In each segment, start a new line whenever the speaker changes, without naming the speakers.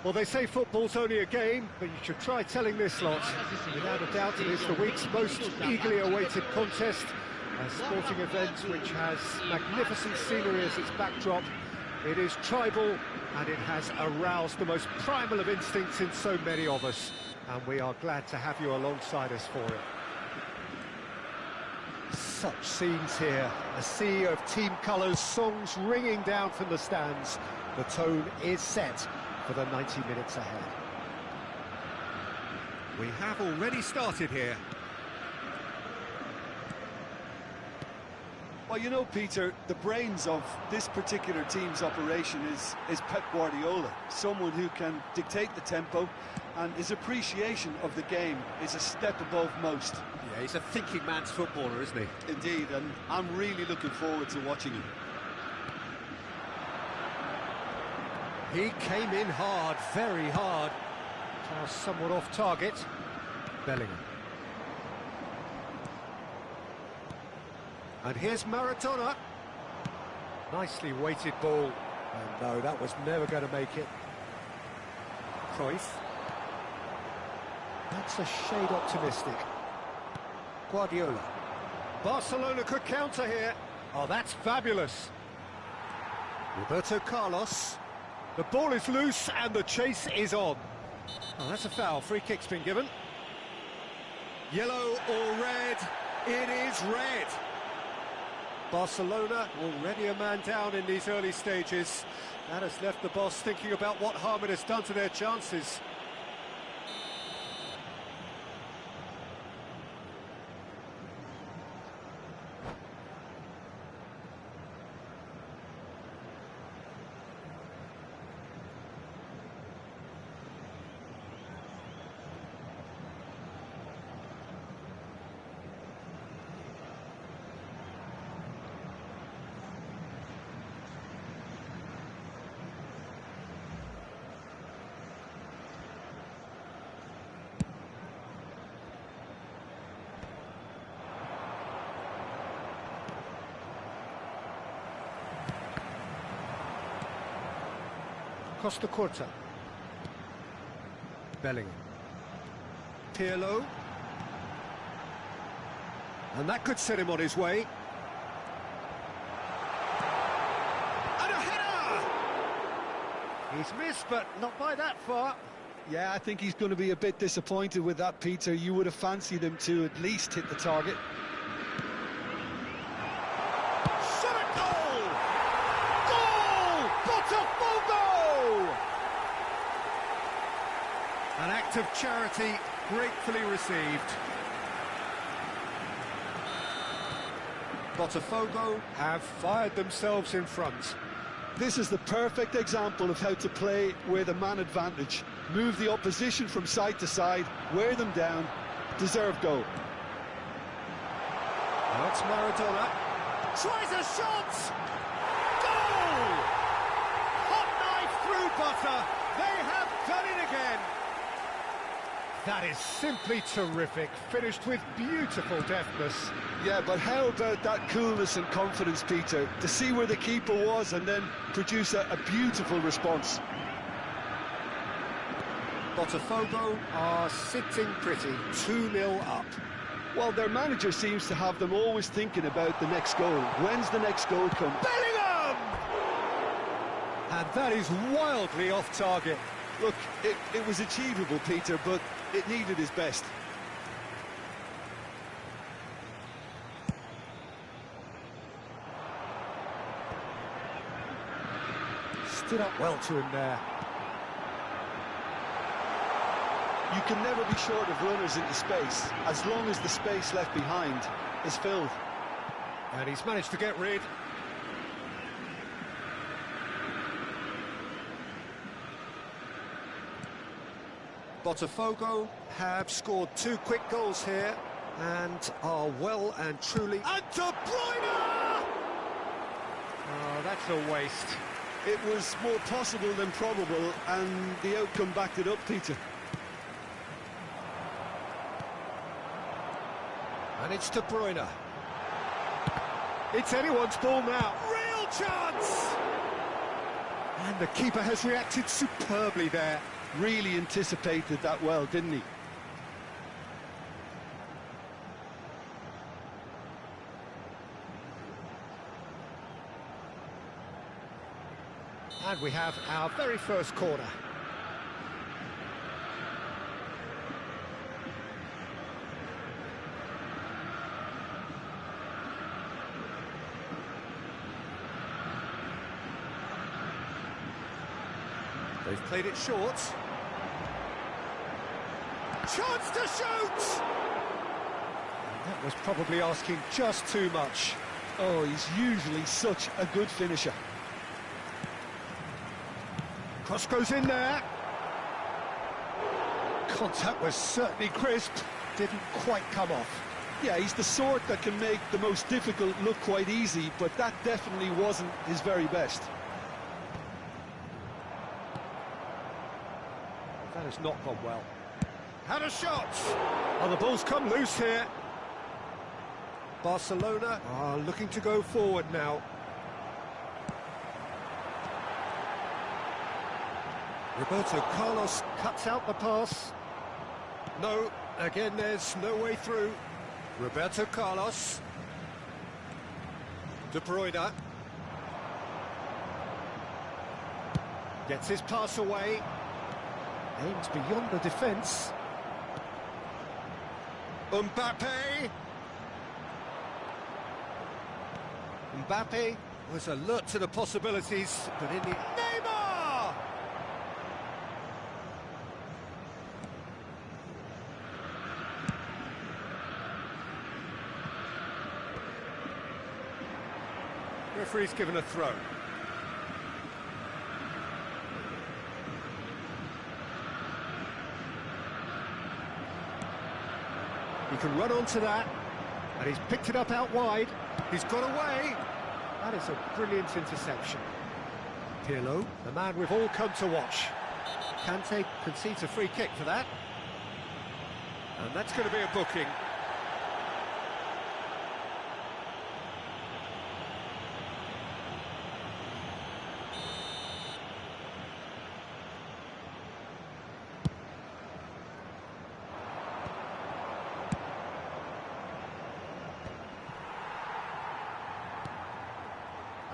Well, they say football's only a game, but you should try telling this lot. Without a doubt, it is the week's most eagerly awaited contest. A sporting event which has magnificent scenery as its backdrop. It is tribal, and it has aroused the most primal of instincts in so many of us. And we are glad to have you alongside us for it. Such scenes here. A sea of team colours, songs ringing down from the stands. The tone is set for the 90 minutes ahead. We have already started here.
Well, you know, Peter, the brains of this particular team's operation is Pep Guardiola, someone who can dictate the tempo, and his appreciation of the game is a step above most.
Yeah, he's a thinking man's footballer, isn't he?
Indeed, and I'm really looking forward to watching him.
He came in hard, very hard. Pass somewhat off target. Bellingham. And here's Maradona. Nicely weighted ball. And no, that was never going to make it. Cruyff. That's a shade optimistic. Guardiola. Barcelona could counter here. Oh, that's fabulous. Roberto Carlos. The ball is loose and the chase is on. Oh, that's a foul. Free kick's been given. Yellow or red? It is red. Barcelona already a man down in these early stages. That has left the boss thinking about what harm it has done to their chances. Costa Curta. Bellingham. Pirlo. And that could set him on his way. And a header! He's missed, but not by that far.
Yeah, I think he's going to be a bit disappointed with that, Peter. You would have fancied him to at least hit the target.
Shot at goal! Goal! Botafogo! An act of charity gratefully received. Botafogo have fired themselves in front.
This is the perfect example of how to play with a man advantage. Move the opposition from side to side, wear them down, deserve goal.
That's Maradona. Tries a shot! Goal! Hot knife through butter. They have done it again. That is simply terrific, finished with beautiful deftness.
Yeah, but how about that coolness and confidence, Peter? To see where the keeper was and then produce a beautiful response.
Botafogo are sitting pretty, 2-0 up.
Well, their manager seems to have them always thinking about the next goal. When's the next goal come?
Bellingham! And that is wildly off target.
Look, it was achievable, Peter, but it needed his best.
Stood up well to him there.
You can never be short of runners into space, as long as the space left behind is filled.
And he's managed to get rid. Botafogo have scored 2 quick goals here and are well and truly... And De Bruyne! Oh, that's a waste.
It was more possible than probable, and the outcome backed it up, Peter.
And it's De Bruyne. It's anyone's ball now. Real chance! And the keeper has reacted superbly there.
Really anticipated that well, didn't he?
And we have our very first corner. They've played it short. Chance to shoot! That was probably asking just too much.
Oh, he's usually such a good finisher.
Cross goes in there. Contact was certainly crisp. Didn't quite come off.
Yeah, he's the sort that can make the most difficult look quite easy, but that definitely wasn't his very best.
That has not gone well. Had a shot! Oh, the ball's come loose here. Barcelona are looking to go forward now. Roberto Carlos cuts out the pass. No, again there's no way through. Roberto Carlos. De Bruyne. Gets his pass away. Aims beyond the defence. Mbappe. Mbappe was alert to the possibilities, but in the... Neymar! Referee's given a throw. He can run onto that, and he's picked it up out wide. He's got away. That is a brilliant interception. Pirlo, the man we've all come to watch. Kante concedes a free kick for that. And that's going to be a booking.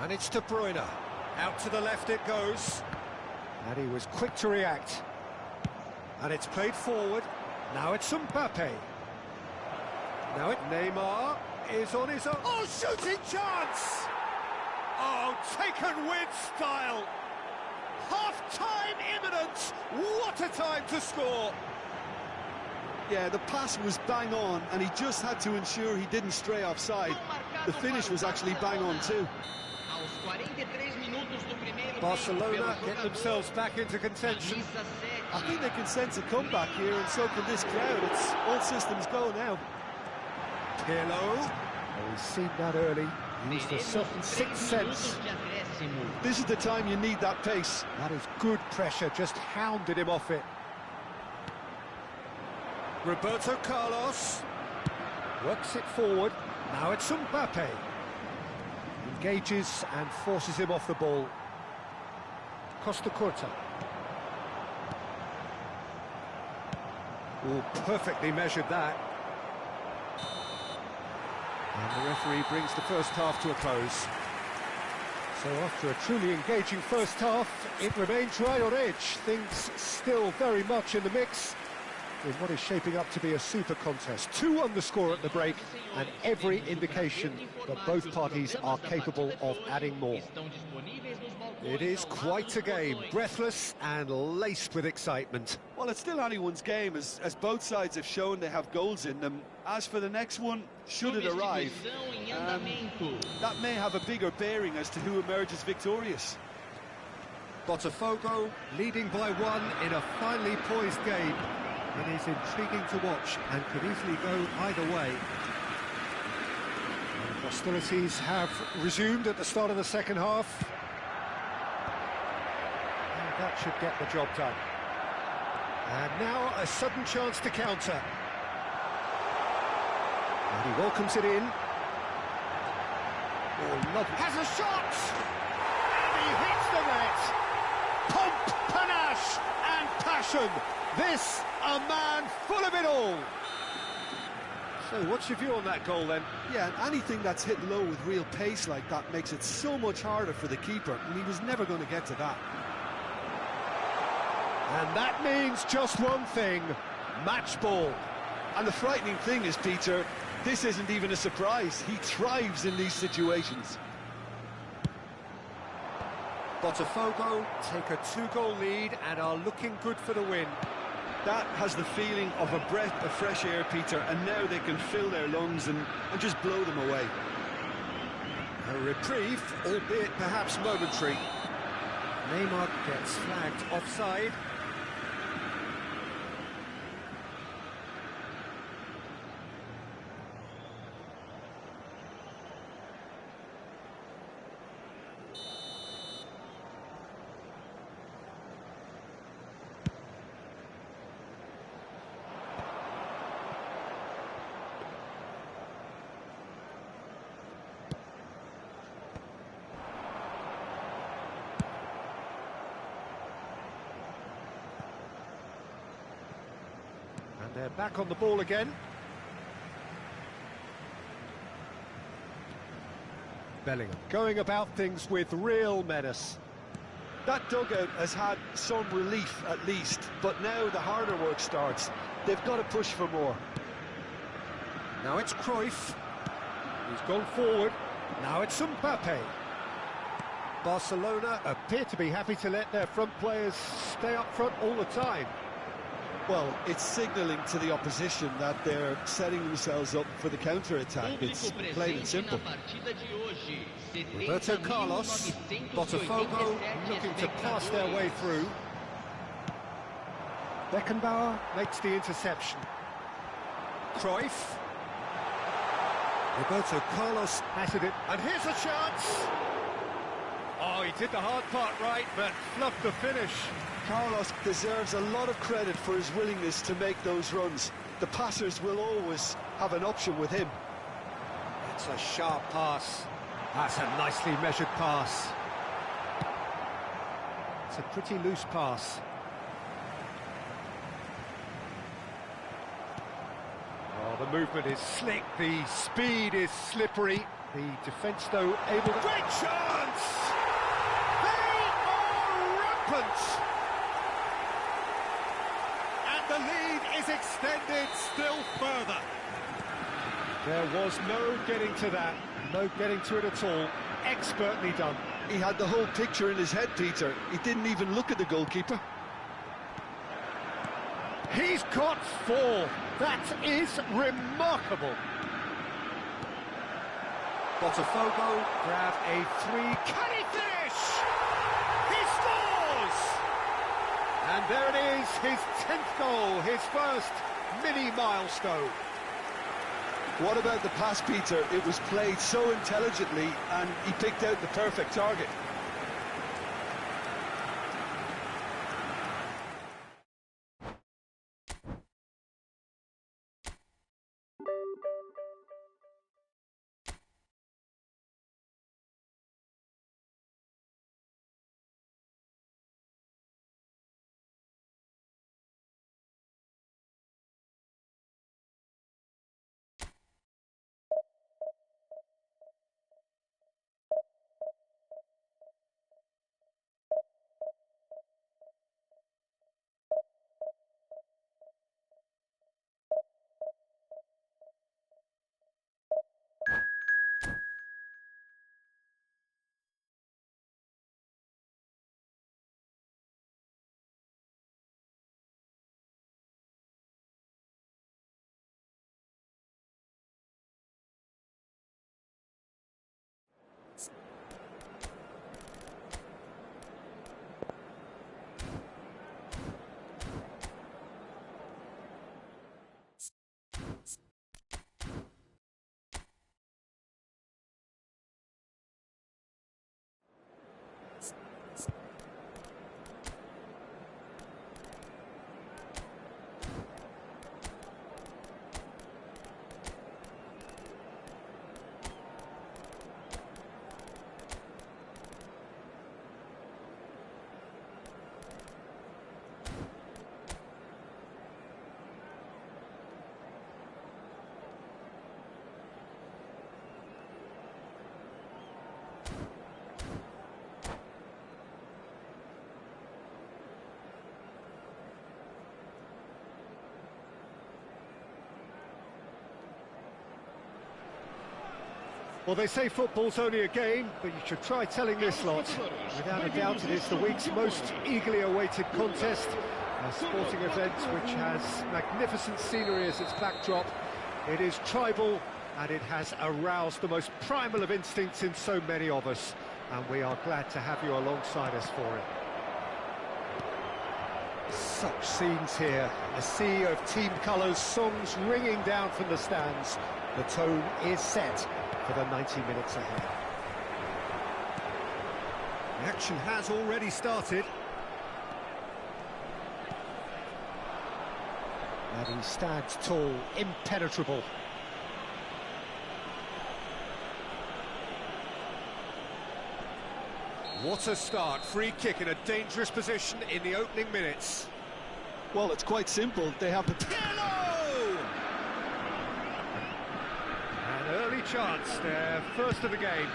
And it's De Bruyne. Out to the left it goes. And he was quick to react. And it's played forward. Now it's Mbappe. Now Neymar is on his own. Oh, shooting chance! Oh, taken with style. Half-time imminent. What a time to score.
Yeah, the pass was bang on, and he just had to ensure he didn't stray offside. The finish was actually bang on too.
Barcelona get themselves back into contention.
I think they can sense a comeback here, and so can this crowd. It's all systems go now.
Pirlo. Oh, he's seen that early. Used a certain sixth sense.
This is the time you need that pace.
That is good pressure, just hounded him off it. Roberto Carlos. Works it forward. Now it's Mbappe. Engages and forces him off the ball. Costa Curta. Oh, perfectly measured that. And the referee brings the first half to a close. So after a truly engaging first half, it remains right on edge. Things still very much in the mix in what is shaping up to be a super contest. 2-1 the score at the break, and every indication that both parties are capable of adding more. It is quite a game, breathless and laced with excitement.
Well, it's still anyone's game, as both sides have shown they have goals in them. As for the next one, should it arrive, that may have a bigger bearing as to who emerges victorious.
Botafogo leading by 1 in a finely poised game. It is intriguing to watch and could easily go either way. And hostilities have resumed at the start of the second half. And that should get the job done. And now a sudden chance to counter. And he welcomes it in. Oh, lovely. Has a shot! And he hits the net! touch and passion. This, a man full of it all. So what's your view on that goal then?
Yeah, and anything that's hit low with real pace like that makes it so much harder for the keeper, and he was never going to get to that.
And that means just one thing, match ball.
And the frightening thing is, Peter, this isn't even a surprise. He thrives in these situations.
Botafogo take a 2-goal lead and are looking good for the win.
That has the feeling of a breath of fresh air, Peter, and now they can fill their lungs and just blow them away.
A reprieve, albeit perhaps momentary. Neymar gets flagged offside. They're back on the ball again. Bellingham going about things with real menace.
That dugout has had some relief at least, but now the harder work starts. They've got to push for more.
Now it's Cruyff. He's gone forward. Now it's Mbappe. Barcelona appear to be happy to let their front players stay up front all the time.
Well, it's signalling to the opposition that they're setting themselves up for the counter-attack. It's plain and simple.
Roberto Carlos, Botafogo looking to pass their way through. Beckenbauer makes the interception. Cruyff. Roberto Carlos batted it, and here's a chance! Oh, he did the hard part right, but fluffed the finish.
Carlos deserves a lot of credit for his willingness to make those runs. The passers will always have an option with him.
That's a sharp pass. That's a nicely measured pass. It's a pretty loose pass. Oh, the movement is slick, the speed is slippery. The defence, though, able to... Great chance! They are rampant! The lead is extended still further. There was no getting to that, no getting to it at all. Expertly done.
He had the whole picture in his head, Peter. He didn't even look at the goalkeeper.
He's got 4. That is remarkable. Botafogo grab a 3. Can he finish? He scores! And there it is, his 10th goal, his first mini-milestone.
What about the pass, Peter? It was played so intelligently and he picked out the perfect target.
Well, they say football's only a game, but you should try telling this lot. Without a doubt, it is the week's most eagerly awaited contest. A sporting event which has magnificent scenery as its backdrop. It is tribal, and it has aroused the most primal of instincts in so many of us. And we are glad to have you alongside us for it. Such scenes here. A sea of team colours, songs ringing down from the stands. The tone is set for the 90 minutes ahead. The action has already started. And he stands tall, impenetrable. What a start, free kick in a dangerous position in the opening minutes.
Well, it's quite simple, they have the...
Pirlo! An early chance, their first of the game.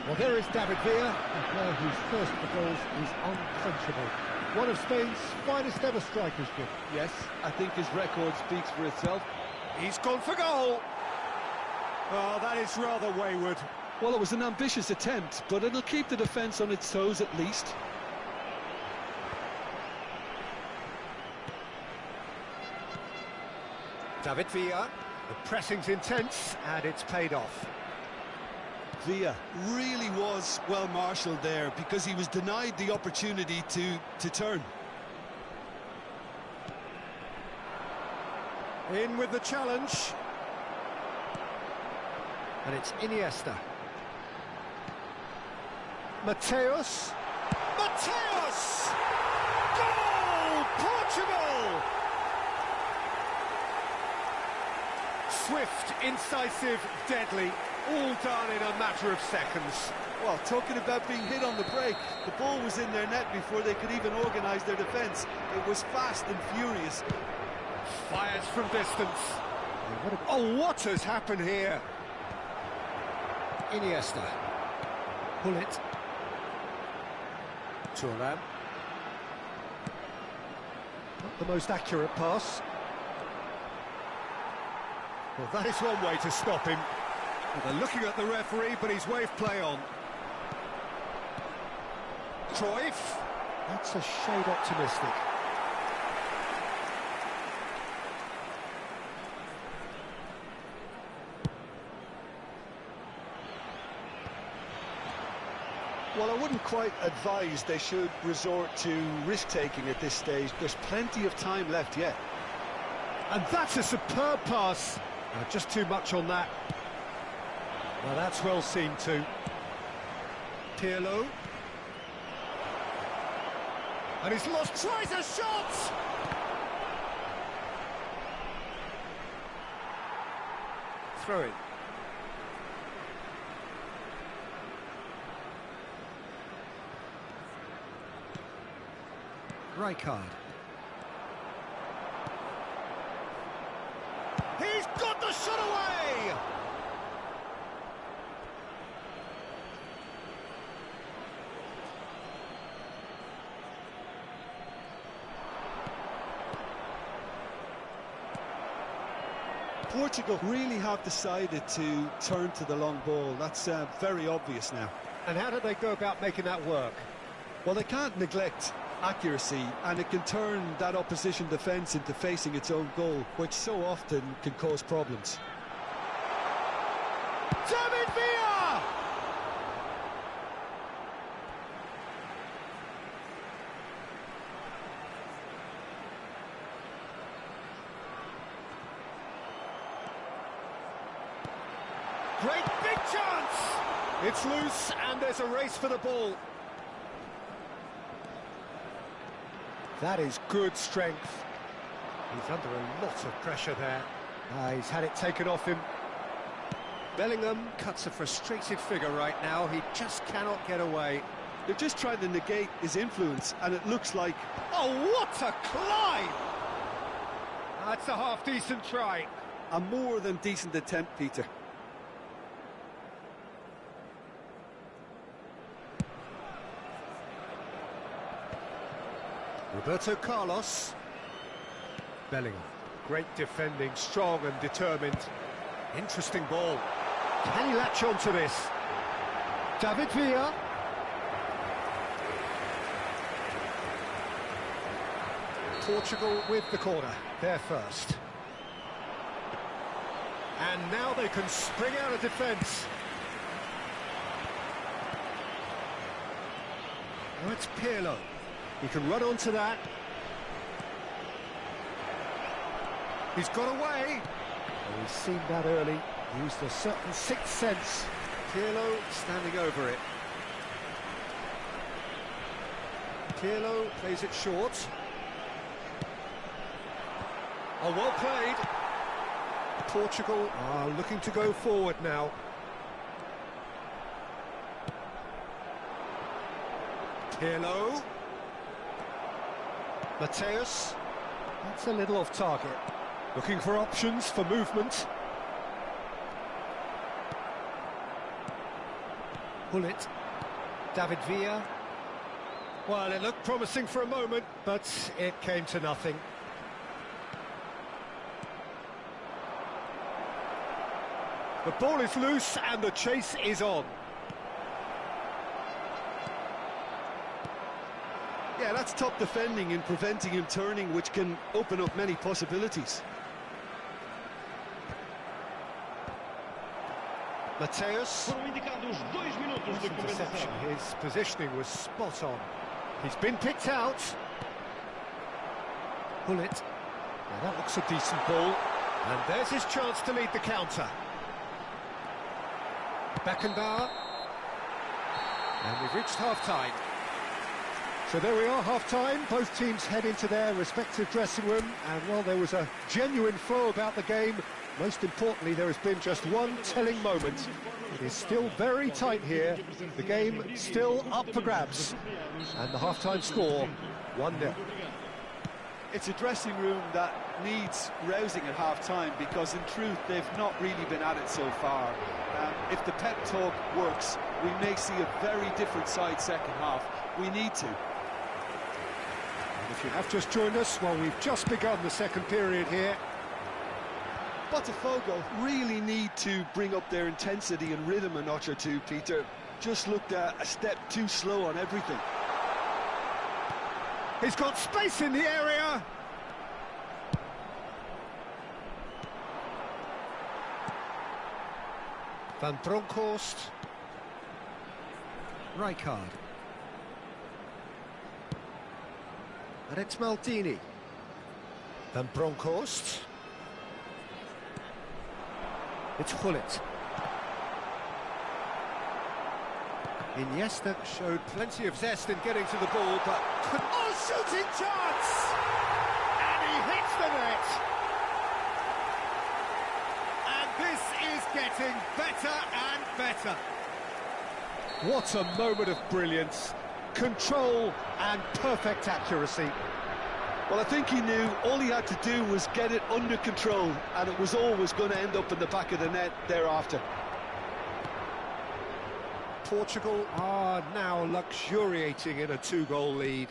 Well, there is David Villa, a player whose first of the goals is unquenchable. One of Spain's finest ever strikers, Jim.
Yes, I think his record speaks for itself.
He's gone for goal! Oh, that is rather wayward.
Well, it was an ambitious attempt, but it'll keep the defence on its toes at least.
David Villa, the pressing's intense, and it's paid off.
Villa really was well marshalled there because he was denied the opportunity to turn.
In with the challenge. And it's Iniesta. Mateus! Mateus! Goal! Portugal! Swift, incisive, deadly, all done in a matter of seconds.
Well, talking about being hit on the break, the ball was in their net before they could even organise their defence. It was fast and furious.
Fires from distance. Oh, what has happened here? Iniesta. Pull it. Thuram. Not the most accurate pass. Well, that is one way to stop him. Well, they're looking at the referee, but he's waved play on. Cruyff. That's a shade optimistic.
Well, I wouldn't quite advise they should resort to risk-taking at this stage. There's plenty of time left yet.
And that's a superb pass. Just too much on that. Well, that's well seen too. Pirlo. And he's lost, tries a shot! Throw it. Rijkaard. He's got the shot away!
Portugal really have decided to turn to the long ball. That's very obvious now.
And how do they go about making that work?
Well, they can't neglect accuracy, and it can turn that opposition defence into facing its own goal, which so often can cause problems.
David Villa! Great big chance! It's loose, and there's a race for the ball. That is good strength. He's under a lot of pressure there. He's had it taken off him. Bellingham cuts a frustrated figure right now. He just cannot get away.
They're just trying to negate his influence, and it looks like...
Oh, what a climb! That's a half-decent try.
A more than decent attempt, Peter.
Roberto Carlos. Bellingham. Great defending, strong and determined. Interesting ball. Can he latch on to this? David Villa. Portugal with the corner, they're first. And now they can spring out of defence. Now it's PELÉ. He can run onto that. He's got away. Oh, he's seen that early. Used a certain sixth sense. PELÉ standing over it. PELÉ plays it short. Oh, well played. Portugal are looking to go forward now. PELÉ. Mateus. That's a little off target. Looking for options for movement. Pull it. David Villa. Well, it looked promising for a moment, but it came to nothing. The ball is loose and the chase is on.
Yeah, that's top defending and preventing him turning, which can open up many possibilities.
Mateus. Interception. His positioning was spot on. He's been picked out. Pull it. Now that looks a decent ball. And there's his chance to lead the counter. Beckenbauer. And we've reached half-time. So there we are, half-time. Both teams head into their respective dressing room. And while there was a genuine flow about the game, most importantly, there has been just one telling moment. It is still very tight here. The game still up for grabs. And the half-time score, 1-0.
It's a dressing room that needs rousing at half-time because, in truth, they've not really been at it so far. If the pep talk works, we may see a very different side second half. We need to.
And if you have just joined us, well, we've just begun the second period here.
Botafogo really need to bring up their intensity and rhythm a notch or two, Peter. Just looked a step too slow on everything.
He's got space in the area. Van Bronckhorst. Rijkaard. And it's Maldini. Van Bronckhorst. It's Gullit. Iniesta showed plenty of zest in getting to the ball, but couldn't... Oh, shooting chance! And he hits the net! And this is getting better and better. What a moment of brilliance. Control and perfect accuracy.
Well, I think he knew all he had to do was get it under control, and it was always going to end up in the back of the net thereafter.
Portugal are now luxuriating in a two-goal lead.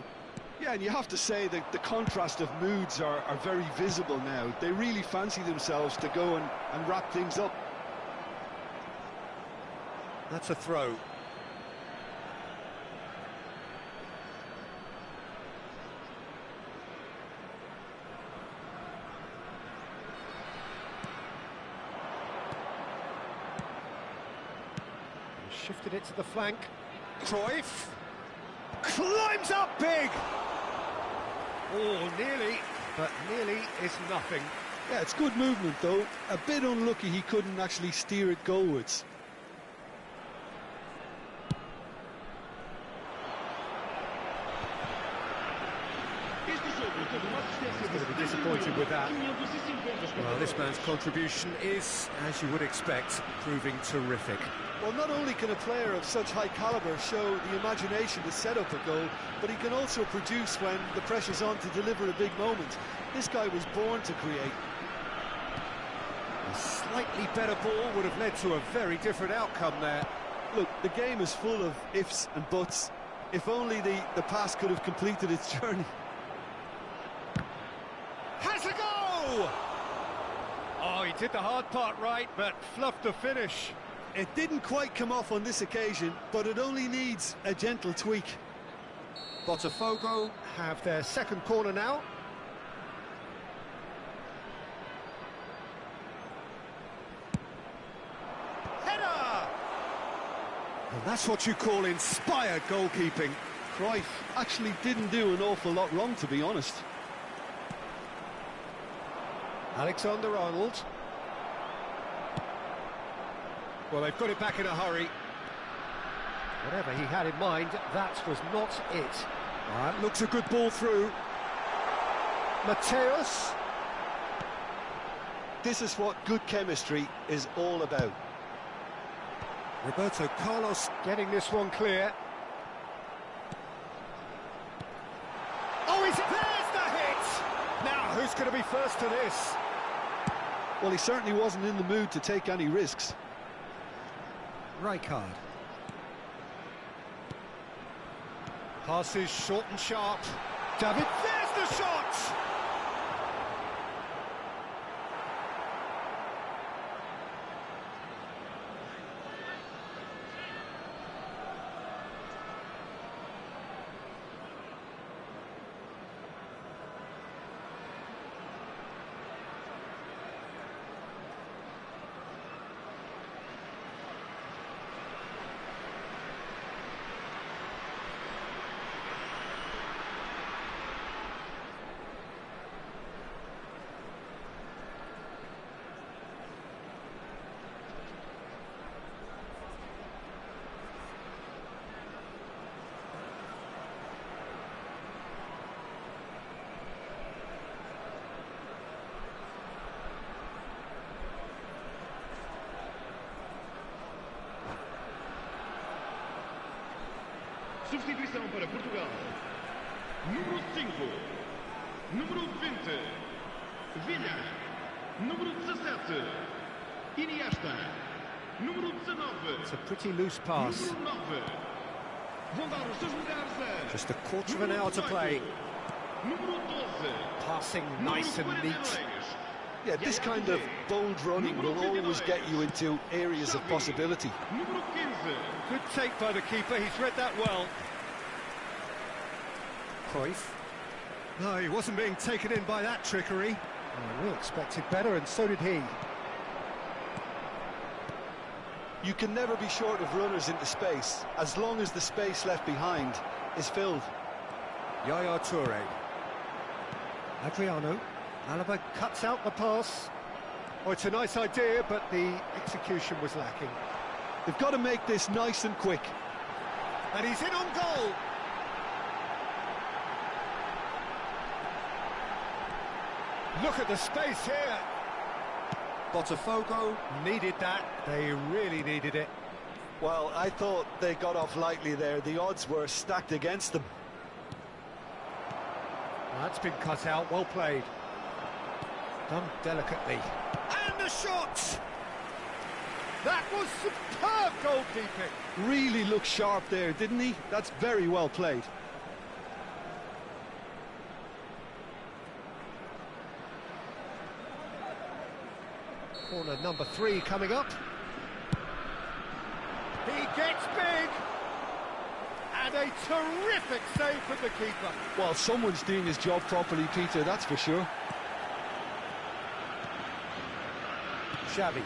Yeah, and you have to say that the contrast of moods are very visible now. They really fancy themselves to go and wrap things up.
That's a throw. Shifted it to the flank. Cruyff climbs up big. Oh, nearly, but nearly is nothing.
Yeah, it's good movement though. A bit unlucky he couldn't actually steer it goalwards.
He's going to be disappointed with that. Well, this man's contribution is, as you would expect, proving terrific.
Well, not only can a player of such high calibre show the imagination to set up a goal, but he can also produce when the pressure's on to deliver a big moment. This guy was born to create.
A slightly better ball would have led to a very different outcome there.
Look, the game is full of ifs and buts. If only the pass could have completed its journey.
Has a goal! go! Oh, he did the hard part right, but fluffed the finish.
It didn't quite come off on this occasion, but it only needs a gentle tweak.
Botafogo have their second corner now. Header! And that's what you call inspired goalkeeping.
Cruyff actually didn't do an awful lot wrong, to be honest.
Alexander-Arnold. Well, they've got it back in a hurry. Whatever he had in mind, that was not it. That looks a good ball through. Mateus.
This is what good chemistry is all about.
Roberto Carlos getting this one clear. Oh, there's the hit! Now, who's going to be first to this?
Well, he certainly wasn't in the mood to take any risks.
Rijkaard. Passes short and sharp. David, there's the shot!
Substituição para Portugal. Número 5. Número 20. Villa. Número 17. Iniesta. Número 19.
It's a pretty loose pass.
Número 9. Vão dar os seus lugares a...
Just a quarter of an hour to play.
Número 12.
Passing nice and neat.
Yeah, this kind of bold running will always get you into areas of possibility.
Número 15.
Good take by the keeper, he's read that well. Cruyff. No, he wasn't being taken in by that trickery. Oh, we expected better, and so did he.
You can never be short of runners into space, as long as the space left behind is filled.
Yaya Toure. Adriano. Alaba cuts out the pass. Oh, it's a nice idea, but the execution was lacking.
They've got to make this nice and quick.
And he's in on goal. Look at the space here. Botafogo needed that. They really needed it.
Well, I thought they got off lightly there. The odds were stacked against them.
That's been cut out. Well played. Done delicately. And the shot! That was superb goalkeeping.
Really looked sharp there, didn't he? That's very well played.
Corner number 3 coming up. He gets big. And a terrific save from the keeper.
Well, someone's doing his job properly, Peter, that's for sure.
Xavi.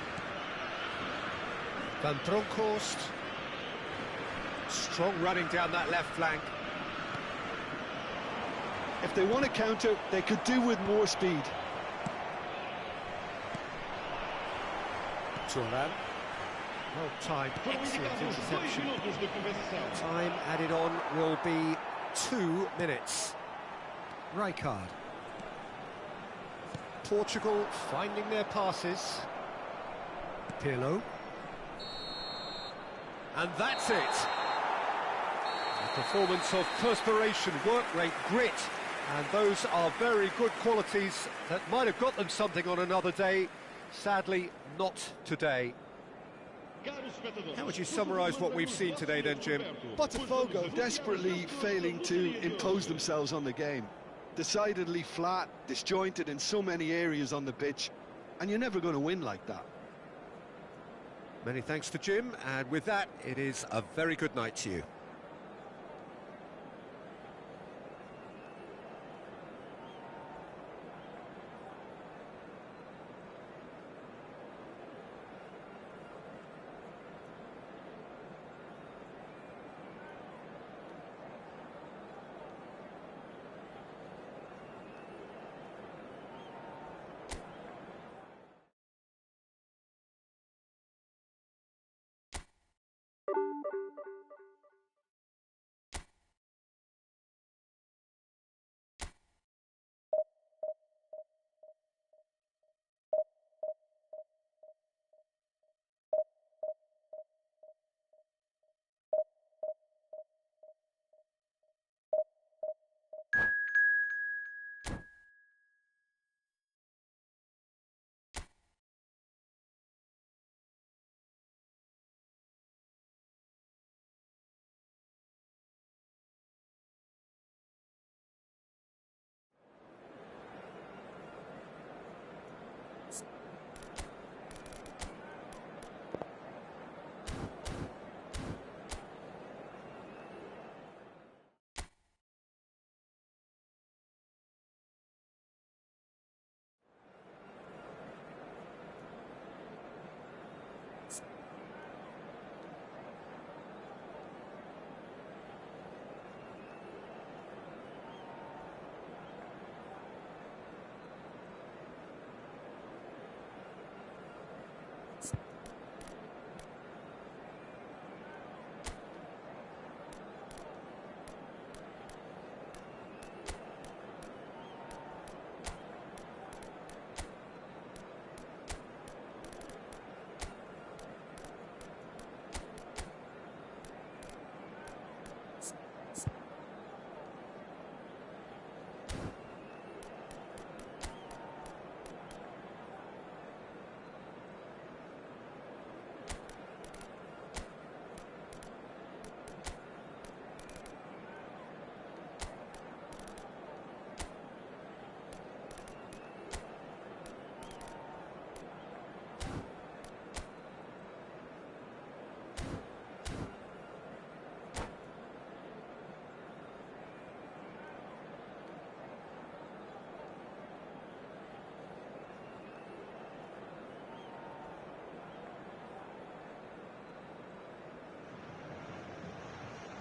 Van Bronckhorst. Strong running down that left flank.
If they want to counter, they could do with more speed.
Turan. Well timed, excellent interception. Time added on will be 2 minutes. Rijkaard. Portugal finding their passes. Pirlo. And that's it. A performance of perspiration, work rate, grit. And those are very good qualities that might have got them something on another day. Sadly, not today. How would you summarise what we've seen today then, Jim?
Botafogo desperately failing to impose themselves on the game. decidedly flat, disjointed in so many areas on the pitch, and you're never going to win like that.
Many thanks to Jim, and with that, it is a very good night to you.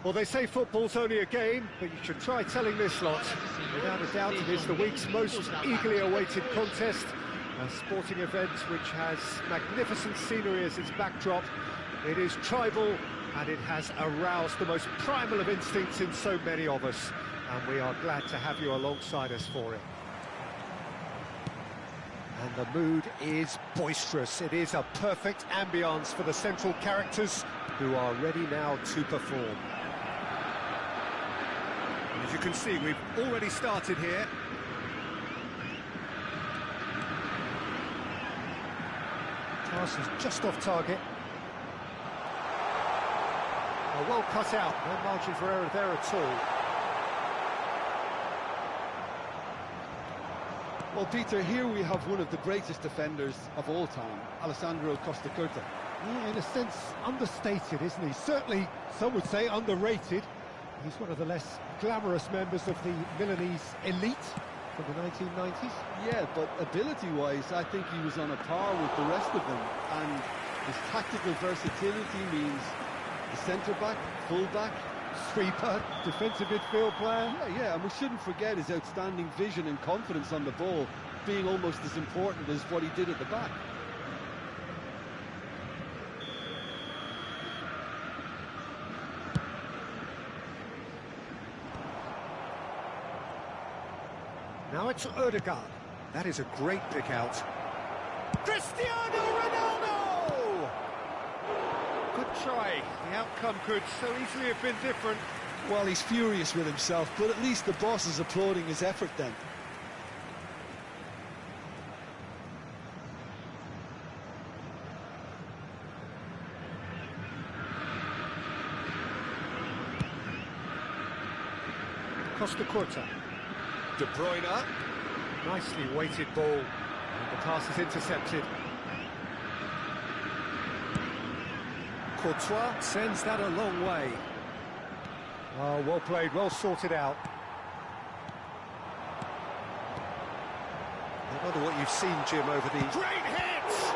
Well, they say football's only a game, but you should try telling this lot. Without a doubt, it is the week's most eagerly awaited contest. A sporting event which has magnificent scenery as its backdrop. It is tribal, and it has aroused the most primal of instincts in so many of us. And we are glad to have you alongside us for it. And the mood is boisterous. It is a perfect ambience for the central characters who are ready now to perform. As you can see, we've already started here. Pass is just off target. Oh, well cut out, no margin for error there at all.
Well, Peter, here we have one of the greatest defenders of all time, Alessandro Costa Curta.
Yeah, in a sense, understated, isn't he? Certainly, some would say underrated. He's one of the less glamorous members of the Milanese elite from the 1990s.
Yeah, but ability-wise, I think he was on a par with the rest of them. And his tactical versatility means the centre-back, full-back,
Sweeper, defensive midfield player.
Yeah, and we shouldn't forget his outstanding vision and confidence on the ball being almost as important as what he did at the back.
Now it's Odegaard. That is a great pick out. Cristiano Ronaldo! Good try. The outcome could so easily have been different.
Well, he's furious with himself, but at least the boss is applauding his effort then.
Costa Curta. De Bruyne. Nicely weighted ball. And the pass is intercepted. Courtois sends that a long way. Oh, well played, well sorted out. I wonder what you've seen, Jim, over the... Great hit!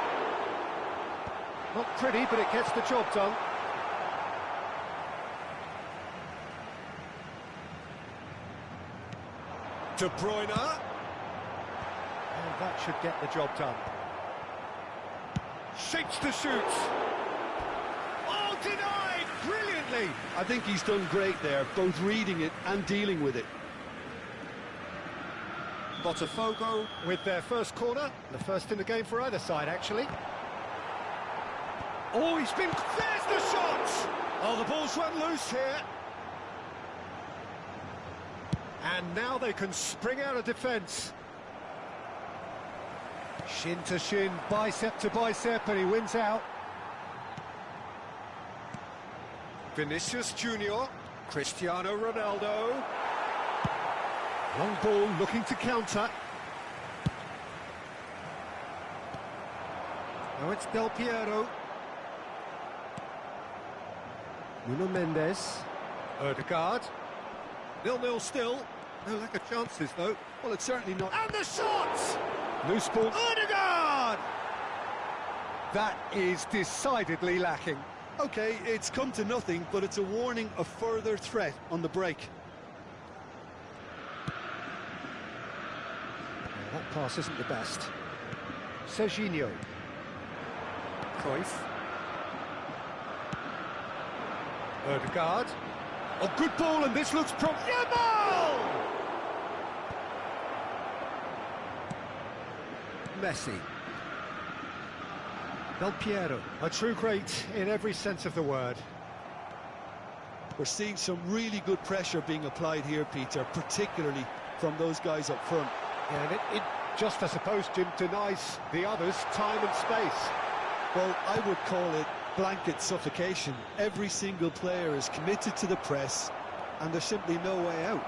Not pretty, but it gets the job done. De Bruyne. And that should get the job done. Shapes to shoot. Oh, denied! Brilliantly!
I think he's done great there, both reading it and dealing with it.
Botafogo with their first corner, the first in the game for either side, actually. Oh, he's been... There's the shot! Oh, the ball's run loose here. And now they can spring out of defence. Shin to shin, bicep to bicep, and he wins out. Vinicius Junior, Cristiano Ronaldo. Long ball looking to counter. Now it's Del Piero. Nuno Mendes. Ødegaard. 0-0 still. No lack of chances, though.
Well, it's certainly not...
And the shot! Loose ball. Ødegaard! That is decidedly lacking.
OK, it's come to nothing, but it's a warning of further threat on the break.
That pass isn't the best. Serginho. Cruyff. Ødegaard. Oh, good ball, and this looks Yamal! Messi. Del Piero. A true great in every sense of the word.
We're seeing some really good pressure being applied here, Peter, particularly from those guys up front.
Yeah, and it just, I suppose, Jim, denies the others time and space.
Well, I would call it blanket suffocation. Every single player is committed to the press, and there's simply no way out.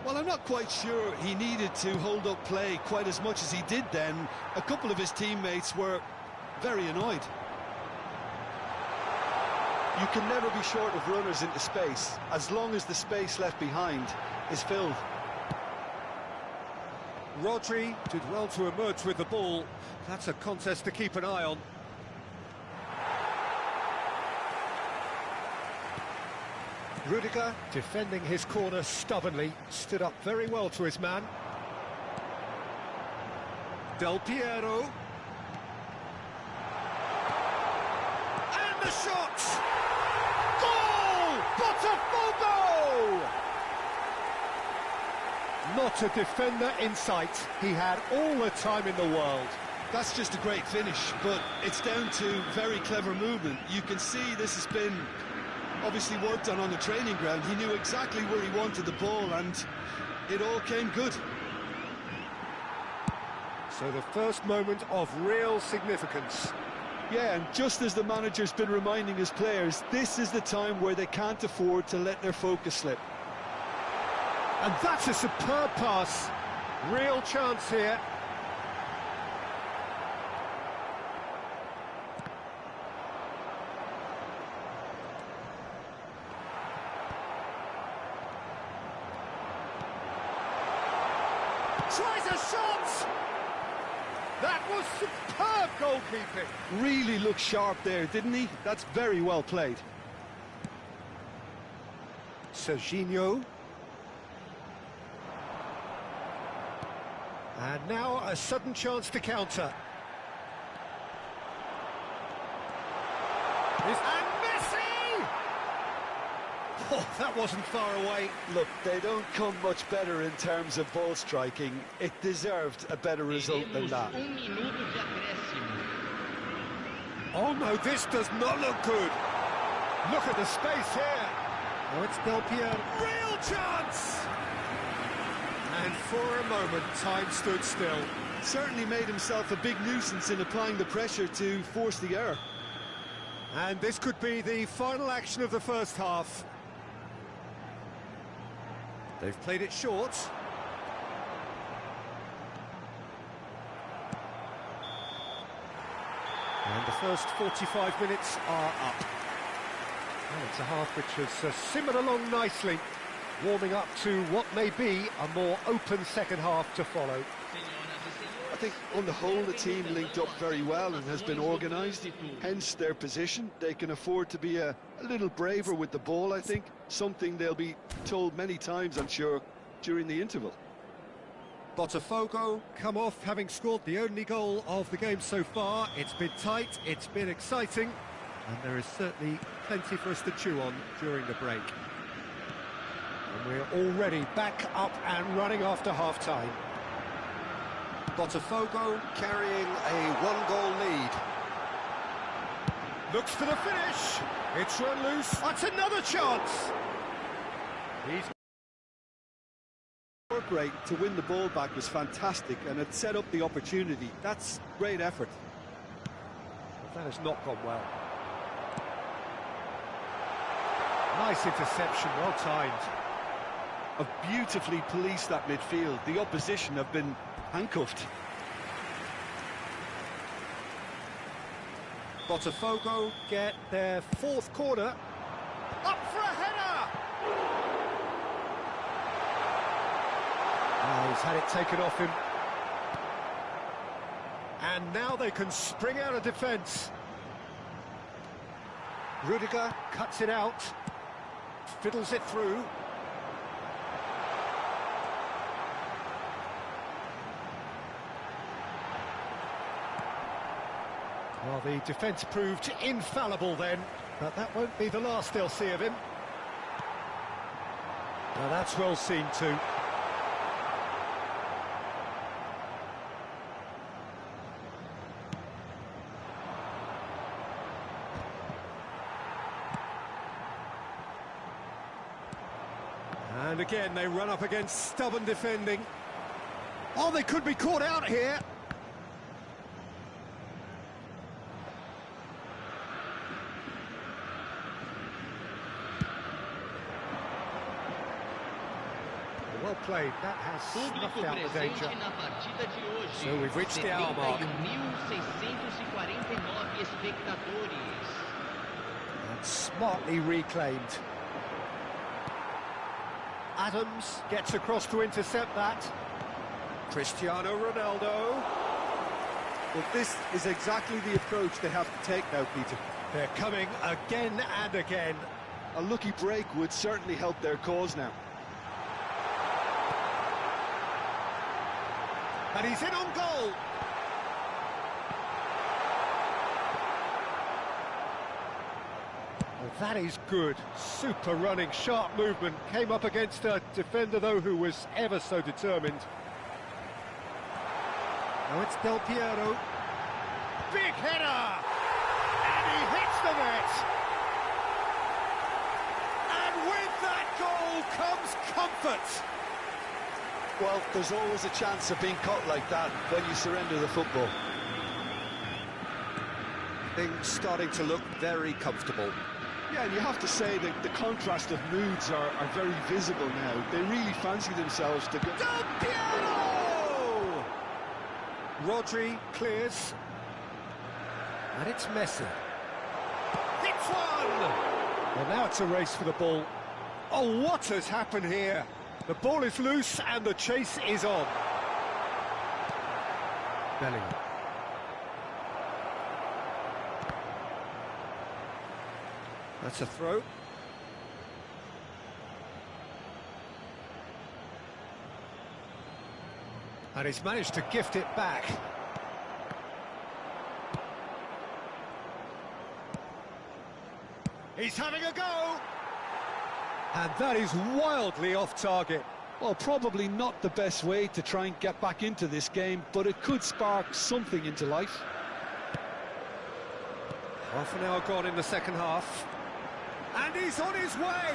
Well, I'm not quite sure he needed to hold up play quite as much as he did then. A couple of his teammates were very annoyed. You can never be short of runners into space, as long as the space left behind is filled.
Rodri did well to emerge with the ball. That's a contest to keep an eye on. Rudiger, defending his corner stubbornly, stood up very well to his man. Del Piero. And the shot! Goal! Botafogo! Not a defender in sight. He had all the time in the world.
That's just a great finish, but it's down to very clever movement. You can see this has been obviously worked on the training ground. He knew exactly where he wanted the ball, and it all came good.
So the first moment of real significance.
Yeah, and just as the manager's been reminding his players, this is the time where they can't afford to let their focus slip.
And that's a superb pass. Real chance here. Tries a shot! That was superb goalkeeping.
Really looked sharp there, didn't he? That's very well played.
Serginho. And now a sudden chance to counter. And Messi! Oh, that wasn't far away.
Look, they don't come much better in terms of ball striking. It deserved a better result than that.
Oh no, this does not look good. Look at the space here. Oh, it's Del Piero. Real chance! And for a moment, time stood still.
Certainly made himself a big nuisance in applying the pressure to force the error.
And this could be the final action of the first half. They've played it short. And the first 45 minutes are up. Well, it's a half which has simmered along nicely, warming up to what may be a more open second half to follow.
I think on the whole the team linked up very well and has been organised, hence their position. They can afford to be a little braver with the ball, I think, something they'll be told many times, I'm sure, during the interval.
Botafogo come off having scored the only goal of the game so far. It's been tight, it's been exciting, and there is certainly plenty for us to chew on during the break. And we're already back up and running after half-time. Botafogo carrying a one-goal lead. Looks for the finish. It's run loose. That's another chance. He's
Work rate to win the ball back was fantastic, and it set up the opportunity. That's great effort.
That has not gone well. Nice interception, well timed.
Have beautifully policed that midfield. The opposition have been handcuffed.
Botafogo get their fourth corner. Up for a header! Oh, he's had it taken off him. And now they can spring out of defence. Rudiger cuts it out, fiddles it through. Well, the defence proved infallible then, but that won't be the last they'll see of him. Now that's well seen too. And again, they run up against stubborn defending. Oh, they could be caught out here. Well played, that has snuffed out the danger. So we've reached the hour mark. And smartly reclaimed. Adams gets across to intercept that. Cristiano Ronaldo.
Well, this is exactly the approach they have to take now, Peter.
They're coming again and again.
A lucky break would certainly help their cause now.
And he's in on goal. Well, that is good. Super running, sharp movement. Came up against a defender, though, who was ever so determined. Now it's Del Piero. Big header! And he hits the net! And with that goal comes comfort!
Well, there's always a chance of being caught like that when you surrender the football.
Things starting to look very comfortable.
Yeah, and you have to say that the contrast of moods are very visible now. They really fancy themselves to go...
Del Piero! Rodri clears. And it's Messi. Hits one! Well, now it's a race for the ball. Oh, what has happened here? The ball is loose and the chase is on. Bellingham. That's a throw. And he's managed to gift it back. He's having a go! And that is wildly off target.
Well, probably not the best way to try and get back into this game, but it could spark something into life.
Half an hour gone in the second half. And he's on his way!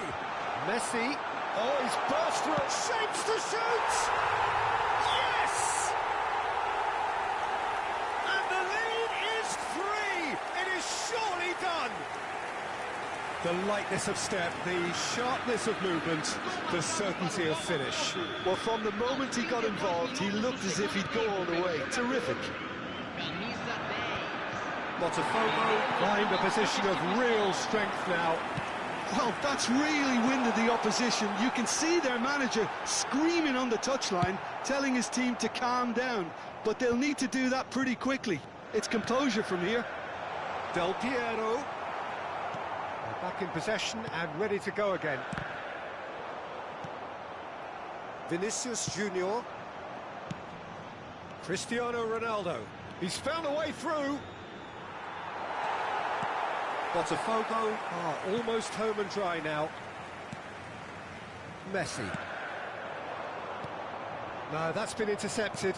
Messi, oh, he's burst through it, shapes to shoot! Yes! And the lead is 3! It is surely done! The lightness of step, the sharpness of movement, the certainty of finish.
Well, from the moment he got involved, he looked as if he'd go all the way. Terrific.
Botafogo find a position of real strength now.
Well, that's really winded the opposition. You can see their manager screaming on the touchline, telling his team to calm down. But they'll need to do that pretty quickly. It's composure from here.
Del Piero. They're back in possession and ready to go again. Vinicius Junior. Cristiano Ronaldo. He's found a way through. Botafogo are almost home and dry now. Messi. No, that's been intercepted.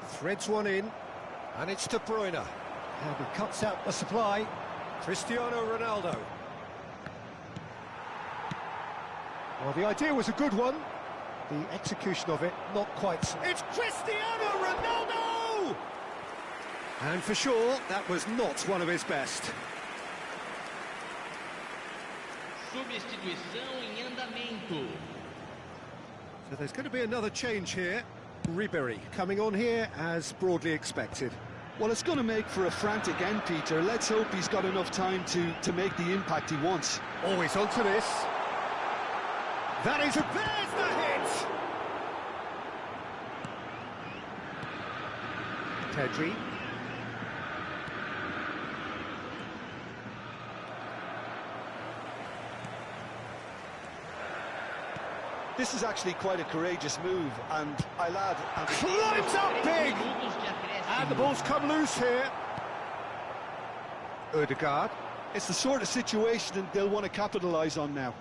Threads one in, and it's De Bruyne. And he cuts out the supply. Cristiano Ronaldo. Well, the idea was a good one. The execution of it, not quite so. It's Cristiano Ronaldo! And for sure, that was not one of his best.
Substituição em andamento.
So there's going to be another change here. Ribéry coming on here as broadly expected.
Well, it's going to make for a frantic end, Peter. Let's hope he's got enough time to make the impact he wants.
Always onto this. That is a... There's the hit! Pedri.
This is actually quite a courageous move, and I'll add...
Climbs up big! And the ball's come loose here. Ødegaard.
It's the sort of situation they'll want to capitalise on now.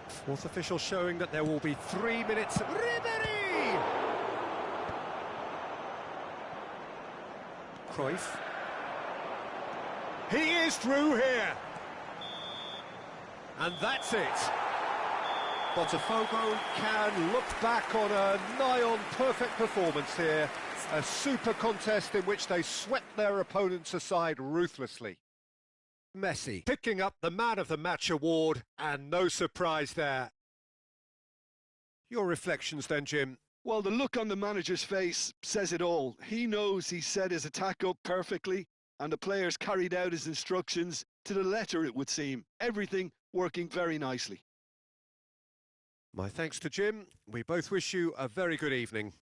Fourth official showing that there will be 3 minutes. Ribéry! Cruyff. He is through here. And that's it. Botafogo can look back on a nigh-on perfect performance here. A super contest in which they swept their opponents aside ruthlessly. Messi picking up the Man of the Match award, and no surprise there. Your reflections then, Jim?
Well, the look on the manager's face says it all. He knows he set his attack up perfectly, and the players carried out his instructions to the letter, it would seem. Everything working very nicely.
My thanks to Jim. We both wish you a very good evening.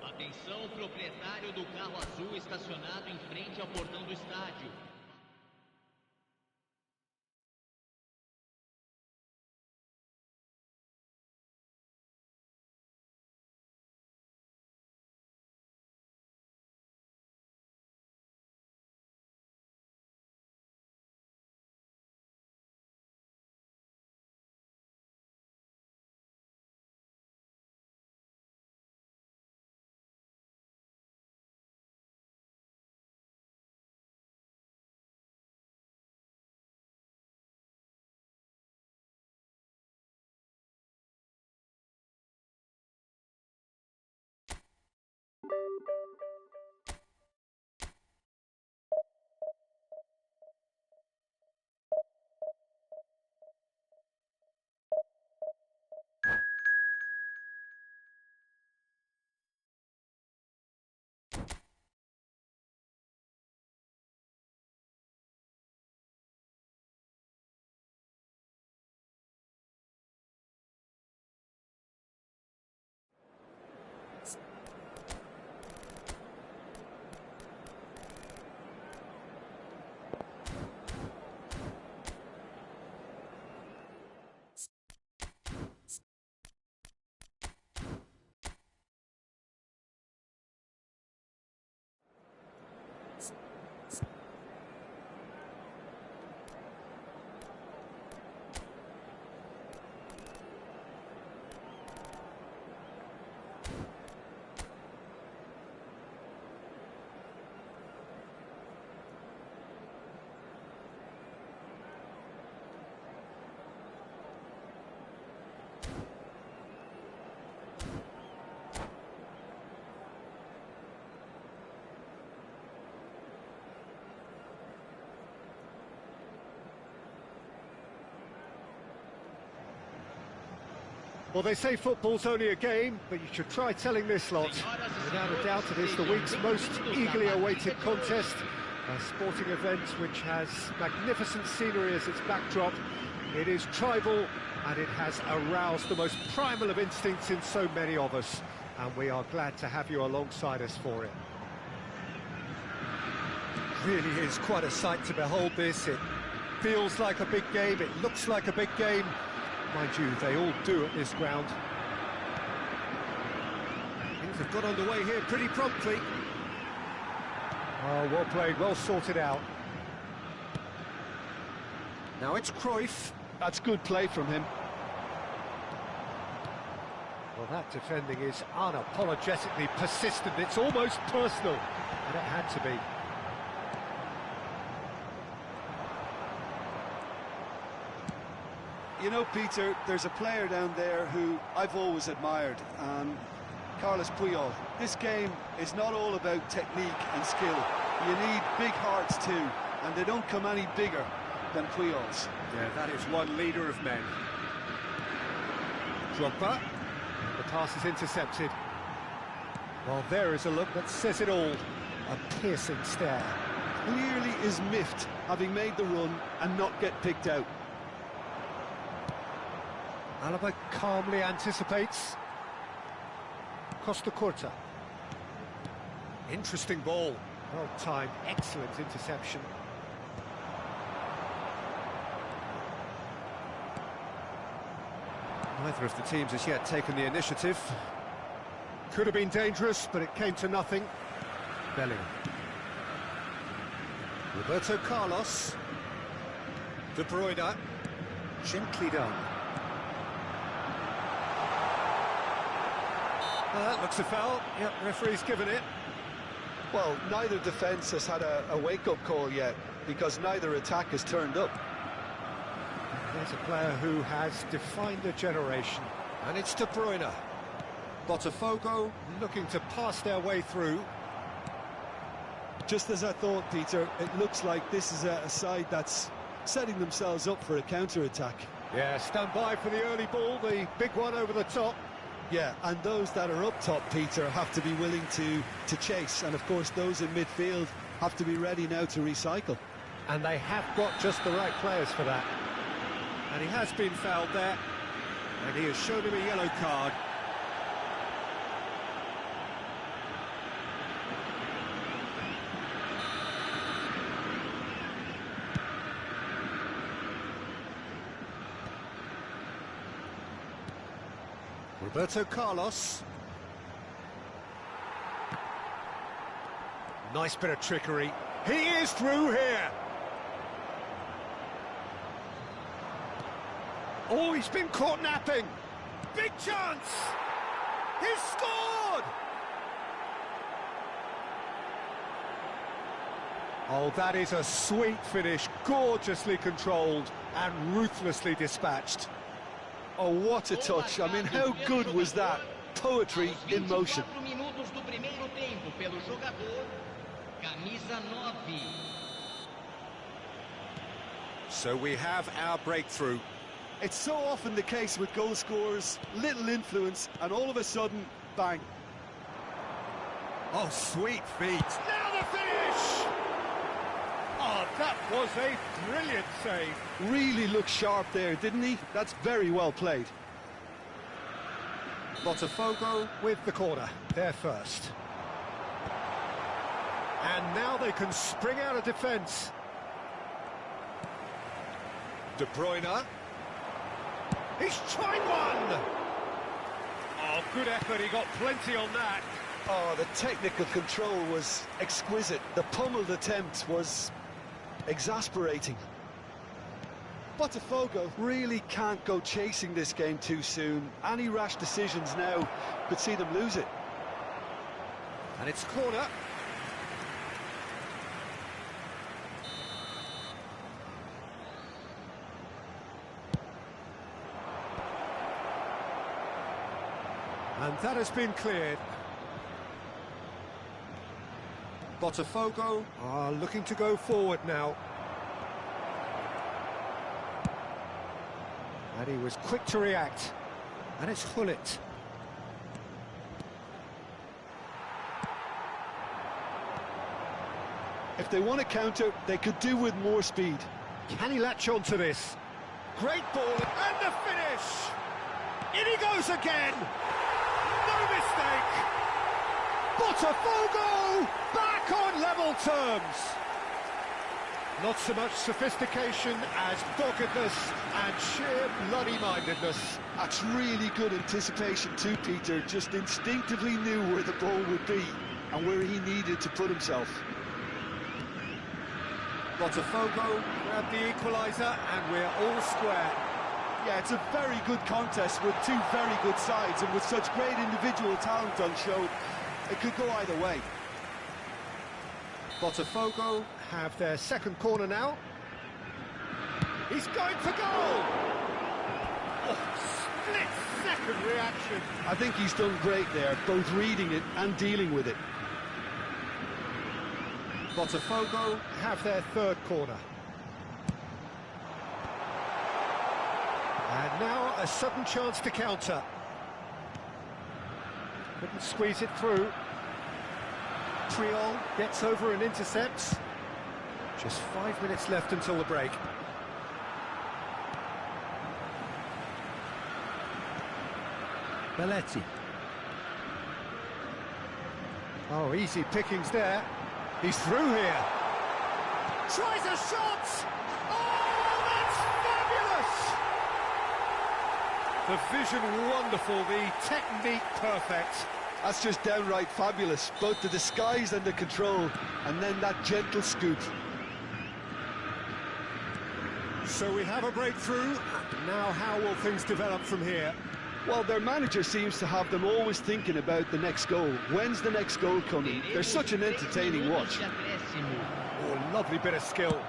Atenção, proprietário do carro azul estacionado em frente ao portão do estádio.
Well, they say football's only a game, but you should try telling this lot. Without a doubt, it is the week's most eagerly awaited contest. A sporting event which has magnificent scenery as its backdrop. It is tribal, and it has aroused the most primal of instincts in so many of us. And we are glad to have you alongside us for it. Really is quite a sight to behold this. It feels like a big game, it looks like a big game. Mind you, they all do at this ground. Things have got underway here pretty promptly. Oh, well played, well sorted out. Now it's Cruyff.
That's good play from him.
Well, that defending is unapologetically persistent. It's almost personal, and it had to be.
You know, Peter, there's a player down there who I've always admired, Carlos Puyol. This game is not all about technique and skill. You need big hearts too, and they don't come any bigger than Puyol's.
Yeah, that is one leader of men. Drogba. The pass is intercepted. Well, there is a look that says it all. A piercing stare.
Clearly is miffed, having made the run and not get picked out.
Alaba calmly anticipates. Costa Curta. Interesting ball. Well timed, excellent interception. Neither of the teams has yet taken the initiative. Could have been dangerous, but it came to nothing. Bellingham. Roberto Carlos. De Bruyne. Gently done. That looks a foul. Yep, referee's given it.
Well, neither defence has had a wake-up call yet, because neither attack has turned up.
There's a player who has defined a generation, and it's De Bruyne. Botafogo looking to pass their way through.
Just as I thought, Peter, it looks like this is a side that's setting themselves up for a counter-attack.
Yeah, stand by for the early ball, the big one over the top.
Yeah, and those that are up top, Peter, have to be willing to chase. And, of course, those in midfield have to be ready now to recycle.
And they have got just the right players for that. And he has been fouled there. And he has shown him a yellow card. Roberto Carlos. Nice bit of trickery. He is through here. Oh, he's been caught napping. Big chance. He's scored. Oh, that is a sweet finish. Gorgeously controlled and ruthlessly dispatched.
Oh, what a touch. I mean, how good was that? Poetry in motion.
So we have our breakthrough.
It's so often the case with goal scorers, little influence, and all of a sudden, bang.
Oh, sweet feet. Now the finish! Oh, that was a brilliant save.
Really looked sharp there, didn't he? That's very well played.
Botafogo with the corner, they're first. And now they can spring out of defence. De Bruyne. He's tried one! Oh, good effort, he got plenty on that.
Oh, the technical control was exquisite. The pummeled attempt was exasperating. Botafogo really can't go chasing this game too soon. Any rash decisions now could see them lose it.
And it's corner. And that has been cleared. Botafogo are looking to go forward now. And he was quick to react. And it's Hullet.
If they want to counter, they could do with more speed.
Can he latch on to this? Great ball, and the finish! In he goes again! No mistake! Botafogo back on level terms! Not so much sophistication as doggedness and sheer bloody-mindedness.
That's really good anticipation too, Peter. Just instinctively knew where the ball would be and where he needed to put himself.
Botafogo grabbed the equaliser and we're all square.
Yeah, it's a very good contest with two very good sides, and with such great individual talent on show, it could go either way.
Botafogo have their second corner now. He's going for goal! Oh, split-second reaction.
I think he's done great there, both reading it and dealing with it.
Botafogo have their third corner. And now a sudden chance to counter. Couldn't squeeze it through. Triol gets over and intercepts. Just 5 minutes left until the break. Belletti. Oh, easy pickings there. He's through here. Tries a shot! Oh, that's fabulous! The vision wonderful, the technique perfect.
That's just downright fabulous, both the disguise and the control, and then that gentle scoop.
So we have a breakthrough. Now how will things develop from here?
Well, their manager seems to have them always thinking about the next goal. When's the next goal coming? They're such an entertaining watch.
Oh, lovely bit of skill.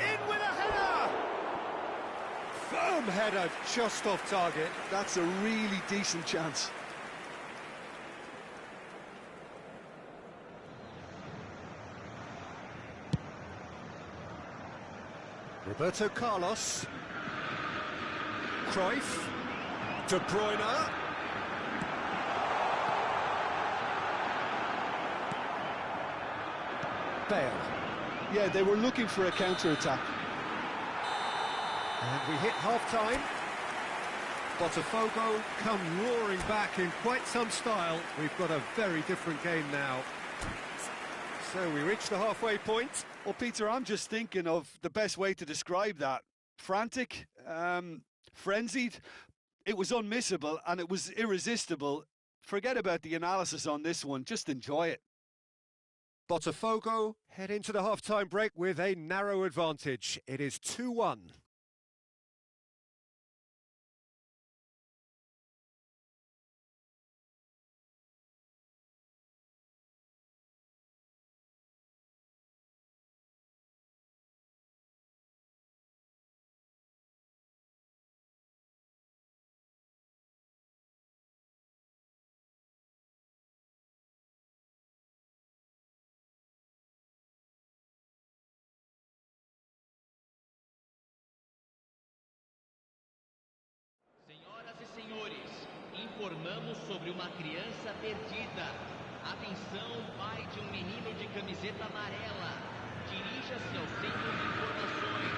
In with a header! Firm header, just off target.
That's a really decent chance.
Roberto Carlos. Cruyff. De Bruyne. Bale.
Yeah, they were looking for a counter-attack.
And we hit half-time. Botafogo come roaring back in quite some style. We've got a very different game now. So we reach the halfway point.
Well, Peter, I'm just thinking of the best way to describe that. Frantic, frenzied. It was unmissable and it was irresistible. Forget about the analysis on this one. Just enjoy it.
Botafogo head into the half-time break with a narrow advantage. It is 2-1.
Senhoras e senhores, informamos sobre uma criança perdida. Atenção, pai de um menino de camiseta amarela. Dirija-se ao centro de informações.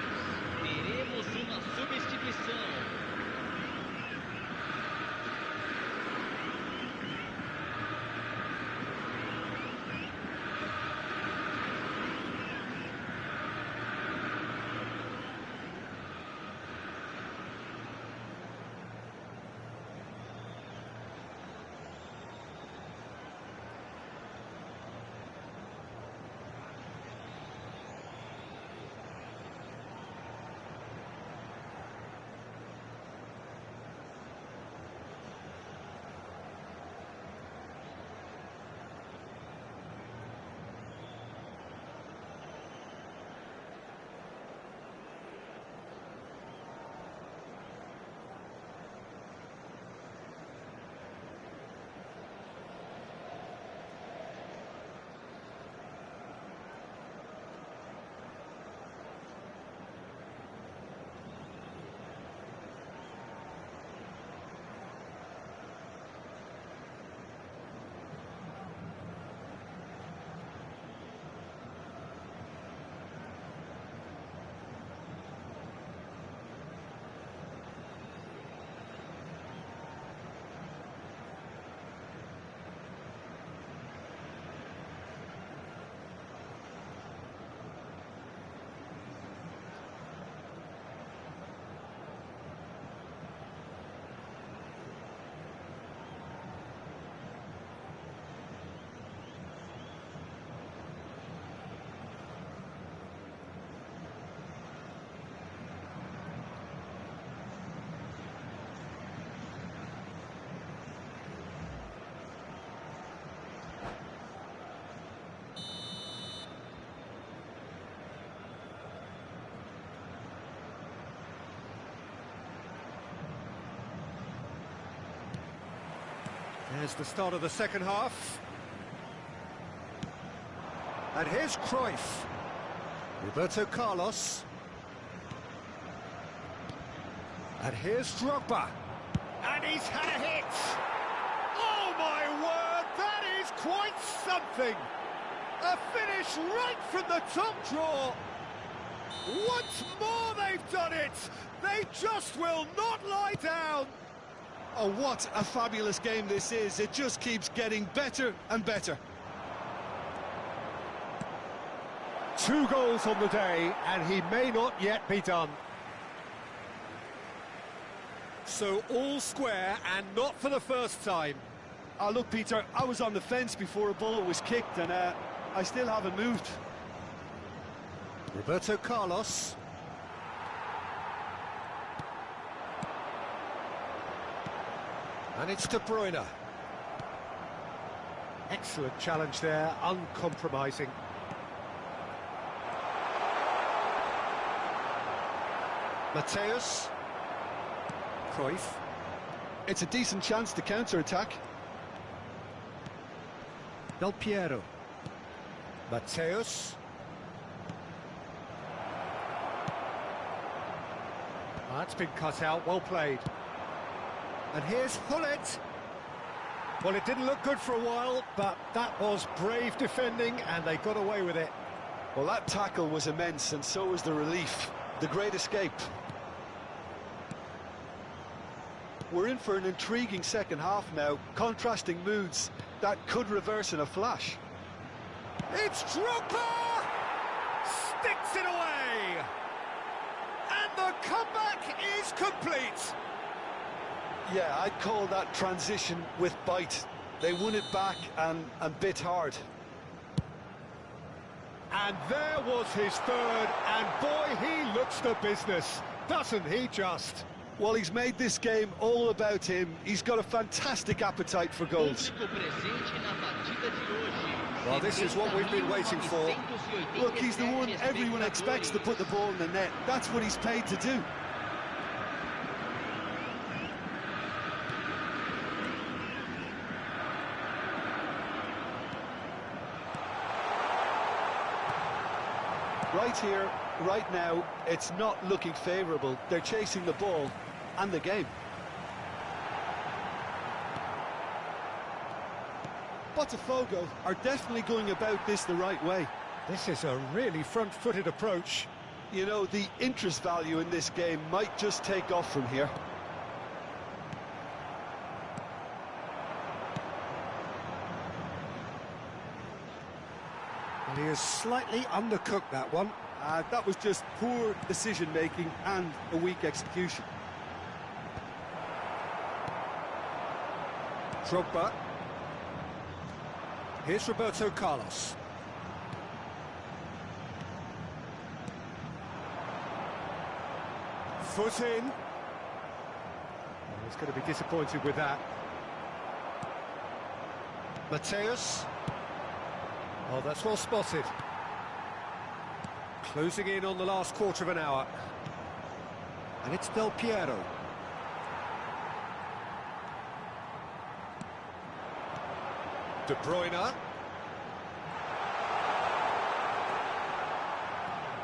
Teremos uma substituição.
as the start of the second half. And here's Cruyff. Roberto Carlos. And here's Drogba. And he's had a hit! Oh my word, that is quite something! A finish right from the top draw! Once more they've done it! They just will not lie down!
Oh, what a fabulous game this is. It just keeps getting better and better.
2 goals on the day, and he may not yet be done. So all square, and not for the first time.
Oh, look, Peter, I was on the fence before a ball was kicked, and I still haven't moved.
Roberto Carlos. And it's De Bruyne. Excellent challenge there, uncompromising. Mateus. Cruyff.
It's a decent chance to counter-attack.
Del Piero. Mateus. That's been cut out, well played. And here's Hullet. Well, it didn't look good for a while, but that was brave defending, and they got away with it.
Well, that tackle was immense, and so was the relief. The great escape. We're in for an intriguing second half now, contrasting moods that could reverse in a flash.
It's Drogba! Sticks it away! And the comeback is complete!
Yeah, I'd call that transition with bite. They won it back and bit hard.
And there was his third, and boy, he looks the business, doesn't he just?
Well, he's made this game all about him. He's got a fantastic appetite for goals.
Well, this is what we've been waiting for.
Look, he's the one everyone expects to put the ball in the net. That's what he's paid to do. Right here, right now, it's not looking favourable. They're chasing the ball and the game. Botafogo are definitely going about this the right way.
This is a really front-footed approach.
You know, the interest value in this game might just take off from here.
And he has slightly undercooked that one.
That was just poor decision-making and a weak execution.
Drogba. Here's Roberto Carlos. Foot in. Oh, he's going to be disappointed with that. Mateus. Oh, that's well spotted. Closing in on the last quarter of an hour. And it's Del Piero. De Bruyne.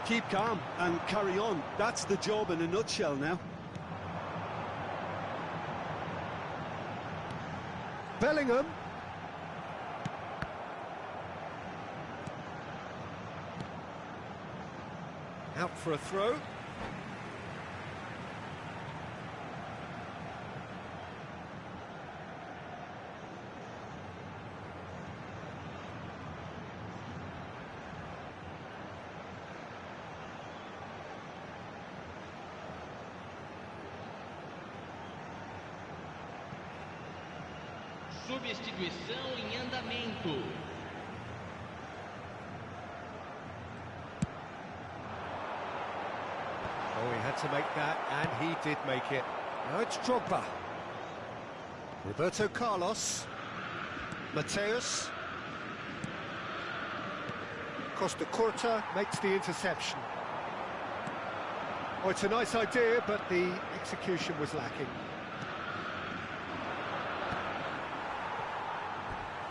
Keep calm and carry on. That's the job in a nutshell now.
Bellingham. Out for a throw.
Substituição em andamento.
Oh, he had to make that, and he did make it. Now it's Drogba. Roberto Carlos. Mateus. Costa Curta makes the interception. Oh, it's a nice idea, but the execution was lacking.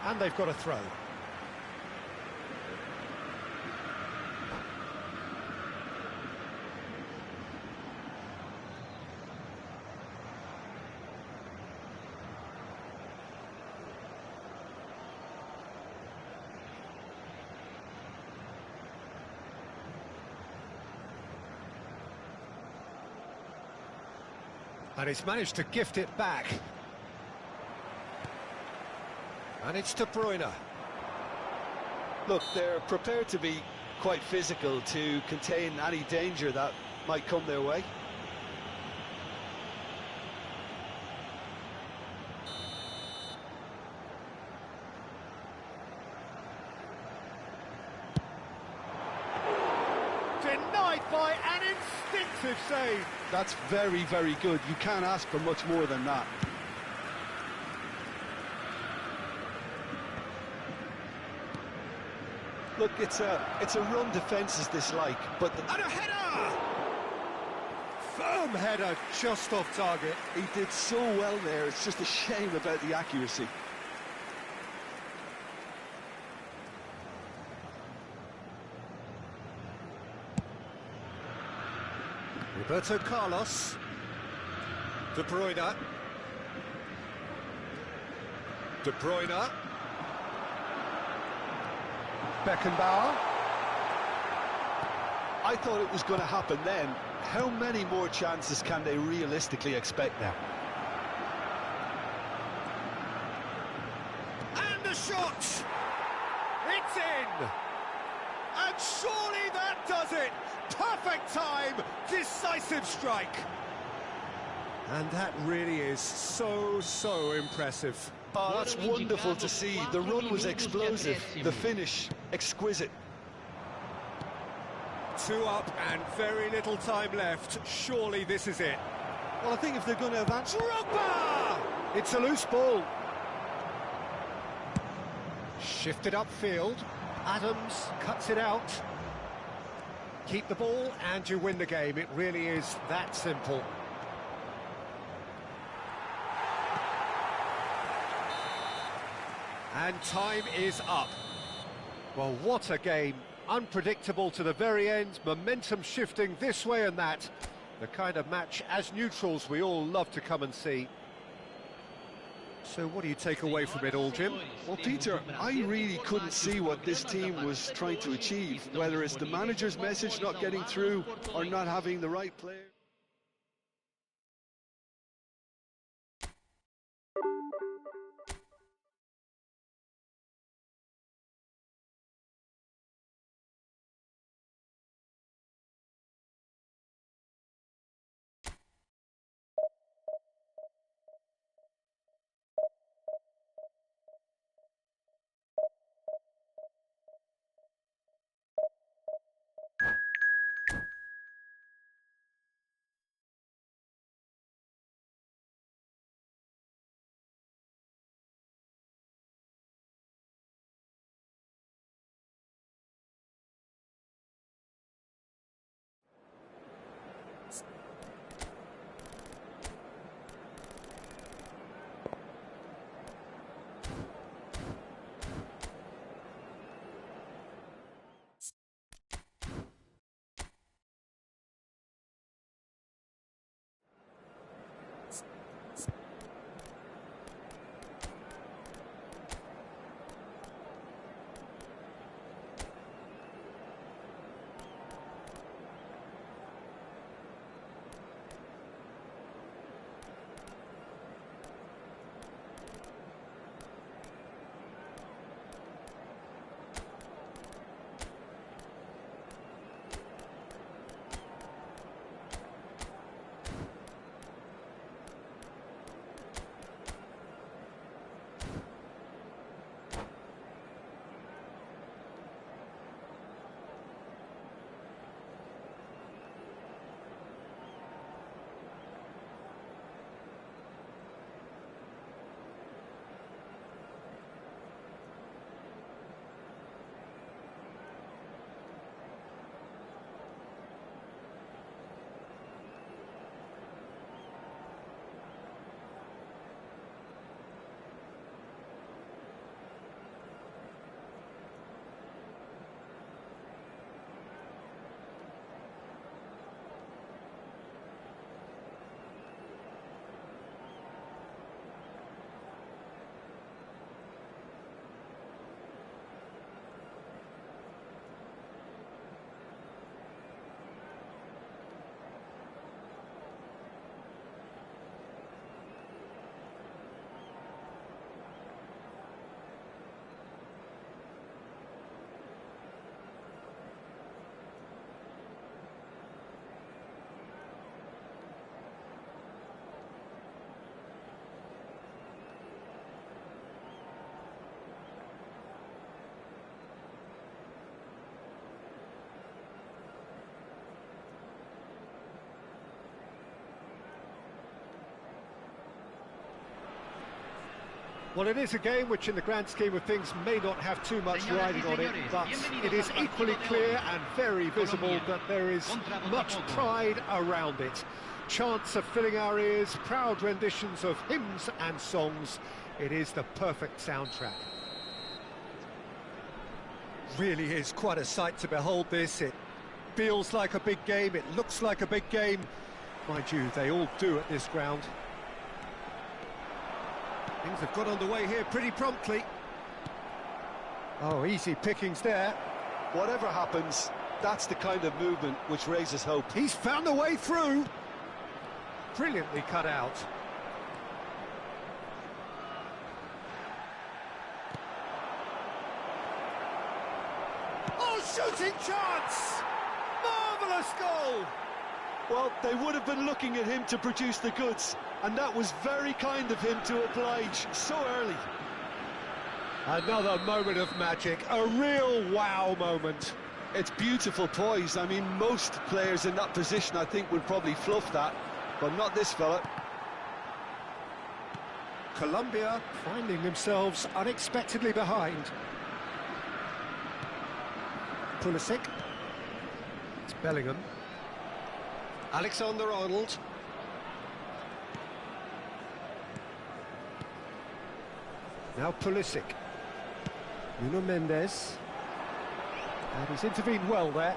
And they've got a throw. And he's managed to gift it back. And it's De Bruyne.
Look, they're prepared to be quite physical to contain any danger that might come their way.
Denied by an instinctive save.
That's very, very good. You can't ask for much more than that. Look, it's a run defences dislike, but
And a header! Firm header, just off target.
he did so well there. It's just a shame about the accuracy.
Roberto Carlos. De Bruyne. De Bruyne. Beckenbauer.
I thought it was going to happen then. How many more chances can they realistically expect now?
And the shot! It's in! And surely that does it! Perfect time, decisive strike! And that really is so impressive.
Oh, that's wonderful to see. The run was explosive, the finish exquisite.
2 up and very little time left. Surely this is it.
Well, I think if they're going to advance...
Drogba! It's a loose ball. Shifted upfield. Adams cuts it out. Keep the ball and you win the game. It really is that simple. And time is up. Well, what a game. Unpredictable to the very end, momentum shifting this way and that. The kind of match, as neutrals, we all love to come and see. So what do you take away from it all, Jim?
Well, Peter, I really couldn't see what this team was trying to achieve, whether it's the manager's message not getting through or not having the right player.
Well, it is a game which in the grand scheme of things may not have too much riding on it, but it is equally clear and very visible that there is much pride around it. Chants are filling our ears, proud renditions of hymns and songs. It is the perfect soundtrack. Really is quite a sight to behold this. It feels like a big game, it looks like a big game. Mind you, they all do at this ground. Things have got underway here pretty promptly. Oh, easy pickings there.
Whatever happens, that's the kind of movement which raises hope.
He's found a way through. Brilliantly cut out. Oh, shooting chance! Marvellous goal!
Well, they would have been looking at him to produce the goods, and that was very kind of him to oblige so early.
Another moment of magic, a real wow moment.
It's beautiful poise. I mean, most players in that position, I think, would probably fluff that, but not this fella.
Colombia finding themselves unexpectedly behind. Pulisic. It's Bellingham. Alexander-Arnold. Now Pulisic. Nuno Mendes. And he's intervened well there.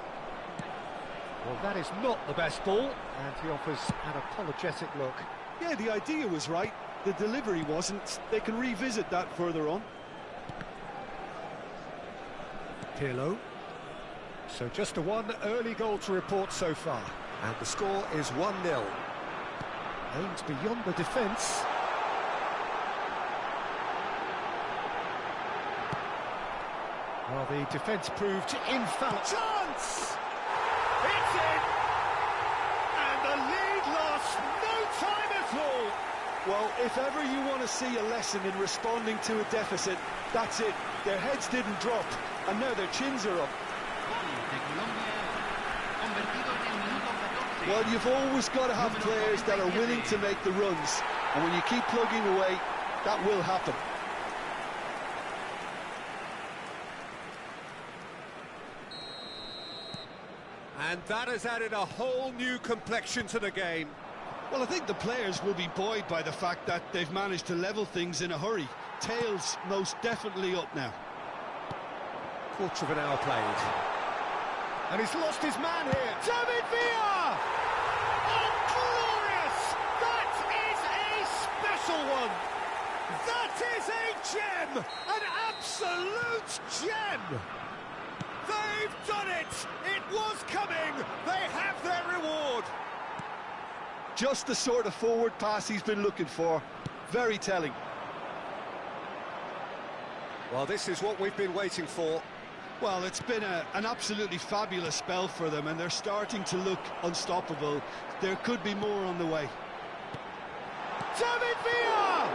Well, that is not the best ball, and he offers an apologetic look.
Yeah, the idea was right, the delivery wasn't. They can revisit that further on.
Pirlo. So just the one early goal to report so far. And the score is 1-0. Aims beyond the defence. Well, the defence proved infallible. Chance! It's in! And the lead lost no time at all.
Well, if ever you want to see a lesson in responding to a deficit, that's it. Their heads didn't drop, and now their chins are up. Well, you've always got to have players that are willing to make the runs, and when you keep plugging away, that will happen.
And that has added a whole new complexion to the game.
Well, I think the players will be buoyed by the fact that they've managed to level things in a hurry. Tails most definitely up now.
Quarter of an hour played. And he's lost his man here. David Villa! Oh, glorious! That is a special one! That is a gem! An absolute gem! They've done it! It was coming! They have their reward!
Just the sort of forward pass he's been looking for. Very telling.
Well, this is what we've been waiting for.
Well, it's been an absolutely fabulous spell for them, and they're starting to look unstoppable. There could be more on the way.
David Villa!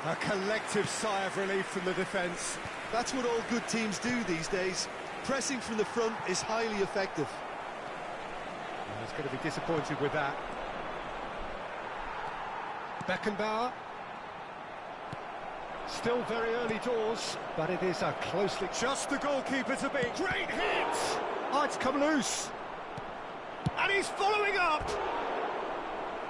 A collective sigh of relief from the defence.
That's what all good teams do these days. Pressing from the front is highly effective.
Well, he's going to be disappointed with that. Beckenbauer. Still very early doors, but it is a closely... Just the goalkeeper to beat. Great hit! Oh, it's come loose. And he's following up!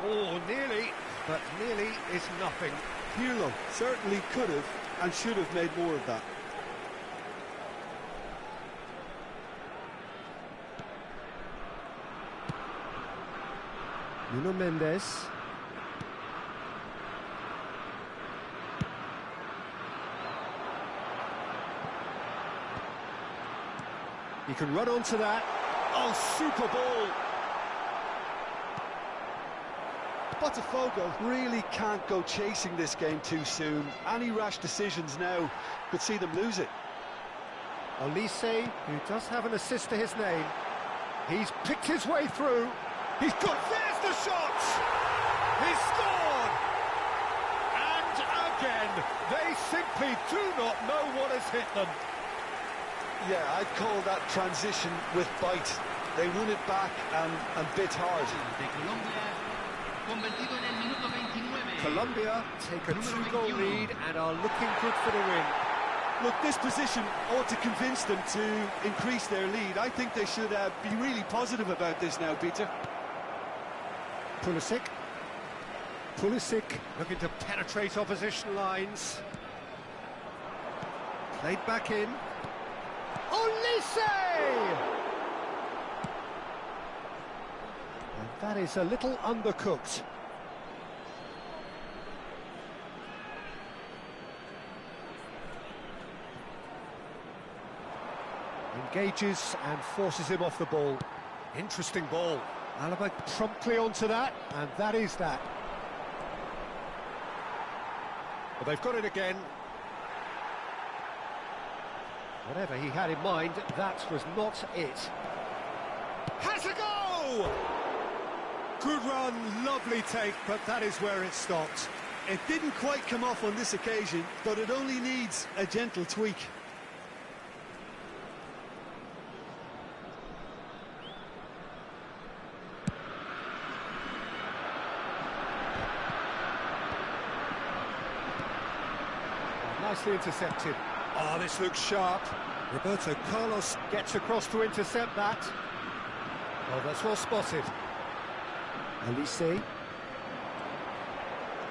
Oh, nearly, but nearly is nothing.
Pirlo certainly could have and should have made more of that.
Nuno Mendes. He can run onto that. Oh, super ball.
Botafogo really can't go chasing this game too soon. Any rash decisions now could see them lose it.
Olise, who does have an assist to his name. He's picked his way through. He's got... There's the shot! He's scored! And again, they simply do not know what has hit them.
Yeah, I'd call that transition with bite. They won it back and bit hard.
Colombia take a 2-goal lead and are looking good for the win.
Look, this position ought to convince them to increase their lead. I think they should be really positive about this now, Peter.
Pulisic looking to penetrate opposition lines. Played back in. Olise! And that is a little undercooked. Engages and forces him off the ball. Interesting ball. Alaba promptly onto that, and that is that. Well, they've got it again. Whatever he had in mind, that was not it. Has a go! Good run, lovely take, but that is where it stopped.
It didn't quite come off on this occasion, but it only needs a gentle tweak.
Nicely intercepted. Oh, this looks sharp. Roberto Carlos gets across to intercept that. Oh, that's well spotted. Olise.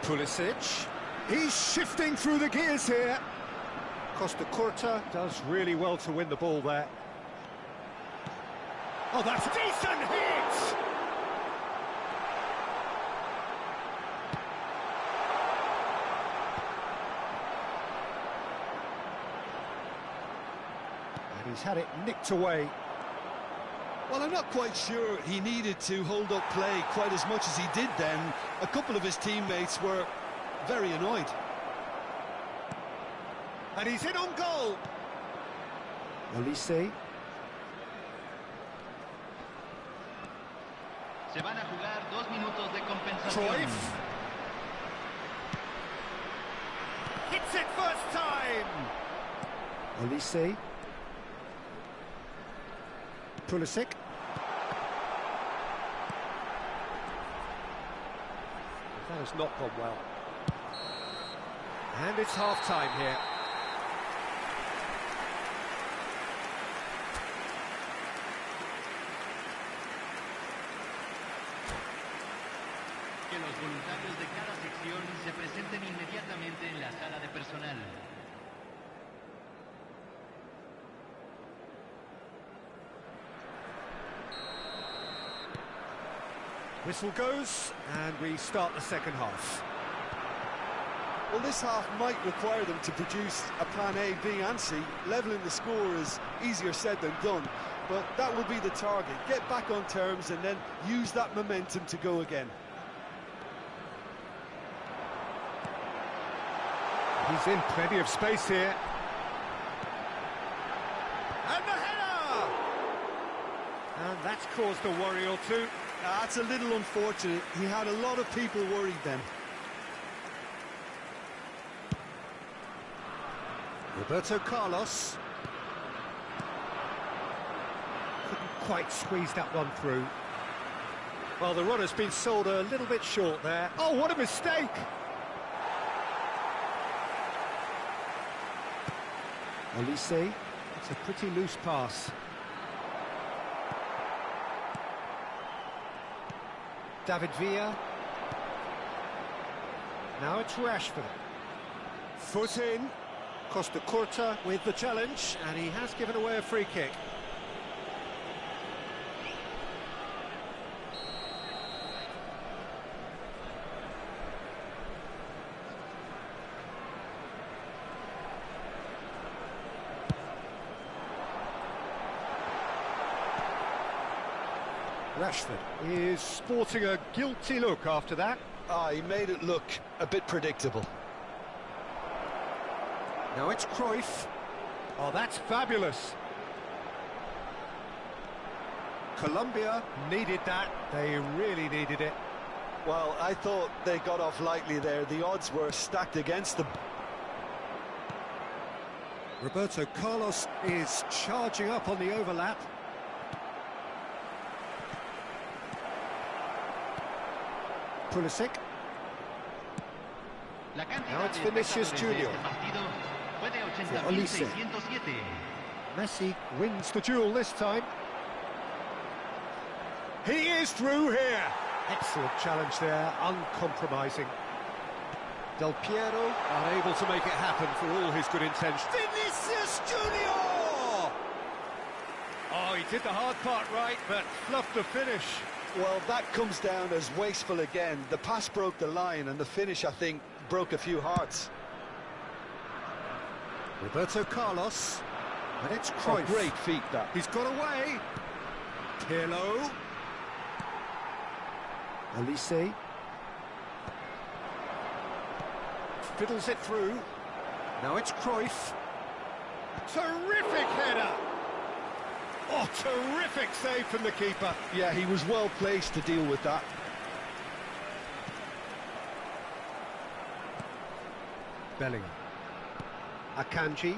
Pulisic. He's shifting through the gears here. Costa Curta does really well to win the ball there. Oh, that's a decent hit! He's had it nicked away.
Well, I'm not quite sure he needed to hold up play quite as much as he did then. A couple of his teammates were very annoyed.
And he's in on goal. Olise.
Se van a jugar 2 minutos de compensación.
Cruyff. Hits it first time. Olise. Pulisic. That has not gone well. And it's half-time here.
Que los voluntarios de cada sección se presenten inmediatamente en la sala de personal.
Whistle goes, and we start the second half.
Well, this half might require them to produce a plan A, B and C. Levelling the score is easier said than done, but that will be the target. Get back on terms and then use that momentum to go again.
He's in plenty of space here. And the header! And that's caused a worry or two.
That's a little unfortunate. He had a lot of people worried then.
Roberto Carlos. Couldn't quite squeeze that one through. Well, the runner's been sold a little bit short there. Oh, what a mistake! Olise. It's a pretty loose pass. David Villa. Now it's Rashford. Foot in. Costa Curta with the challenge, and he has given away a free kick. Rashford is sporting a guilty look after that.
He made it look a bit predictable.
Now it's Cruyff. Oh, that's fabulous. Colombia needed that. They really needed it.
Well, I thought they got off lightly there. The odds were stacked against them.
Roberto Carlos is charging up on the overlap. Pulisic. Now it's Vinicius Junior. For Olise. Messi wins the duel this time. He is through here. Excellent challenge there, uncompromising. Del Piero unable to make it happen for all his good intentions. Vinicius Junior! Oh, he did the hard part right, but fluffed the finish.
Well, that comes down as wasteful again. The pass broke the line, and the finish, I think, broke a few hearts.
Roberto Carlos, and it's Cruyff.
Oh, great feat, that.
He's got away. Pirlo. Olise. Fiddles it through. Now it's Cruyff. Terrific header. Oh, terrific save from the keeper.
Yeah, he was well placed to deal with that.
Bellingham. Akanji.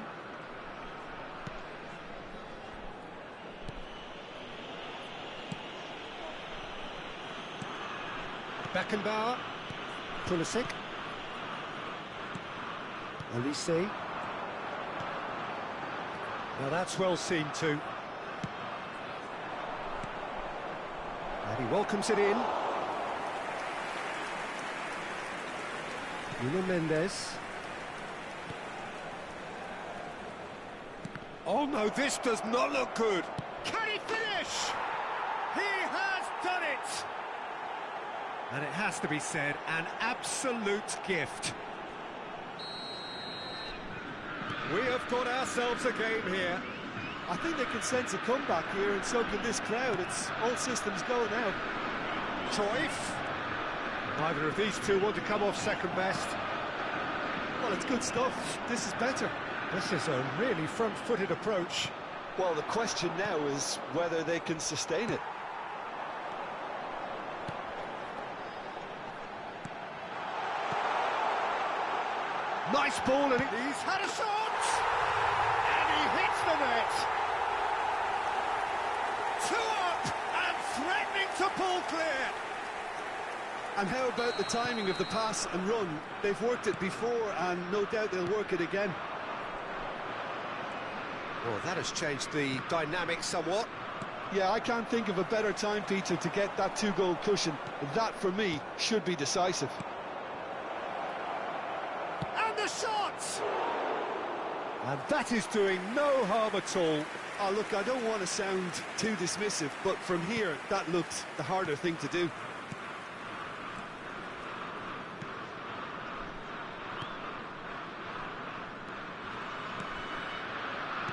Beckenbauer. Pulisic. Olise. Now that's well seen too. And he welcomes it in. Nuno Mendes. Oh no, this does not look good. Can he finish? He has done it! And it has to be said, an absolute gift. We have got ourselves a game here.
I think they can sense a comeback here, and so can this crowd. It's all systems go now.
Cruyff. Neither of these two want to come off second best.
Well, it's good stuff. This is better.
This is a really front-footed approach.
Well, the question now is whether they can sustain it.
Nice ball, and he's had a shot! And he hits the net! 2 up, and threatening to pull clear!
And how about the timing of the pass and run? They've worked it before, and no doubt they'll work it again.
Well, that has changed the dynamic somewhat.
Yeah, I can't think of a better time, Peter, to get that 2-goal cushion. That, for me, should be decisive.
And the shot! And that is doing no harm at all.
Oh, look, I don't want to sound too dismissive, but from here, that looked the harder thing to do.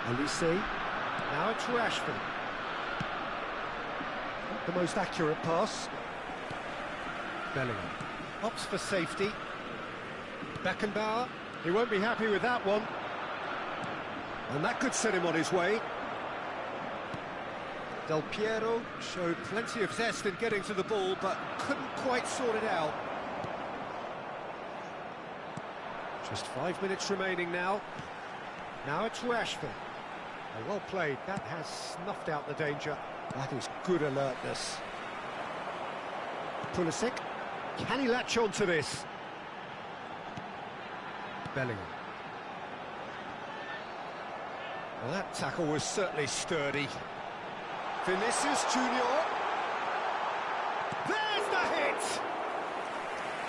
Olise. Now it's Rashford. Not the most accurate pass. Bellingham opts for safety. Beckenbauer. He won't be happy with that one. And that could set him on his way. Del Piero showed plenty of zest in getting to the ball, but couldn't quite sort it out. Just 5 minutes remaining now. Now it's Rashford. Oh, well played. That has snuffed out the danger. That is good alertness. Pulisic. Can he latch on to this? Bellingham. Well, that tackle was certainly sturdy. Vinicius Junior. There's the hit!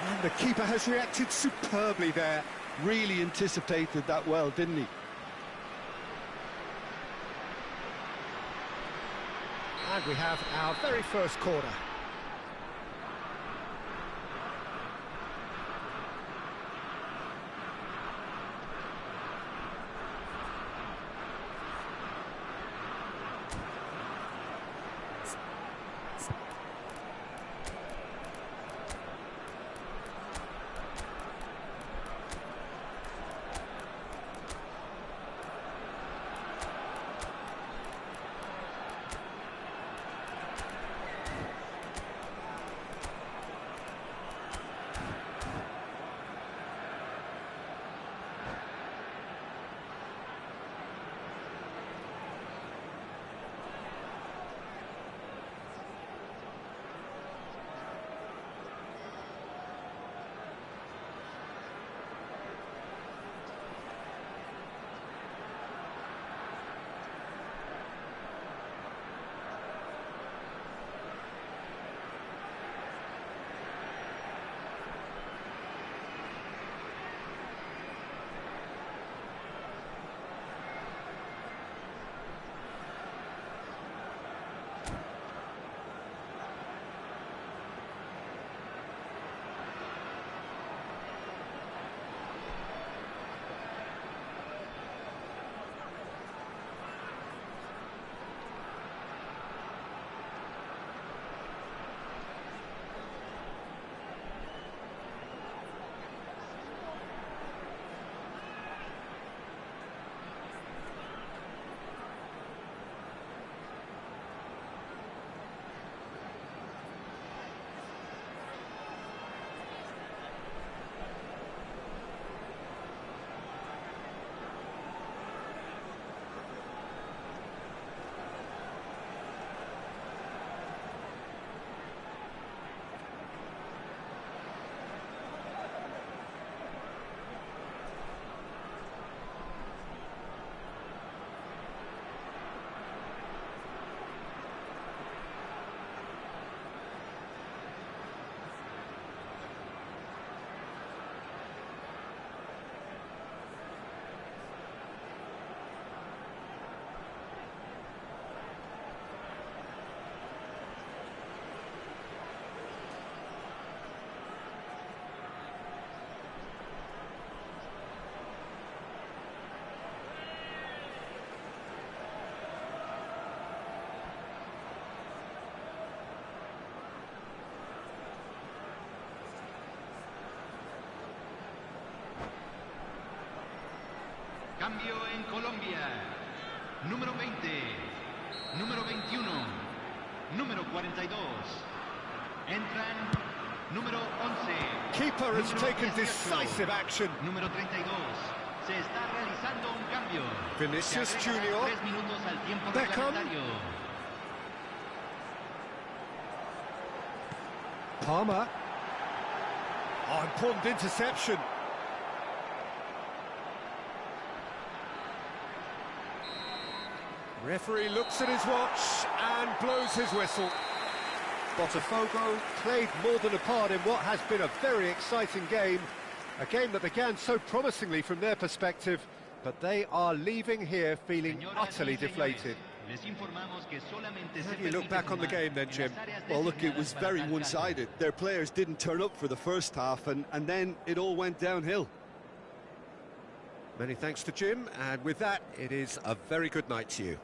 And the keeper has reacted superbly there.
Really anticipated that well, didn't he?
And we have our very first corner.
Cambio en Colombia. Número 20. Número 21. Número 42. Entran número 11.
Keeper has
número
taken
18,
decisive action.
Número 32. Se está realizando un cambio.
Vinicius
Se agregan
Junior.
3 minutos al tiempo
Beckham.
reglamentario.
Palmer. Oh, important interception. Referee looks at his watch and blows his whistle. Botafogo played more than a part in what has been a very exciting game. A game that began so promisingly from their perspective, but they are leaving here feeling utterly deflated. How do you look back on the game then, Jim?
Well, look, it was very one-sided. Their players didn't turn up for the first half, and then it all went downhill.
Many thanks to Jim, and with that, it is a very good night to you.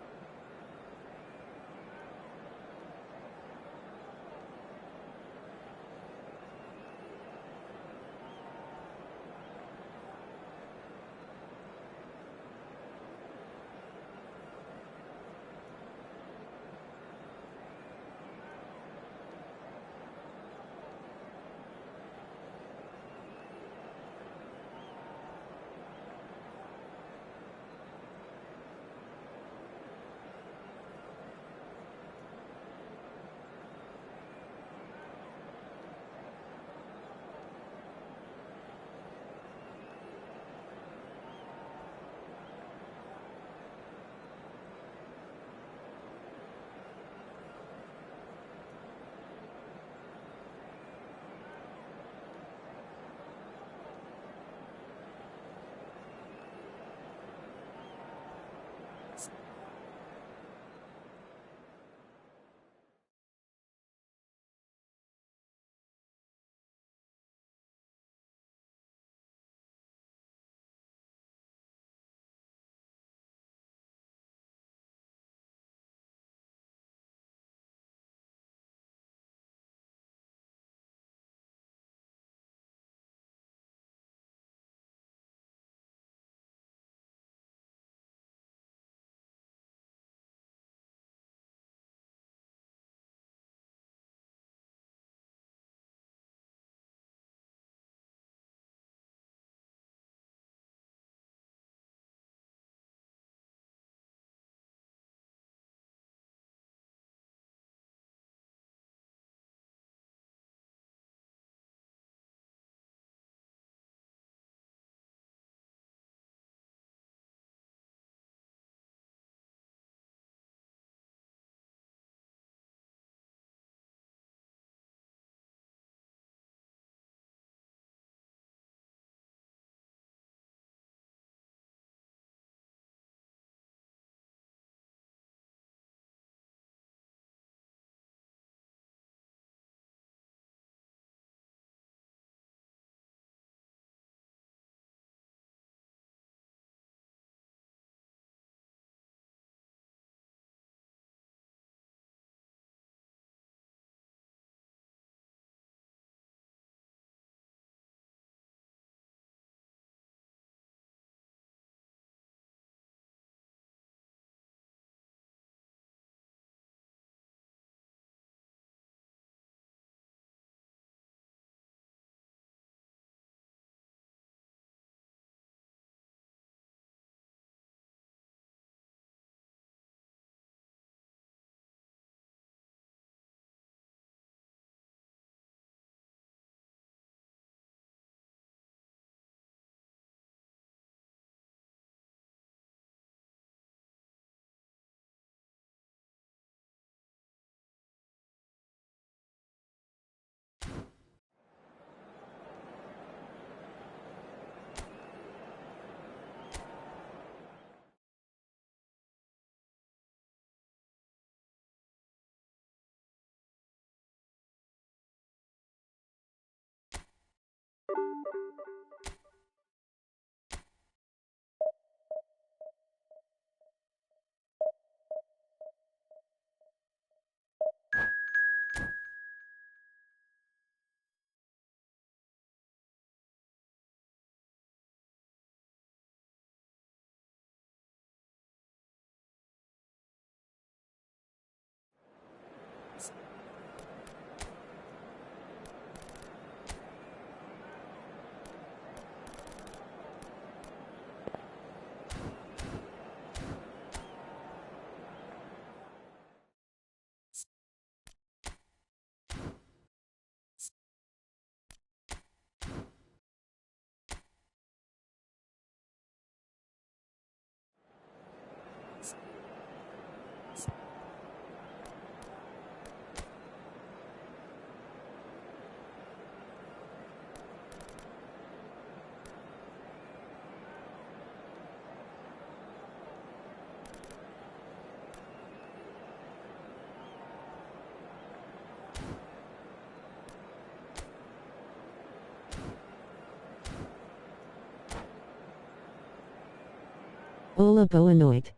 Olá, boa noite.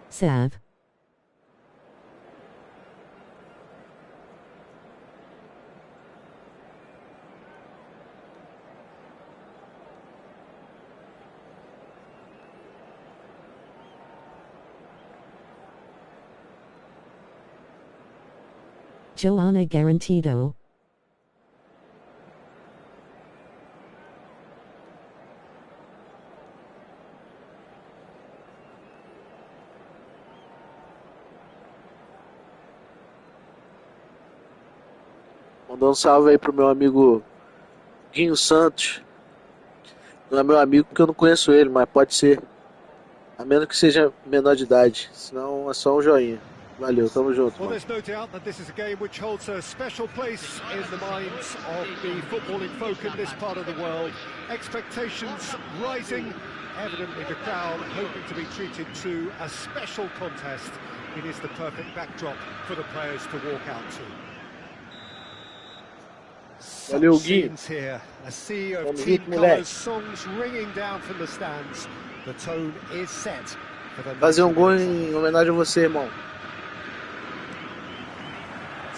Save. Joanna Garantido.
Mandar um salve aí pro meu amigo Guinho Santos. Não é meu amigo porque eu não conheço ele, mas pode ser. A menos que seja menor de idade. Senão é só um joinha. Valeu, tamo junto,
Well,
mano.
there's no doubt that this is a game which holds a special place in the minds of the footballing folk in this part of the world. Expectations rising, evidently the crowd hoping to be treated to a special contest. It is the perfect backdrop for the players to walk out to.
Valeu,
Such
Gui.
scenes here, a sea of
Vamos
team
junto, moleque.
colours, songs ringing down from the stands. The tone is set for the
Fazer um gol
90 minutes.
em homenagem a você, irmão.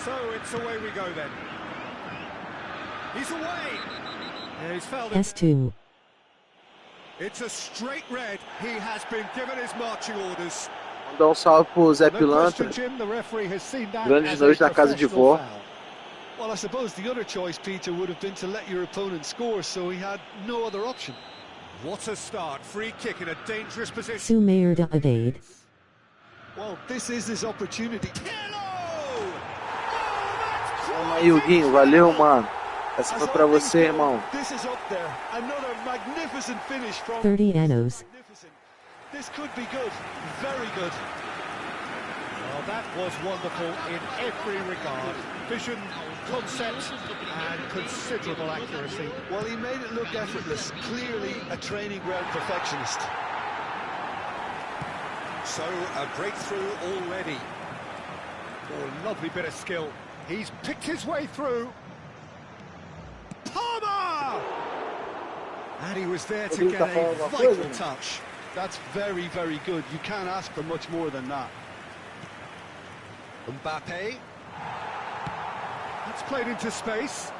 So it's away we go then. He's away. Yeah, he's fouled it.
S2.
It's a straight red. He has been given his marching orders.
Mandar um salve pro Zé
No
Pilantra.
question, Jim, the referee has seen that
Grandes
as a
noites na casa de
professional
vó.
foul.
Well, I suppose the other choice, Peter, would have been to let your opponent score, so he had no other option.
What a start. Free kick in a dangerous position.
Sumair de Abade.
Well, this is his opportunity.
Tamo aí, Guinho. Valeu, mano. Essa
As
foi
all
pra
things
você,
go,
irmão.
This is up there. Another magnificent finish from
30 annos.
Magnificent. This could be good. Very good.
Well, that was wonderful in every regard. Vision, concept, and considerable accuracy.
Well, he made it look effortless. Clearly a training ground perfectionist.
So, a breakthrough already. Oh, lovely bit of skill. He's picked his way through. Palmer! And he was there to get a vital touch.
That's very, very good. You can't ask for much more than that.
Mbappe. That's played into space.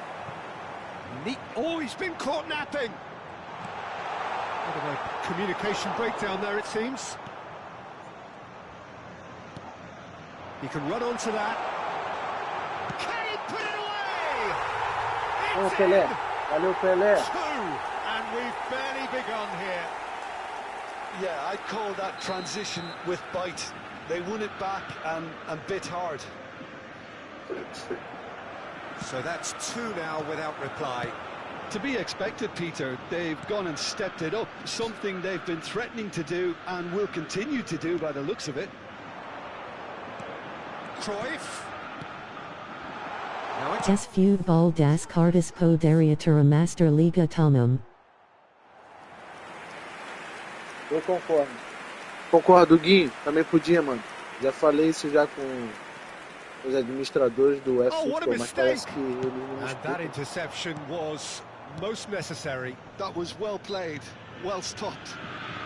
Neat. Oh, he's been caught napping. Bit of a communication breakdown there, it seems. He can run onto that. Can he put it away?
Valeu,
It's
Pelé.
in.
Valeu, Pelé.
Two, and we've barely begun here.
Yeah, I'd call that transition with bite. They won it back and bit hard.
So that's two now without reply.
To be expected, Peter. They've gone and stepped it up. Something they've been threatening to do and will continue to do by the looks of it.
Cruyff. Now it's
Es futebol das cartas poderia ter a Master Liga Tomum.
Eu concordo. Concordo, Guinho. Também podia, mano. Já falei isso já com os administradores do eFootball, mas parece que eles não
And that
escutam.
interception was most necessary.
That was well played, well stopped.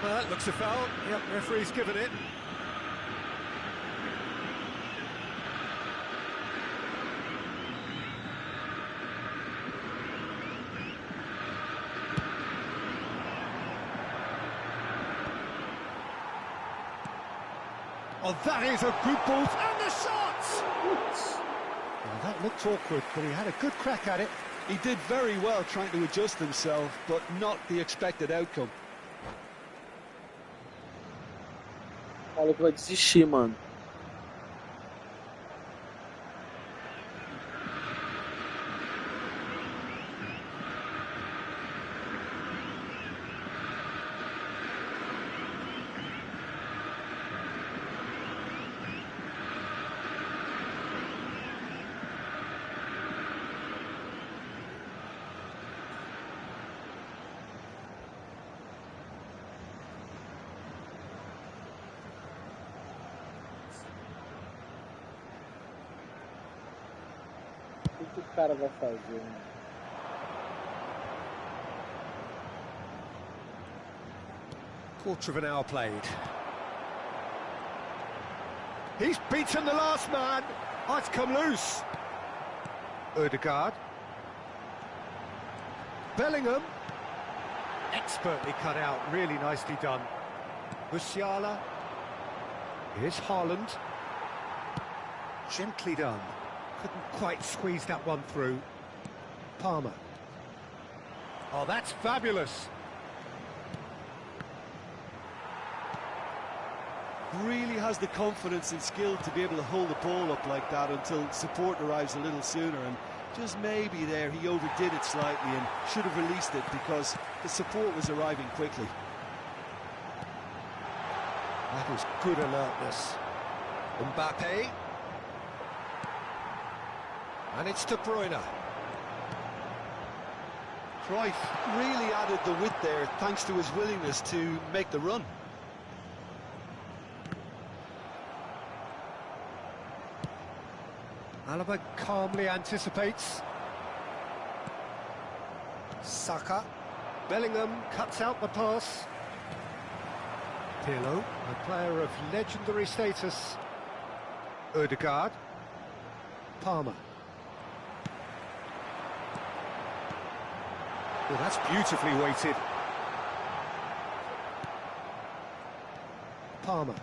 Well, that looks a foul. Yep, referee's given it. Oh, that is a good ball. And the shot! Well, that looked awkward, but he had a good crack at it.
He did very well trying to adjust himself, but not the expected outcome.
Falou que vai desistir, mano.
que o cara vai fazer, né?
Quarter of an hour played. He's beaten the last man. Oh, it's come loose. Ødegaard. Bellingham. Expertly cut out, really nicely done. Musiala. Here's Haaland. Gently done. Couldn't quite squeeze that one through. Palmer. Oh, that's fabulous.
Really has the confidence and skill to be able to hold the ball up like that until support arrives a little sooner, and just maybe there he overdid it slightly and should have released it because the support was arriving quickly.
That is good alertness. Mbappe. And it's De Bruyne.
Cruyff really added the width there thanks to his willingness to make the run.
Alaba calmly anticipates. Saka. Bellingham cuts out the pass. Pirlo, a player of legendary status. Ødegaard. Palmer. Oh, that's beautifully weighted. Palmer.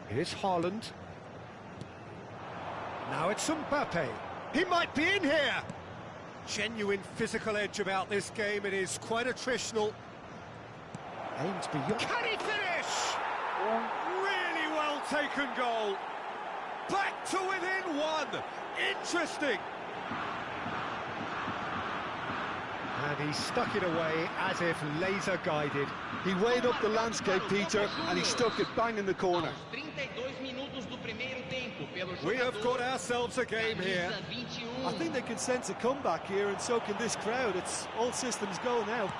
Here's Haaland. Now it's Mbappe. He might be in here. Genuine physical edge about this game. It is quite attritional. Aims beyond. Can he finish? Really well taken goal. Back to within one. Interesting. And he stuck it away as if laser guided.
He weighed up the landscape, Peter, and he stuck it bang in the corner.
We have got ourselves a game here.
I think they can sense a comeback here, and so can this crowd. It's all systems go now.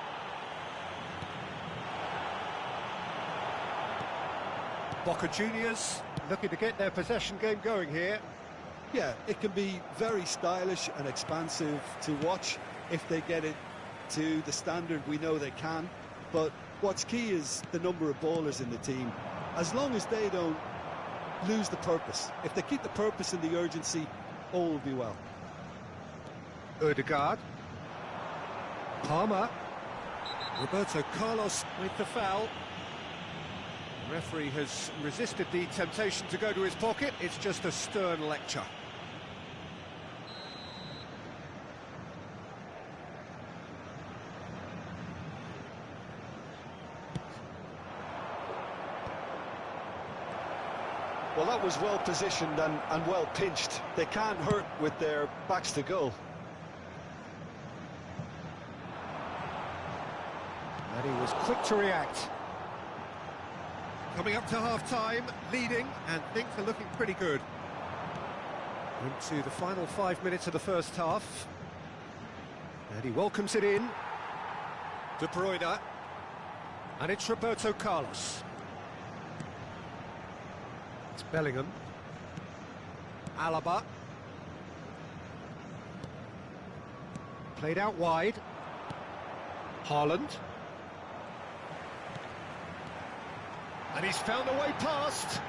Boca Juniors looking to get their possession game going here.
Yeah, it can be very stylish and expansive to watch if they get it to the standard we know they can. But what's key is the number of ballers in the team. As long as they don't lose the purpose, if they keep the purpose and the urgency, all will be well.
Ødegaard. Palmer. Roberto Carlos with the foul. The referee has resisted the temptation to go to his pocket. It's just a stern lecture.
Well, that was well positioned and well pinched. They can't hurt with their backs to goal.
And he was quick to react. Coming up to half-time, leading, and things are looking pretty good. Into the final 5 minutes of the first half. And he welcomes it in. De Bruyne. And it's Roberto Carlos. It's Bellingham. Alaba. Played out wide. Haaland. And he's found a way past.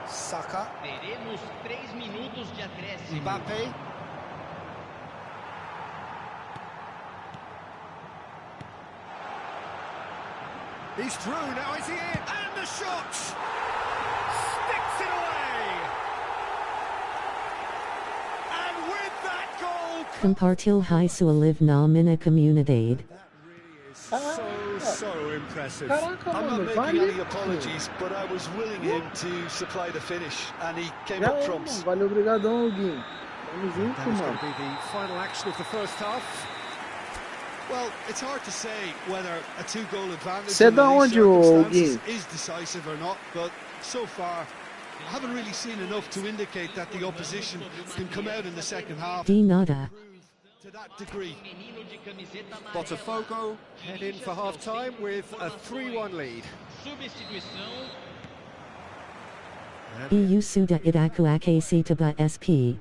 Saka.
Teremos 3 minutos de acréscimo.
Mbappe. He's through, now is he in? And the shot! Sticks it away! And with that goal...
Compartil high sua live na mina comunidade.
So impressive.
Caraca,
I'm not
mano,
making
vale.
any apologies, but I was willing him to supply the finish, and he came
Já
up
é,
trumps.
mano. Valeu, obrigadão, Guinho. Tamo junto,
That was going
mano.
to be the final action of the first half.
Well, it's hard to say whether a two-goal advantage
Cê é da
under these
onde, ô
circumstances
Guinho?
is decisive or not, but so far I haven't really seen enough to indicate that the opposition can come out in the second half
De nada.
to that degree.
Menino de camiseta amarela.
Botafogo head in for half-time with a 3-1 lead.
Substituição.
EU suda iraku akc taba sp.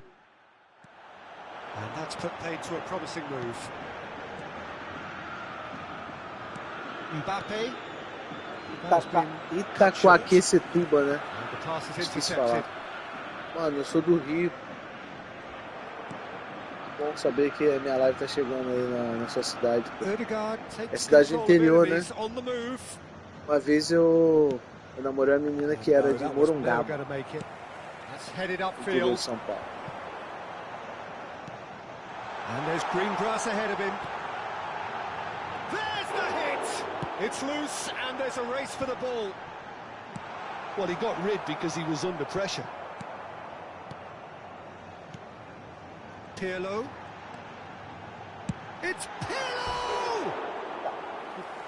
And that's put paid to a promising move. Mbappe.
Itacoaquecetuba, né?
And the pass is
Difícil falar.
intercepted.
Mano, eu sou do Rio. Bom saber que a minha live tá chegando aí na sua cidade.
Odegaard
É
takes
cidade do
control of it
interior,
and
né?
he's on the move.
Uma vez eu namorei uma menina que era
No,
de
that was never
Morungaba,
going to make it. That's headed
no interior
upfield.
de São Paulo.
And there's green grass ahead of him. There's the hit! It's loose and there's a race for the ball.
Well, he got rid because he was under pressure.
Pirlo. It's Pirlo!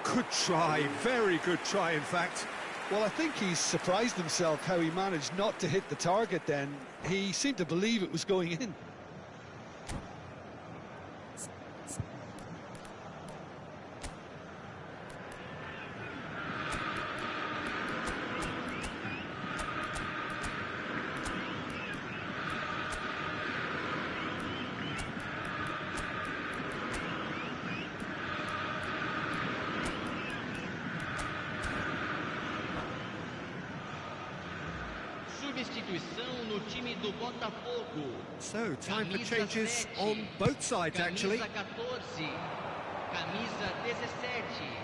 Good try, very good try in fact.
Well, I think he's surprised himself how he managed not to hit the target then. He seemed to believe it was going in.
Substituição no time do Botafogo.
So, time for changes on both sides actually.
Camisa 14, camisa 17.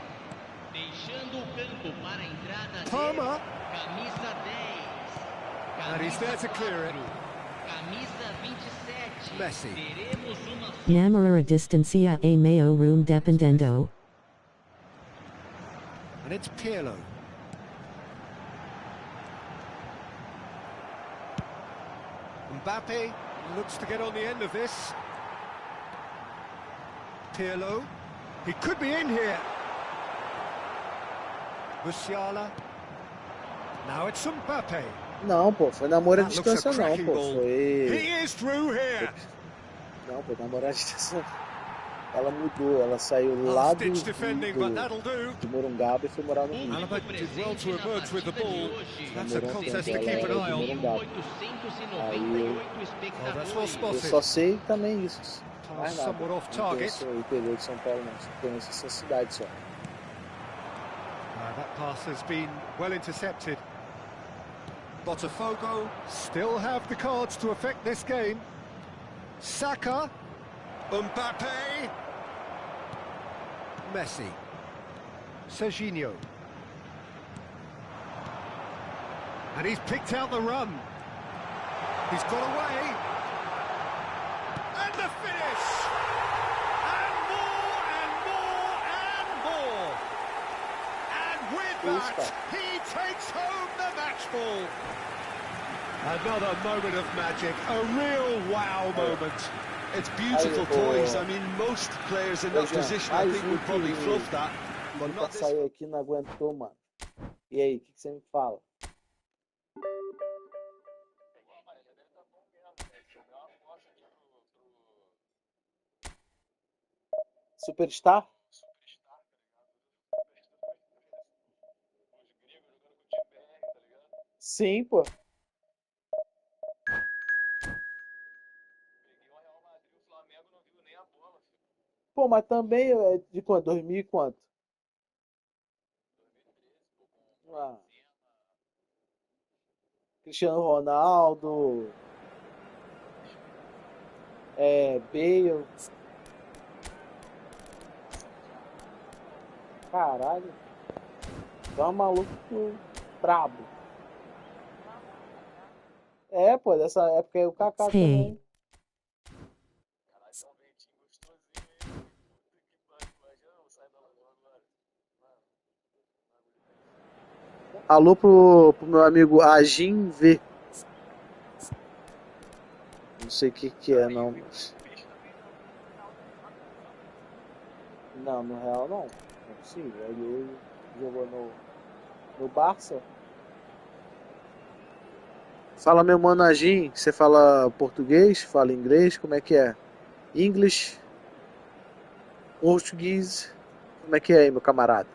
Deixando o campo para a entrada
Palmer.
camisa 10.
And he's there to clear it.
Camisa 27.
Messi.
Teremos uma
Namorara distancia a mayo room dependendo.
And it's Pirlo. Mbappe looks to get on the end of this. Pirlo. He could be in here. Musiala. Now it's Mbappe.
Não, pô, foi namoro à
That looks a
distância não,
cracking
pô.
ball.
Foi.
He is through here.
Não, pô, namorar à distância. Ela mudou, ela saiu lá do,
Last-ditch defending, but that'll do.
de Morungaba e foi morar no Rio.
Alaba did well to emerge with the ball. That's a
Namorou um
contest
tempo,
to keep
ela
an
era
eye
de
on.
Morungaba.
898
Well, that's well
espectadores.
Eu
spotted.
só sei também isso.
Pass
Mais nada.
somewhat off
Não
target.
conheço o interior de São Paulo, não. Só conheço essa cidade só.
That pass has been well intercepted. Botafogo still have the cards to affect this game. Saka. Mbappe. Messi. Serginho. And he's picked out the run. He's got away. And the finish! And more and more and more! And with that, he takes home the match ball. Another moment of magic, a real wow moment.
It's beautiful poise. I mean, most players in that position, I think, would probably fluff that, but
Nunca
not this.
saiu aqui, não aguentou, mano. E aí, o que você me fala? Superstar? Sim, pô. Pô, mas também é de quanto? 2000 e quanto? Ah, Cristiano Ronaldo, Bale. Caralho. Tá um maluco brabo. É, pô, dessa época aí o Kaká
Sim.
também. Alô pro meu amigo Agim V. Não sei o que é, não. Não, no real não. Não é possível. Ele jogou no Barça. Fala, meu mano Agim. Você fala português? Fala inglês? Como é que é? English? Português? Como é que é aí, meu camarada?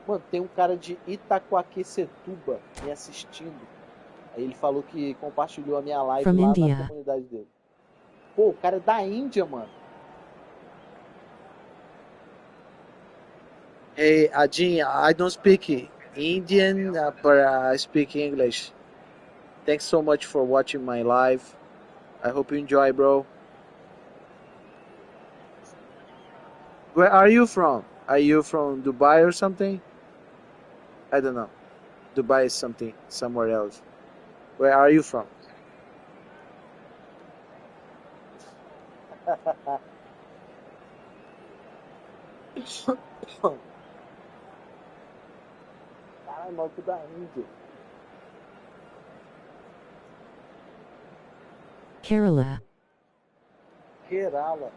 Mano, tem um cara de Itacoaquecetuba me assistindo. Aí ele falou que compartilhou a minha live
From
lá
India.
na comunidade dele. Pô, o cara é da Índia, mano. Hey, Ajin, I don't speak Indian, but I speak English. Thanks so much for watching my live. I hope you enjoy, bro. Where are you from? Are you from Dubai or something? I don't know. Dubai is something somewhere else. Where are you from? Caralho, maluco da Índia.
Kerala.
Kerala.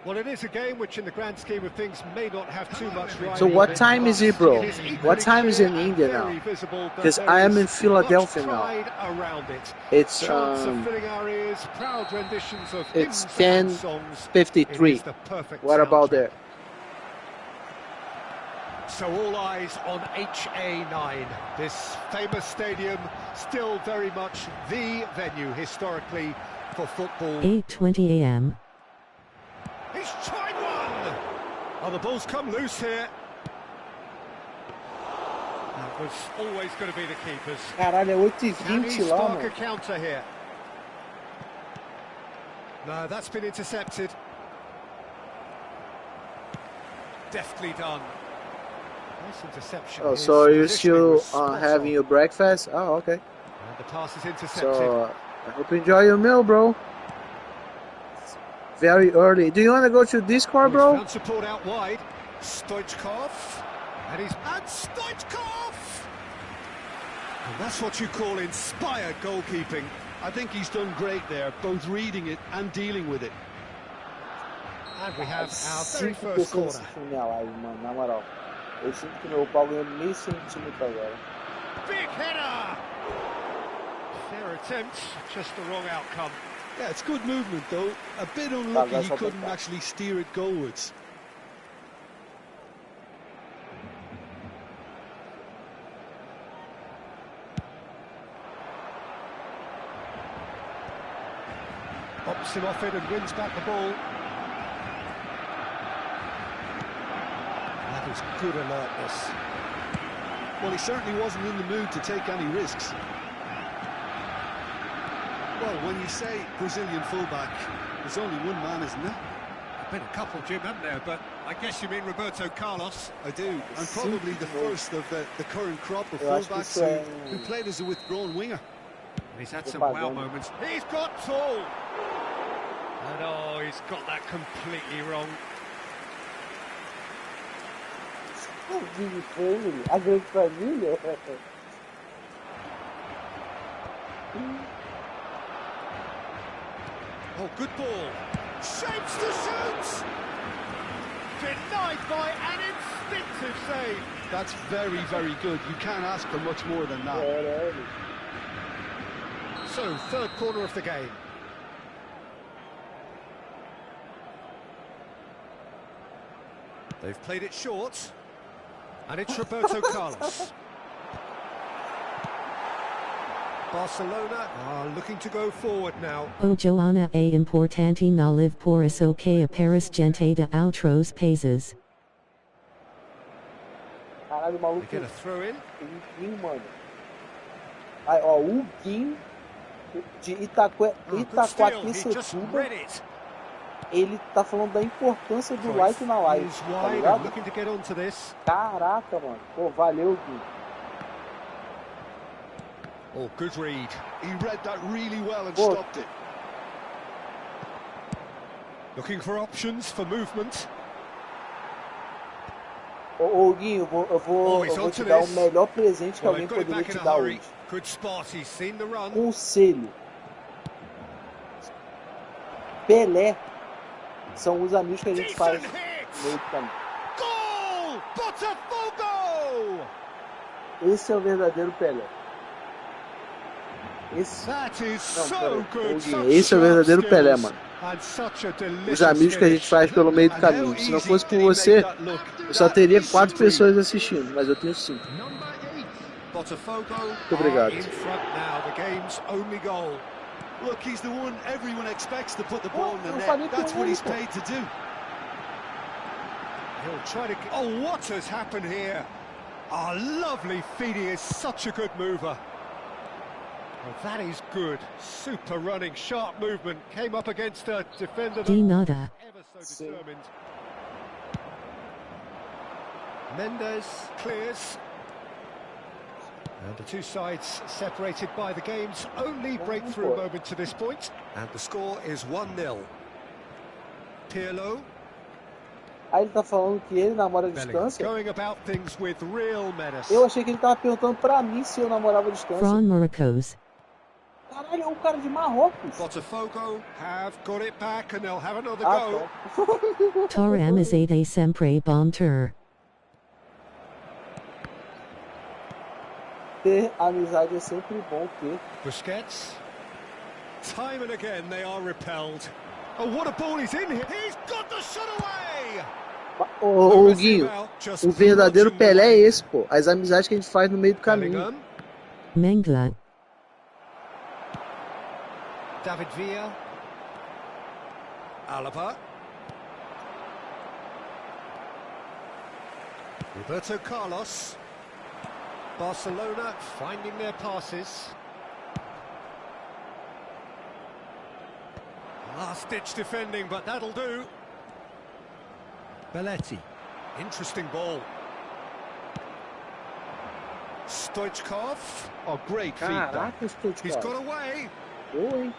Well, it is a game which, in the grand scheme of things, may not have too much riding.
So what
on it,
time is it,
but
bro?
is equally
What time is it in
clear and
India
very
now?
visible that
Because
there
I am
is
in Philadelphia
much
now.
pride around it.
It's
Chants are filling our ears, proud renditions of
it's
hymns and songs.
10:53.
It is the perfect
What about
soundtrack.
there?
So all eyes on HA9, this famous stadium, still very much the venue historically for football.
8:20 a.m.
He's tried one! Oh, the ball's come loose here. That was always going to be the keeper's.
Caralho, é
Can he
8:20 lá,
spark a
mano.
counter here? No, that's been intercepted. Deftly done. Nice interception.
Oh,
His
so you're
positioning
still
was spot
having
on.
your breakfast? Oh, okay.
And the pass is intercepted.
So I hope you enjoy your meal, bro. It's very early. Do you want to go to Discord,
Well, he's
bro?
found support out wide. Stoichkov. And Stoichkov! And that's what you call inspired goalkeeping.
I think he's done great there, both reading it and dealing with it.
And we have our very
5
first
pessoas
corner.
assistindo minha live, mano, na moral. Eu sinto que meu pau ganhou meio centímetro agora.
Big header! Fair attempt, just the wrong outcome.
Yeah, it's good movement though. A bit unlucky
that's
he
what
couldn't
they-
actually steer it goalwards.
Pops him off it and wins back the ball. That is good alertness.
Well, he certainly wasn't in the mood to take any risks. Well, when you say Brazilian fullback, there's only one man, isn't there?
Been a couple, Jim, haven't there? But I guess you mean Roberto Carlos.
I do, and probably the first of the current crop of
Eu acho que
fullbacks
isso é
who played as a withdrawn winger.
And he's had some
Propaganda.
wow moments. He's got tall! And oh, he's got that completely wrong.
O Big Family, a grande família.
Oh, good ball. Shapes to shoot! Denied by an instinctive save.
That's very, very good. You can't ask for much more than that.
Caralho.
So, third corner of the game. They've played it short. And it's Roberto Carlos. Barcelona are looking to go forward now.
O Joana é importante na live por isso que aparece gente de outros países.
Caralho, o maluco.
They get a throw in.
O Guim, mano. Aí, ó, o Guim de
Oh, good steal. He just
Itacoaquecetuba,
read it.
ele tá falando da importância do like na live,
He's
tá
wide and
ligado?
looking to get onto this.
Caraca, mano. Pô, valeu, Guim.
Oh, good read.
He read that really well and
Pô.
stopped it.
Looking for options for movement.
Ô, Guinho, eu vou
he's
te
onto
dar o
this.
melhor presente que
Well,
alguém
they've got it
poderia
back
te
in a
dar
hurry.
hoje.
Good spot. He's seen the run.
Conselho. Pelé são os amigos que a gente faz
Decent hit.
no meio do caminho.
Goal! Botafogo!
Esse é o verdadeiro Pelé. Esse,
That is
não,
so
peraí,
good.
Guinho,
Such
esse é o
sharp
verdadeiro Pelé,
skills.
mano.
And such a
Os
delicious
amigos que a gente
finish.
faz pelo meio do
And how
caminho. Se não
easy
fosse
did
por
he make
você,
that look?
eu só
That
teria
is
4
supreme.
pessoas assistindo, mas eu tenho 5.
Number 8.
Botafogo
Muito
are
obrigado.
in front now, the game's only goal.
Look, he's the one everyone expects to put the ball in the
não
net.
sabia que
That's
era
what
ele,
he's
pô.
paid to do.
He'll try to... Oh, what has happened here? Oh, lovely feeding is such a good mover. Well, that is good. Super running, sharp movement. Came up against a defender that
De nada.
ever so determined. Mendes clears. And the two sides separated by the game's only breakthrough moment to this point. And the score is 1-0. Pirlo.
Aí ele tá falando que ele namora à
Bellingham
distância.
going about things with real menace.
Eu achei que ele tava perguntando pra mim se eu namorava à distância.
Fran Marcos.
Caralho, é um cara de Marrocos.
Botafogo have got it back and they'll have another
Ah,
go.
tá.
Tor amizade sempre bom ter.
Ter amizade é sempre bom ter.
Busquets. Time and again they are repelled. Oh, what a ball he's in here. He's got the shot away.
Ô Guinho, o verdadeiro Pelé é esse, pô. As amizades que a gente faz no meio do caminho.
Bellingham.
Mengla.
David Villa. Alaba. Roberto Carlos. Barcelona finding their passes. Last-ditch defending, but that'll do. Belletti. Interesting ball. Stoichkov.
Oh, great feet back.
Caraca, estou de
He's
cara.
got away.
Oi.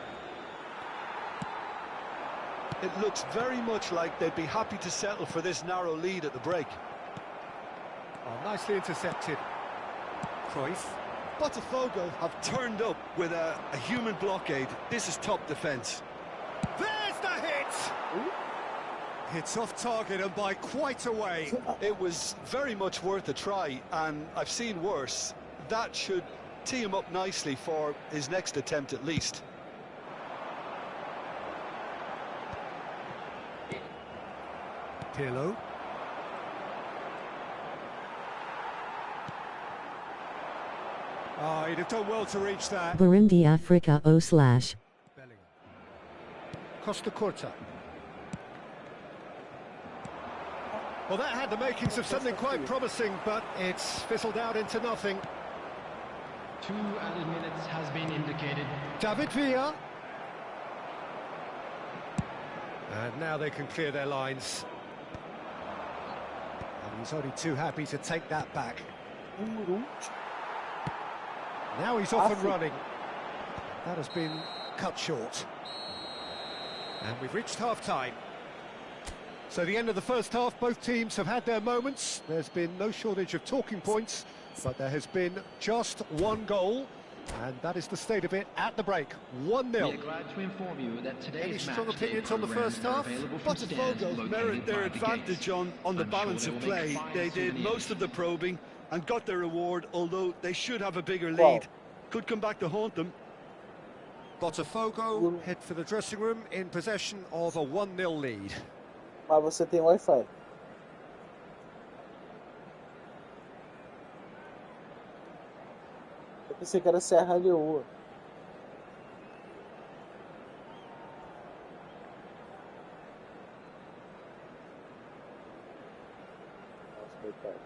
It looks very much like they'd be happy to settle for this narrow lead at the break.
Oh, nicely intercepted. Cruyff.
Botafogo have turned up with a human blockade. This is top defence.
There's the hit! Hits off target and by quite a way.
It was very much worth a try, and I've seen worse. That should tee him up nicely for his next attempt at least.
Pirlo. Oh, he'd have done well to reach that.
Burundi Africa O/.
Bellingham. Costa Curta. Well, that had the makings of something quite promising, but it's fizzled out into nothing.
2 added minutes has been indicated.
David Villa. And now they can clear their lines. And he's only too happy to take that back. Now he's off and running. That has been cut short. And we've reached half-time. So the end of the first half, both teams have had their moments. There's been no shortage of talking points, but there has been just one goal, and that is the state of it at the break. 1-0.
We are glad to inform you that today's
Any strong
match day
opinions on the
programs
first
are
half?
available from stands
Botafogo
located
merit their
by the
advantage
gates.
on the
I'm
balance
sure
of
they will make
play.
fine
They did
souvenirs.
most of the probing and got their reward, although they should have a bigger
Wow.
lead. Could come back to haunt them.
Botafogo head for the dressing room in possession of a 1-0 lead.
Mas você tem Wi-Fi. Eu pensei que era Serra Leoa. Nossa, coitado.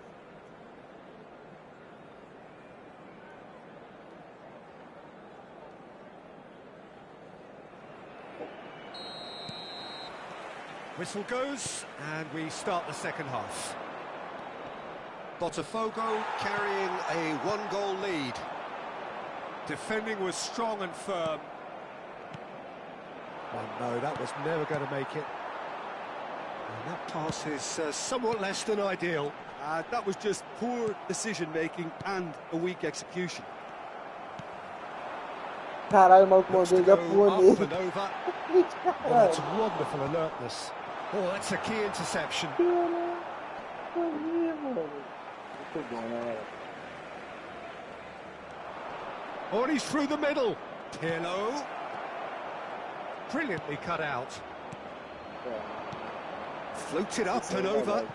Whistle goes, and we start the second half. Botafogo carrying a 1-goal lead. Defending was strong and firm. Oh no, that was never going to make it. And that pass is somewhat less than ideal.
That was just poor decision-making and a weak execution.
Caralho, o maluco
Looks to
mandou ele
go
pulou
up
nele.
and over. Oh, that's wonderful alertness. Oh, that's a key interception.
Muito bom, né?
Oh, and he's through the middle. Pirlo. brilliantly cut out.
É,
Floated up
isso é
and over.
verdade.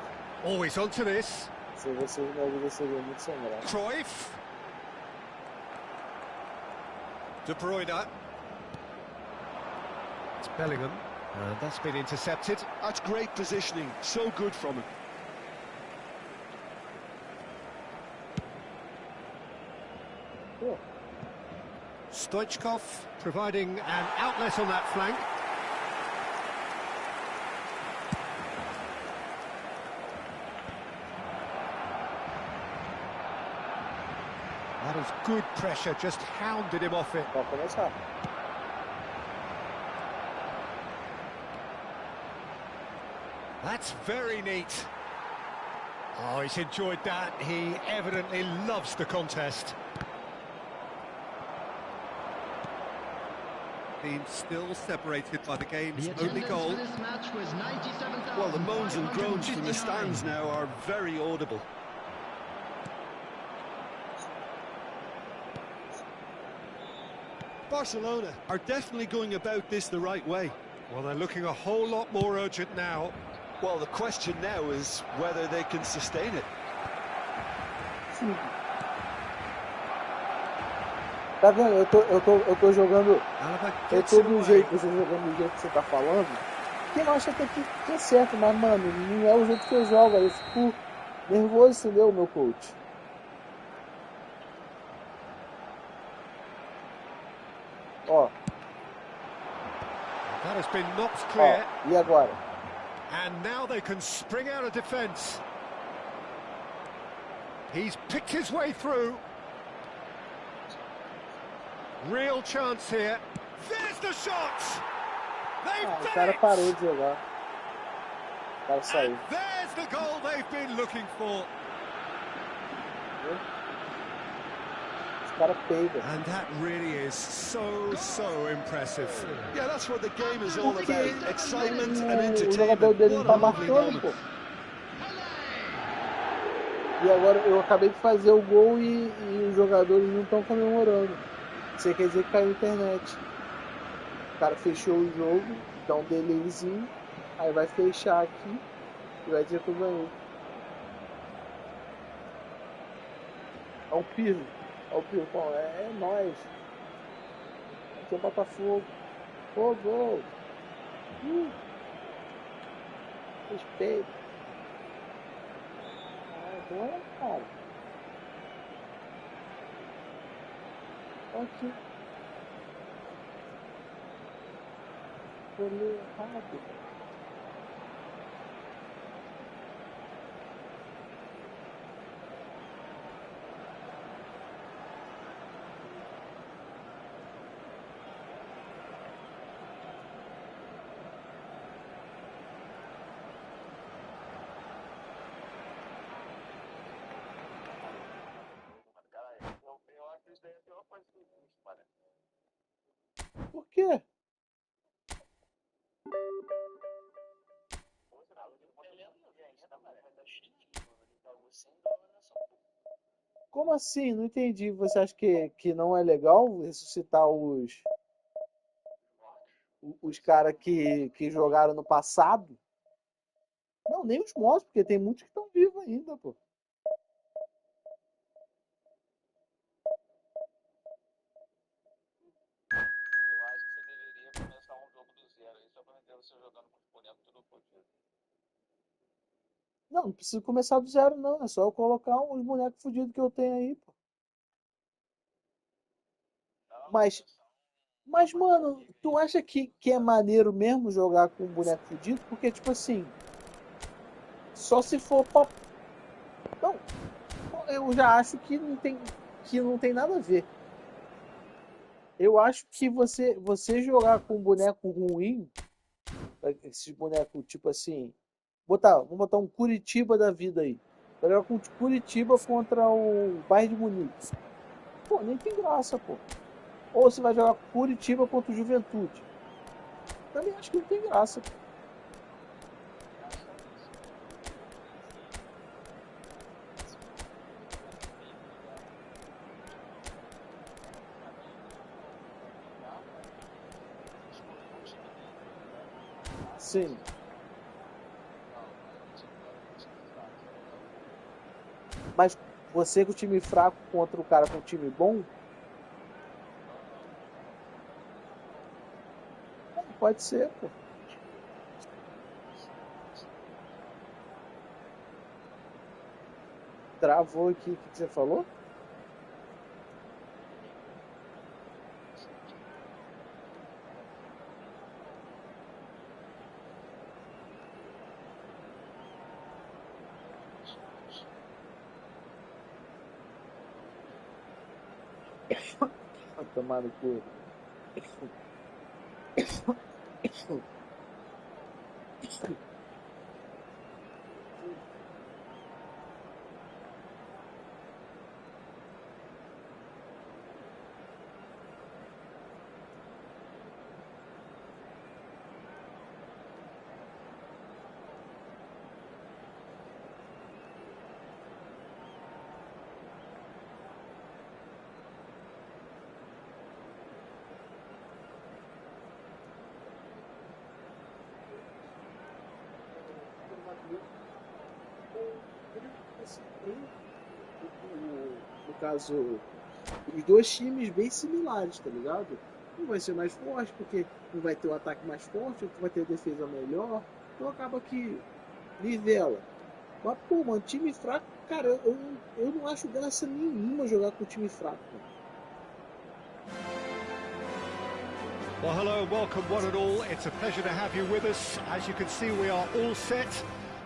Always onto this.
Se vocês não ouvem, seria muito sem graça.
Cruyff. De Bruyne. It's Bellingham. And that's been intercepted.
That's great positioning, so good from him.
Pô,
Stoichkov providing an outlet on that flank. That is good pressure, just hounded him off it.
pode começar.
That's very neat. Oh, he's enjoyed that. He evidently loves the contest. Being still separated by the game's
The
only
attendance
goal.
for this match was 97,559.
Well, the moans and groans from the stands now are very audible. Barcelona are definitely going about this the right way.
Well, they're looking a whole lot more urgent now.
Well, the question now is whether they can sustain it.
Sim. Tá vendo? Eu tô jogando.
Alaba
Eu
gets
tô
it
do
away.
jeito, você jogando do jeito que você tá falando. Que eu acho até que é certo, mas, mano, não é o jeito que eu jogo. Aí eu fico nervoso, entendeu, meu coach? Ó,
That has been knocked
ó,
clear.
e agora?
And now they can spring out of defence. He's picked his way through. Real chance here. There's the shot! They've
Ah, o
done
cara
it!
parou de jogar. O cara saiu.
And there's the goal they've been looking for.
Viu? Os caras peidam.
And that really is so impressive.
Yeah, that's what the game is all
Porque
about. Excitement and
o
entertainment.
jogador dele não
What
tá
a lovely
marcando,
moment.
pô. E agora eu acabei de fazer o gol e os jogadores não estão comemorando. Isso aí quer dizer que caiu a internet. O cara fechou o jogo, dá um delayzinho, aí vai fechar aqui e vai dizer que eu ganhei. Olha o Pirro. Olha o Pirro. Pô, é nóis. Aqui é Botafogo. Ô, gol. Respeito. Ah, então é, cara. Olha aqui. Olhei rápido. Por quê? Como assim? Não entendi. Você acha que não é legal ressuscitar os caras que jogaram no passado? Não, nem os mortos, porque tem muitos que estão vivos ainda, pô. Não precisa começar do zero, não. É só eu colocar uns bonecos fodidos que eu tenho aí, pô. Mas, mano, tu acha que é maneiro mesmo jogar com um boneco fudido? Porque, tipo assim, só se for pra... Não, eu já acho que não tem nada a ver. Eu acho que você jogar com um boneco ruim, esses bonecos, tipo assim, vamos botar um Curitiba da vida aí. Jogar com Curitiba contra o Bayern de Munique. Pô, nem tem graça, pô. Ou você vai jogar Curitiba contra o Juventude. Também acho que não tem graça. Sim. Mas você com o time fraco contra o cara com o time bom? Pode ser, pô. Travou aqui, o que você falou? Tomar no cu. No caso, os dois times bem similares, tá ligado? Um vai ser mais forte, porque um vai ter o ataque mais forte, outro vai ter a defesa melhor. Então acaba que nivela. Mas, pô, mano, time fraco, cara, eu não acho graça nenhuma jogar com time fraco.
Well, hello, welcome one and all. It's a pleasure to have you with us. As you can see, we are all set.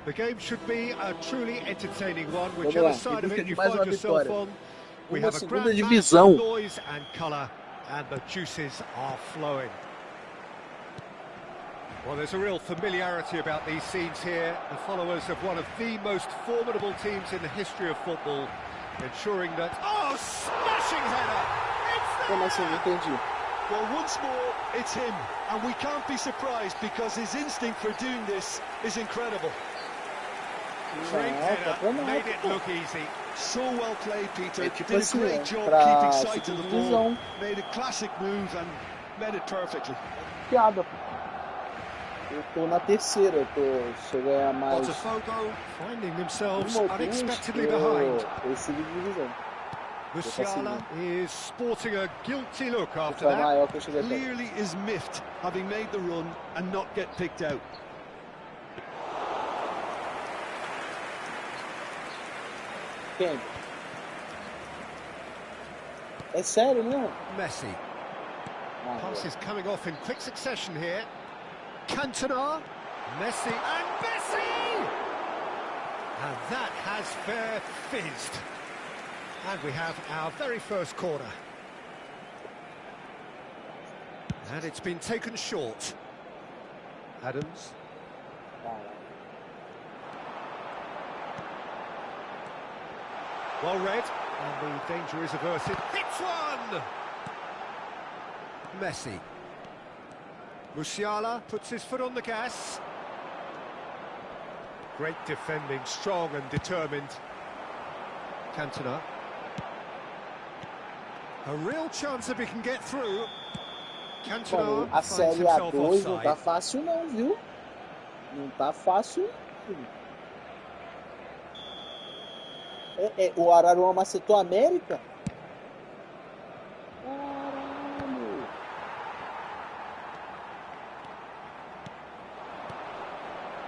The game should be a truly entertaining one, whichever side of it you find yourself on. We have a grand match of noise and colour, and the juices are flowing. Well, there's a real familiarity about these scenes here. The followers of one of the most formidable teams in the history of football, ensuring that... Oh, smashing header! It's there!
Well, once more, it's him, and we can't be surprised because his instinct for doing this is incredible.
Great header, made it look easy.
So well played, Peter. Did a great job keeping sight of the ball. Made a classic move and made it perfectly.
Piada. Eu tô na terceira, se eu ganhar mais.
Botafogo finding themselves unexpectedly behind. Musiala is sporting a guilty look after that.
Clearly is miffed, having made the run and not get picked out.
Quem? É sério, não?
Messi. Passes coming off in quick succession here. Cantona, Messi, and Messi! And that has fair fizzed. And we have our very first corner. And it's been taken short. Adams. Well read, and the danger is averted. Hits one! Messi. Musiala puts his foot on the gas. Great defending, strong and determined. Cantona. A real chance if he can get through. Cantona
a Série A2 não tá fácil não, viu? Não tá fácil. O Araruama macetou a América? Caralho.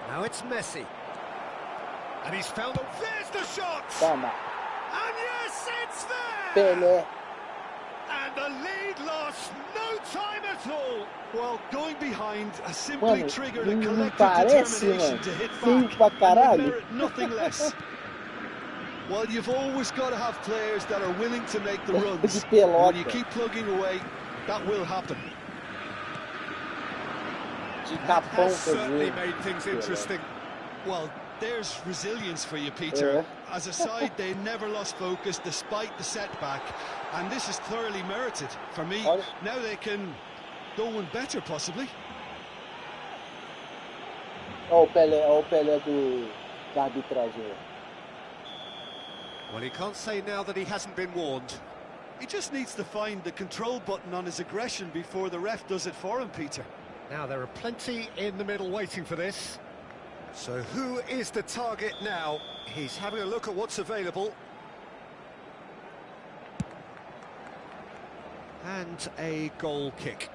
Now it's Messi. And he's found them. There's the shot!
Toma.
And yes, it's there!
Pelé.
And the lead lost no time at all.
Well, going behind has simply triggered a collective
parece,
determination to hit back and merit nothing less. Well, you've always got to have players that are willing to make the runs. When you keep plugging away, that will happen.
That has certainly made things interesting.
Well, there's resilience for you, Peter. As a side, they never lost focus despite the setback, and this is thoroughly merited for me. Now they can go one better, possibly.
O Pelé da arbitragem.
Well, he can't say now that he hasn't been warned.
He just needs to find the control button on his aggression before the ref does it for him, Peter.
Now there are plenty in the middle waiting for this. So who is the target now? He's having a look at what's available. And a goal kick.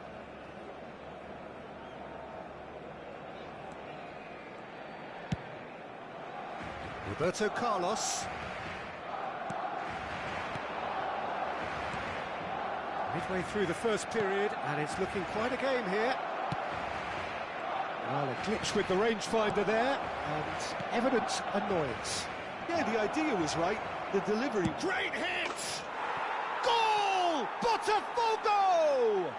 Roberto Carlos. Midway through the first period, and it's looking quite a game here. Well, a glitch with the rangefinder there, and evident annoyance.
Yeah, the idea was right. The delivery...
Great hit! Goal! Botafogo!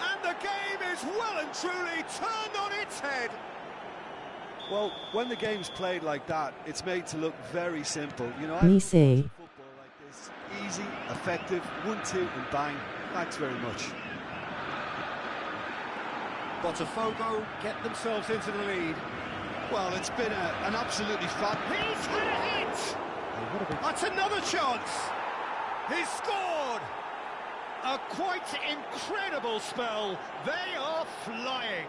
And the game is well and truly turned on its head.
Well, when the game's played like that, it's made to look very simple. You know,
Me say.
Football like this, easy, effective, 1-2 and bang. Thanks very much.
Botafogo get themselves into the lead.
Well, it's been an absolutely fab...
He's had a hit! That's another chance! He's scored! A quite incredible spell. They are flying.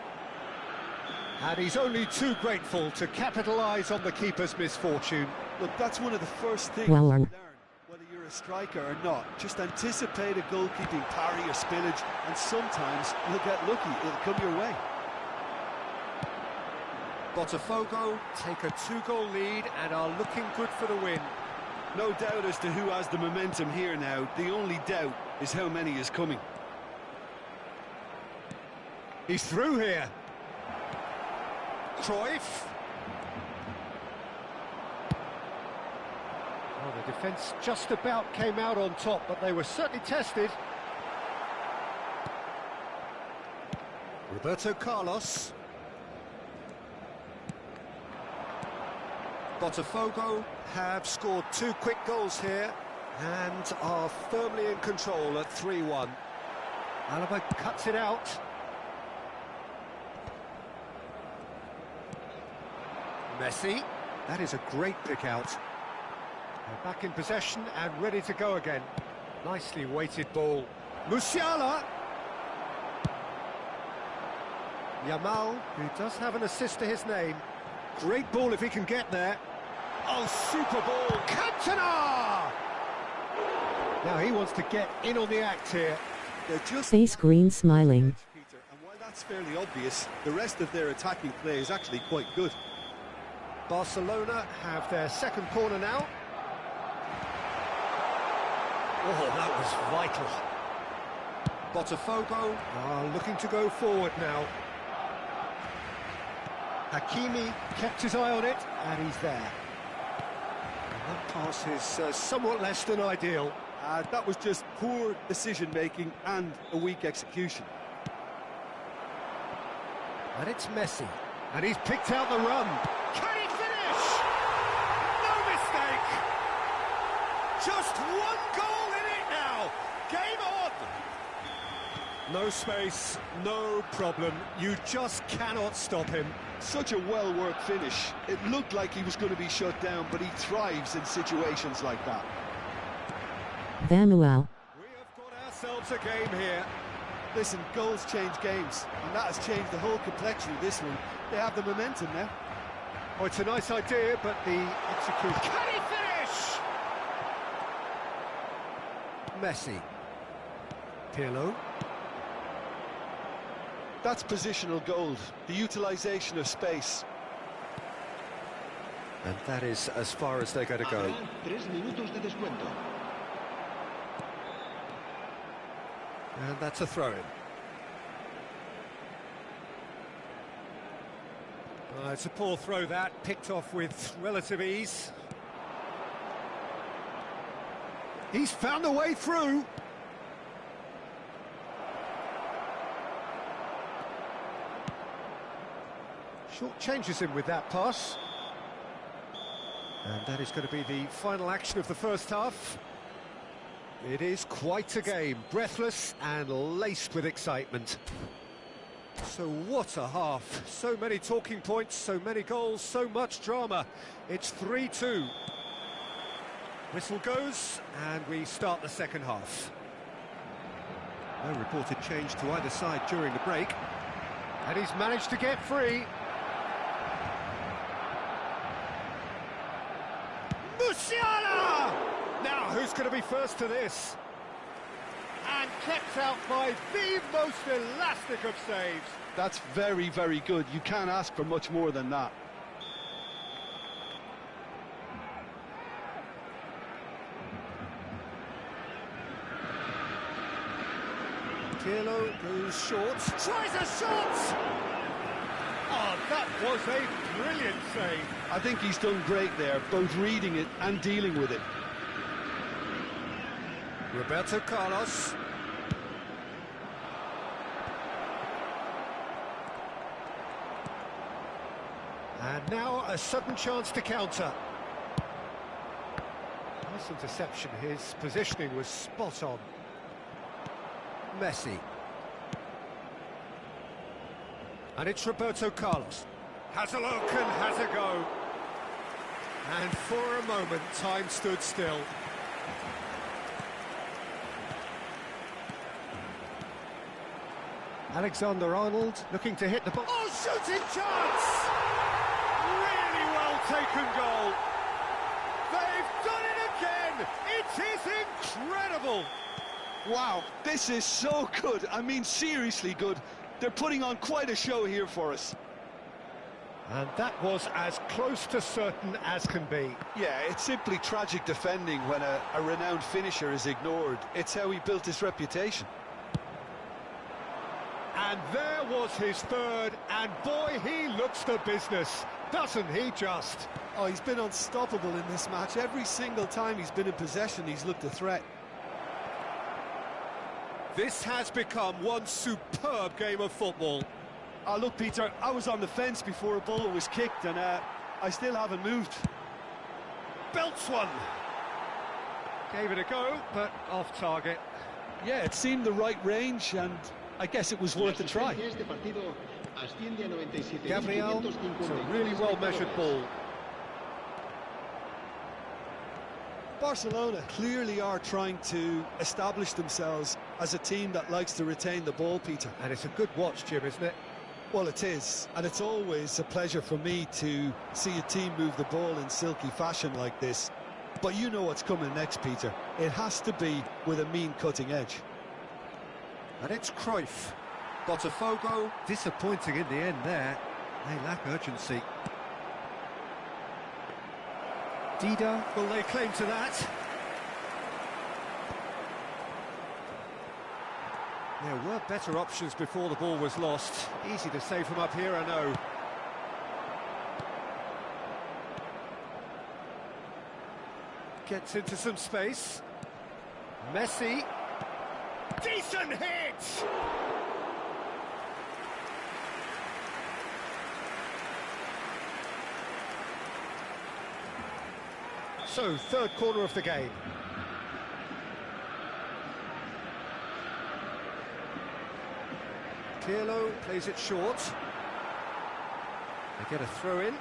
And he's only too grateful to capitalise on the keeper's misfortune.
Look, that's one of the first things
Well
you
learned.
learn, whether you're a striker or not. Just anticipate a goalkeeping parry or spillage, and sometimes you'll get lucky. It'll come your way.
Botafogo take a 2-goal lead and are looking good for the win.
No doubt as to who has the momentum here now. The only doubt is how many is coming.
He's through here. Cruyff. Well, the defence just about came out on top, but they were certainly tested. Roberto Carlos. Botafogo have scored 2 quick goals here and are firmly in control at 3-1. Alaba cuts it out. Messi, that is a great pick out. They're back in possession and ready to go again. Nicely weighted ball. Musiala. Yamal, who does have an assist to his name. Great ball if he can get there. Oh, super ball. Cantona! Now he wants to get in on the act here.
They're just...
Face green smiling.
Peter, and while that's fairly obvious, the rest of their attacking play is actually quite good.
Barcelona have their second corner now. Oh, that was vital. Botafogo are looking to go forward now. Hakimi kept his eye on it, and he's there. And that pass is somewhat less than ideal.
That was just poor decision-making and a weak execution.
And it's Messi, and he's picked out the run. Can he finish? No mistake! Just 1 goal in it now. Game on! No space, no problem. You just cannot stop him.
Such a well-worked finish. It looked like he was going to be shut down, but he thrives in situations like that.
Vanual.
We have got ourselves a game here.
Listen, goals change games, and that has changed the whole complexion of this one. They have the momentum now.
Oh, it's a nice idea, but the execution... Can he finish? Messi. Pirlo.
That's positional gold, the utilisation of space.
And that is as far as they're going to go.
3 minutos de descuento.
And that's a throw-in. It's a poor throw that, picked off with relative ease. He's found a way through. Short changes him with that pass. And that is going to be the final action of the first half. It is quite a game, breathless and laced with excitement. So what a half, so many talking points, so many goals, so much drama. It's 3-2. Whistle goes and we start the second half. No reported change to either side during the break. And he's managed to get free. Musiala! Now, who's going to be first to this? And kept out by the most elastic of saves.
That's very, very good. You can't ask for much more than that.
Pirlo goes short, tries a shot! Oh, that was a brilliant save.
I think he's done great there, both reading it and dealing with it.
Roberto Carlos. And now a sudden chance to counter. Nice interception, his positioning was spot on. Messi. And it's Roberto Carlos. Has a look and has a go. And for a moment, time stood still. Alexander-Arnold looking to hit the ball. Oh, shooting chance! Really well taken goal. They've done it again! It is incredible!
Wow, this is so good. I mean, seriously good. They're putting on quite a show here for us.
And that was as close to certain as can be.
Yeah, it's simply tragic defending when a renowned finisher is ignored. It's how he built his reputation.
And there was his third, and boy, he looks the business, doesn't he just?
Oh, he's been unstoppable in this match. Every single time he's been in possession, he's looked a threat.
This has become one superb game of football.
Oh, look, Peter, I was on the fence before a ball was kicked, and I still haven't moved.
Belts one. Gave it a go, but off target.
Yeah, it seemed the right range, and I guess it was worth a try.
Gabriel, it's a really well-measured ball.
Barcelona clearly are trying to establish themselves as a team that likes to retain the ball, Peter.
And it's a good watch, Jim, isn't it?
Well, it is, and it's always a pleasure for me to see a team move the ball in silky fashion like this. But you know what's coming next, Peter. It has to be with a mean cutting edge.
And it's Cruyff. Botafogo, disappointing in the end there. They lack urgency. Dida, will they claim to that? There were better options before the ball was lost. Easy to say from up here, I know. Gets into some space. Messi. Decent hit! So, third corner of the game. Pirlo plays it short. They get a throw in.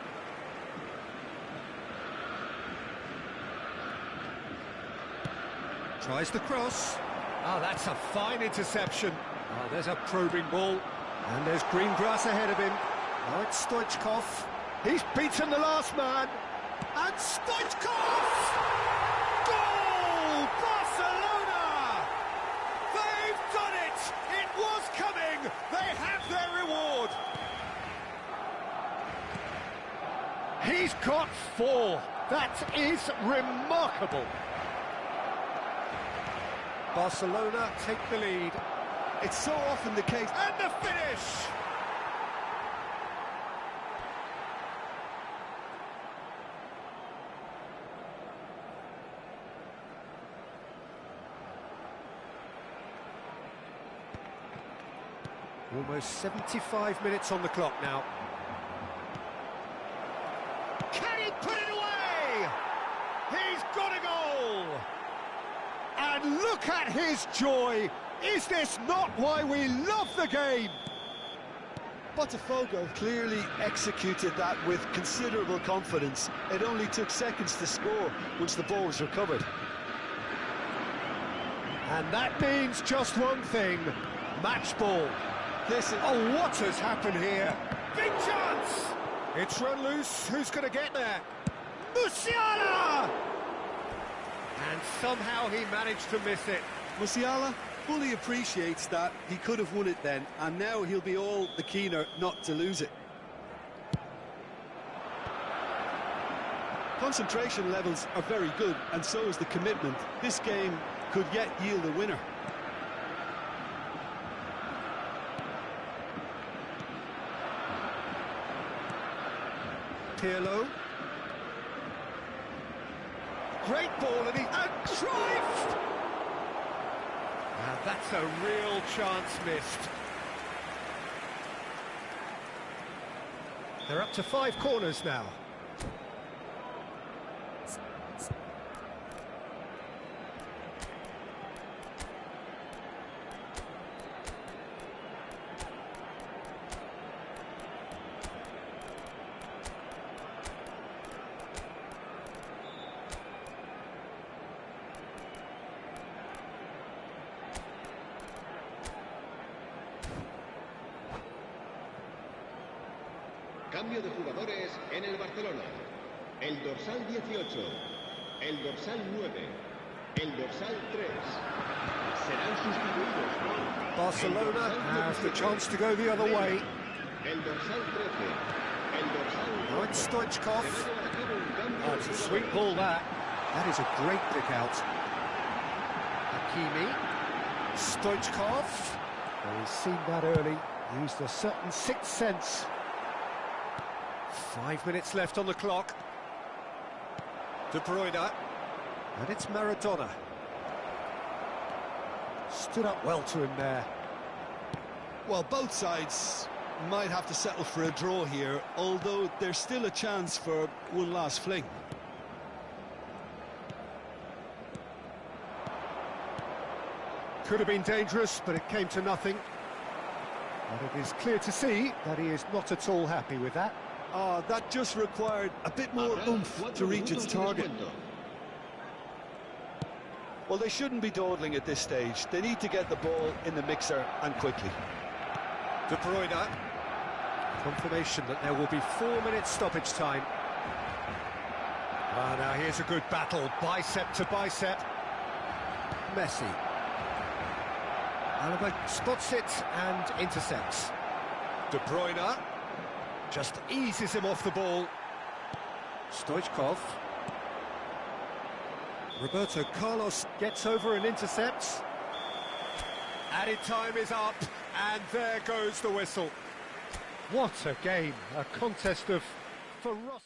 Tries the cross. Oh, that's a fine interception. Oh, there's a probing ball. And there's green grass ahead of him. Now it's Stoichkov. He's beaten the last man. And Stoichkov! Goal! Barcelona! They've done it! It was coming! They have their reward! He's got 4. That is remarkable. Barcelona take the lead.
It's so often the case.
And the finish! Almost 75 minutes on the clock now. Can he put it away? He's got a goal! And look at his joy! Is this not why we love the game?
Botafogo clearly executed that with considerable confidence. It only took seconds to score once the ball was recovered.
And that means just one thing, match ball.
This is...
Oh, what has happened here? Big chance! It's run loose. Who's going to get there? Musiala! And somehow he managed to miss it.
Musiala fully appreciates that he could have won it then, and now he'll be all the keener not to lose it. Concentration levels are very good, and so is the commitment. This game could yet yield a winner.
Pirlo. Great ball, and Cruyff! Now that's a real chance missed. They're up to 5 corners now.
Cambio de jugadores en el Barcelona. El dorsal 18, el dorsal 9, el dorsal 3. Serán sustituidos por...
Barcelona has the chance to go the other way.
El dorsal 13, el dorsal...
Right, Stoichkov. That's a sweet ball, that. That is a great pick out. Hakimi. Stoichkov. Well, he's seen that early. Used a certain sixth sense. 5 minutes left on the clock. De Bruyne. And it's Maradona. Stood up well to him there.
Well, both sides might have to settle for a draw here, although there's still a chance for one last fling.
Could have been dangerous, but it came to nothing. And it is clear to see that he is not at all happy with that.
That just required a bit more oomph to reach its target. Well, they shouldn't be dawdling at this stage. They need to get the ball in the mixer, and quickly.
De Bruyne. Confirmation that there will be 4 minutes stoppage time. Now here's a good battle, bicep to bicep. Messi. Alaba spots it and intercepts. De Bruyne just eases him off the ball. Stoichkov. Roberto Carlos gets over and intercepts. Added time is up, and there goes the whistle. What a game, a contest of ferocity.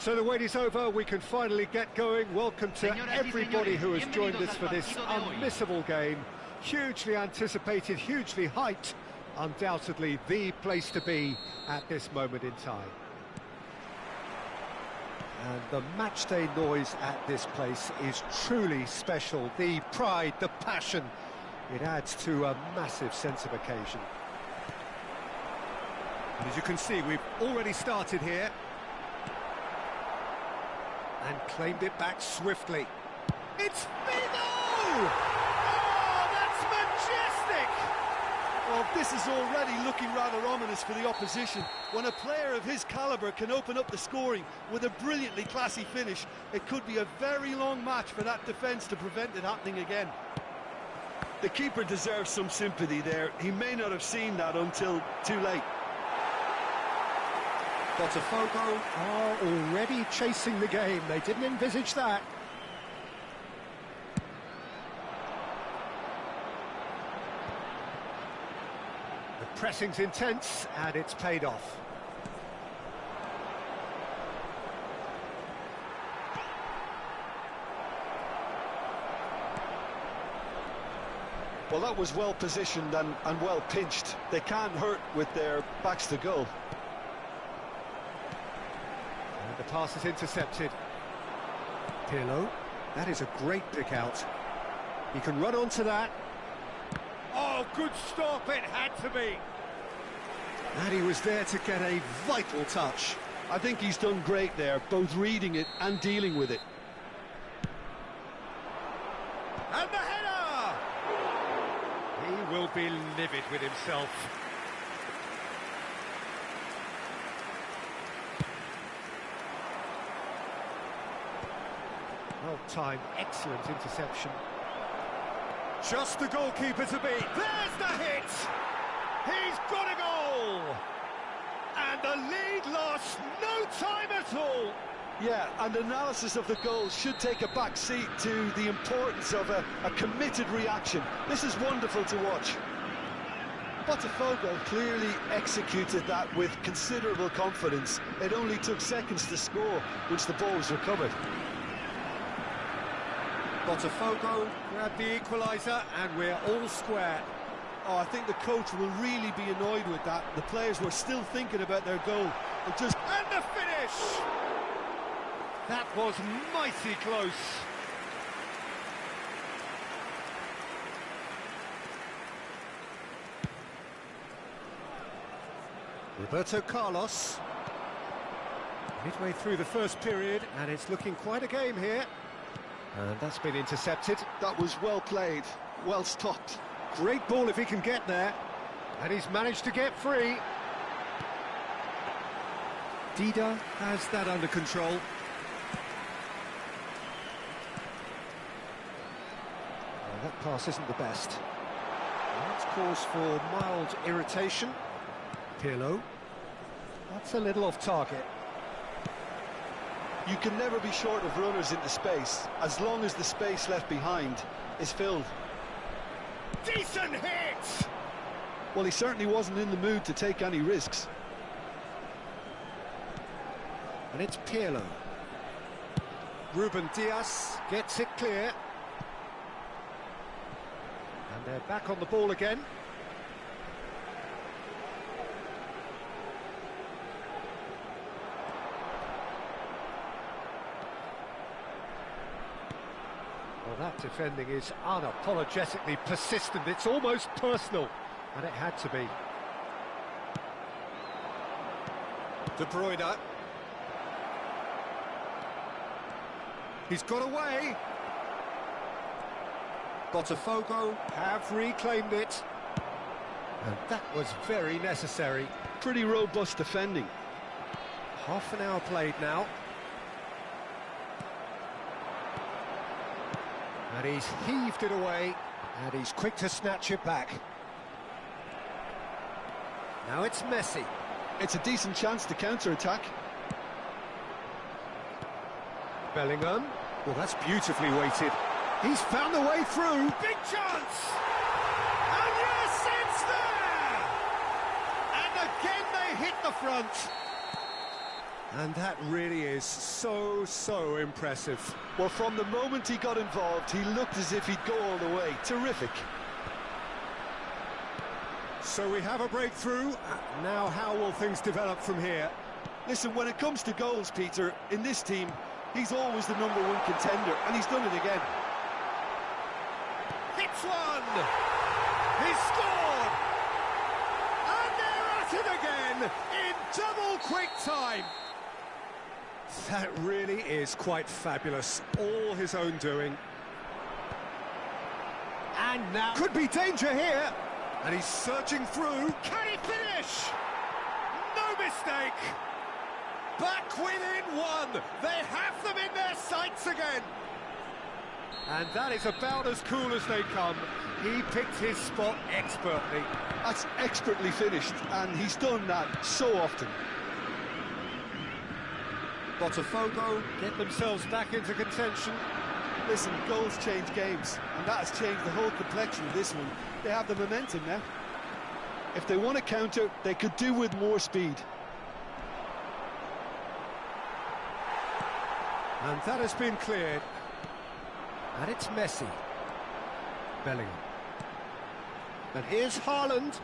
So the wait is over, we can finally get going. Welcome to everybody who has joined us for this unmissable game. Hugely anticipated, hugely hyped. Undoubtedly the place to be at this moment in time. And the matchday noise at this place is truly special. The pride, the passion, it adds to a massive sense of occasion. And as you can see, we've already started here. And claimed it back swiftly. It's Figo! Oh, that's majestic!
Well, this is already looking rather ominous for the opposition. When a player of his calibre can open up the scoring with a brilliantly classy finish, it could be a very long match for that defence to prevent it happening again. The keeper deserves some sympathy there. He may not have seen that until too late.
Botafogo are already chasing the game. They didn't envisage that. The pressing's intense, and it's paid off.
Well, that was well positioned and well pinched. They can't hurt with their backs to goal.
And the pass is intercepted. Pirlo, that is a great pick out. He can run onto that. Oh, good stop, it had to be. And he was there to get a vital touch.
I think he's done great there, both reading it and dealing with it.
And the header! He will be livid with himself. Well-timed, excellent interception. Just the goalkeeper to beat. There's the hit! He's got a goal! And the lead lost no time at all!
Yeah, and analysis of the goal should take a back seat to the importance of a committed reaction. This is wonderful to watch. Botafogo clearly executed that with considerable confidence. It only took seconds to score once the ball was recovered.
Botafogo grabbed the equaliser, and we're all square.
Oh, I think the coach will really be annoyed with that. The players were still thinking about their goal.
And the finish! That was mighty close. Roberto Carlos. Midway through the first period, and it's looking quite a game here. And that's been intercepted.
That was well played, well stopped.
Great ball if he can get there. And he's managed to get free. Dida has that under control. Well, that pass isn't the best. That's cause for mild irritation. Pirlo. That's a little off target.
You can never be short of runners into space, as long as the space left behind is filled.
Decent hit!
Well, he certainly wasn't in the mood to take any risks.
And it's Pirlo. Ruben Dias gets it clear. And they're back on the ball again. Well, that defending is unapologetically persistent. It's almost personal, and it had to be. De Bruyne. He's got away. Botafogo have reclaimed it. And that was very necessary.
Pretty robust defending.
Half an hour played now. And he's heaved it away, and he's quick to snatch it back. Now it's Messi.
It's a decent chance to counter-attack.
Bellingham. Well, that's beautifully weighted. He's found a way through. Big chance! And yes, it's there! And again they hit the front. And that really is so impressive.
Well, from the moment he got involved, he looked as if he'd go all the way. Terrific.
So we have a breakthrough. Now how will things develop from here?
Listen, when it comes to goals, Peter, in this team, he's always the #1 contender, and he's done it again.
Hits one! He scored! And they're at it again in double quick time. That really is quite fabulous. All his own doing. And now could be danger here. And he's surging through. Can he finish? No mistake. Back within one. They have them in their sights again. And that is about as cool as they come. He picked his spot expertly.
That's expertly finished, and he's done that so often.
Botafogo get themselves back into contention.
Listen, goals change games, and that has changed the whole complexion of this one. They have the momentum now. If they want to counter, they could do with more speed.
And that has been cleared. And it's Messi. Bellingham. And here's Haaland.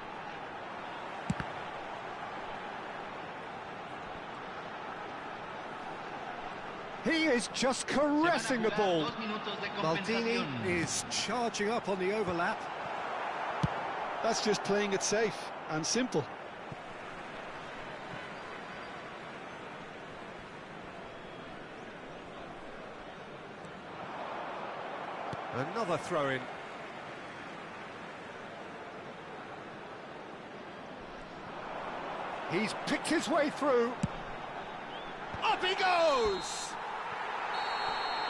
He is just caressing the ball. Maldini is charging up on the overlap.
That's just playing it safe and simple.
Another throw-in. He's picked his way through. Up he goes!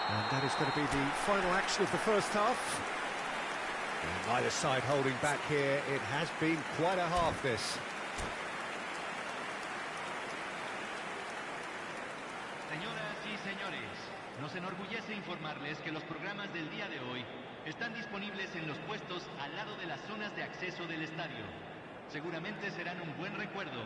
And that is going to be the final action of the first half. And neither side holding back here. It has been quite a half, this.
Señoras y señores, nos enorgullece informarles que los programas del día de hoy están disponibles en los puestos al lado de las zonas de acceso del estadio. Seguramente serán un buen recuerdo.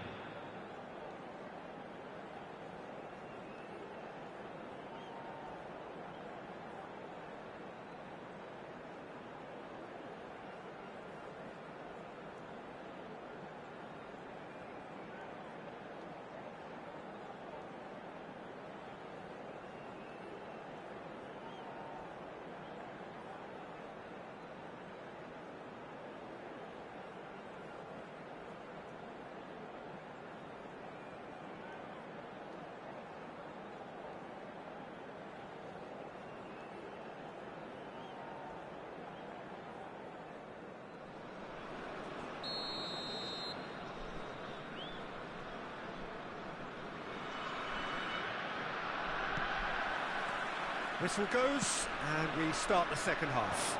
Whistle goes, and we start the second half.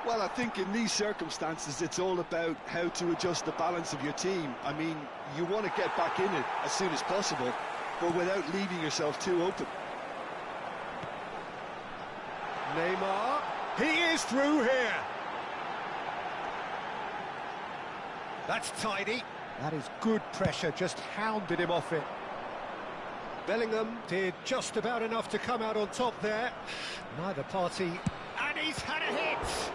Well, I think in these circumstances, it's all about how to adjust the balance of your team. I mean, you want to get back in it as soon as possible, but without leaving yourself too open.
Neymar, he is through here. That's tidy. That is good pressure, just hounded him off it. Bellingham did just about enough to come out on top there. Neither party, and he's had a hit.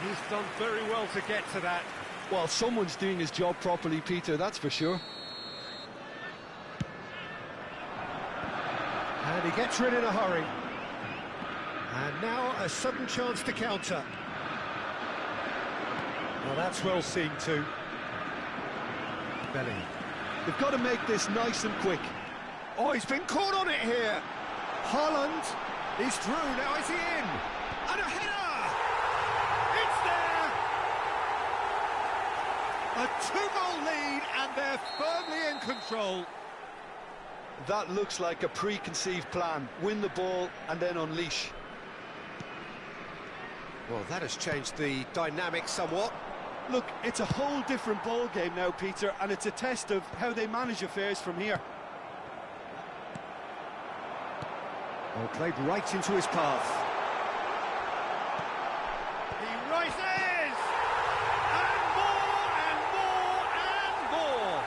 He's done very well to get to that.
Well, someone's doing his job properly, Peter, that's for sure.
And he gets rid in a hurry. And now a sudden chance to counter. Well, that's well seen too. Bellingham.
They've got to make this nice and quick.
Oh, he's been caught on it here. Haaland, he's through, now is he in? And a header! It's there! A 2-goal lead, and they're firmly in control.
That looks like a preconceived plan. Win the ball and then unleash.
Well, that has changed the dynamic somewhat.
Look, it's a whole different ball game now, Peter, and it's a test of how they manage affairs from here.
Well, played right into his path. He rises! And more, and more, and more!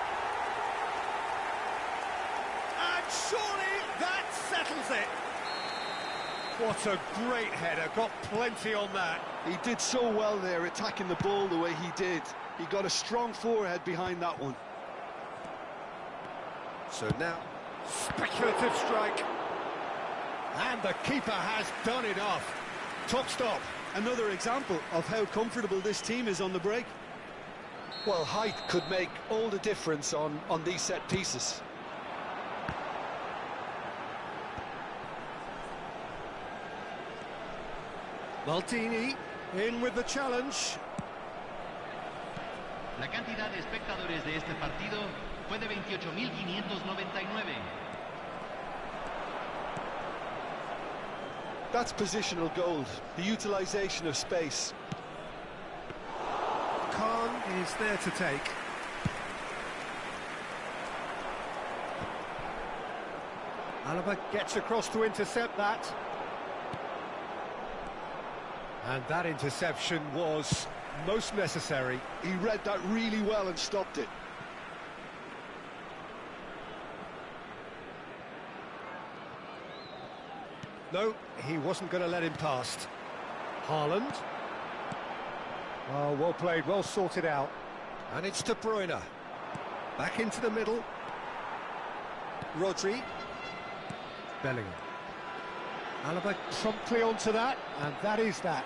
What a great header, got plenty on that.
He did so well there, attacking the ball the way he did. He got a strong forehead behind that one.
So now, speculative strike. And the keeper has done enough. Top stop.
Another example of how comfortable this team is on the break. Well, height could make all the difference on these set pieces.
Maldini in with the challenge.
La cantidad de espectadores de este partido fue de 28.599.
That's positional gold, the utilisation of space.
Khan is there to take. Alaba gets across to intercept that. And that interception was most necessary.
He read that really well and stopped it.
No, he wasn't going to let him past. Haaland. Oh, well played, well sorted out. And it's De Bruyne. Back into the middle. Rodri. Bellingham. Alaba promptly onto that, and that is that.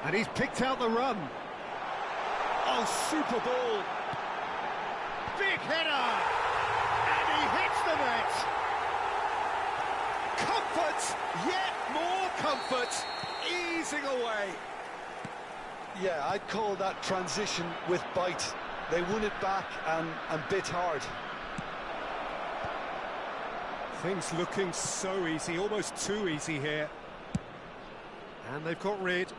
And he's picked out the run. Oh, super ball. Big header! And he hits the net! Comfort! Yet more comfort! Easing away!
Yeah, I'd call that transition with bite. They won it back and bit hard.
Things looking so easy, almost too easy here. And they've got rid.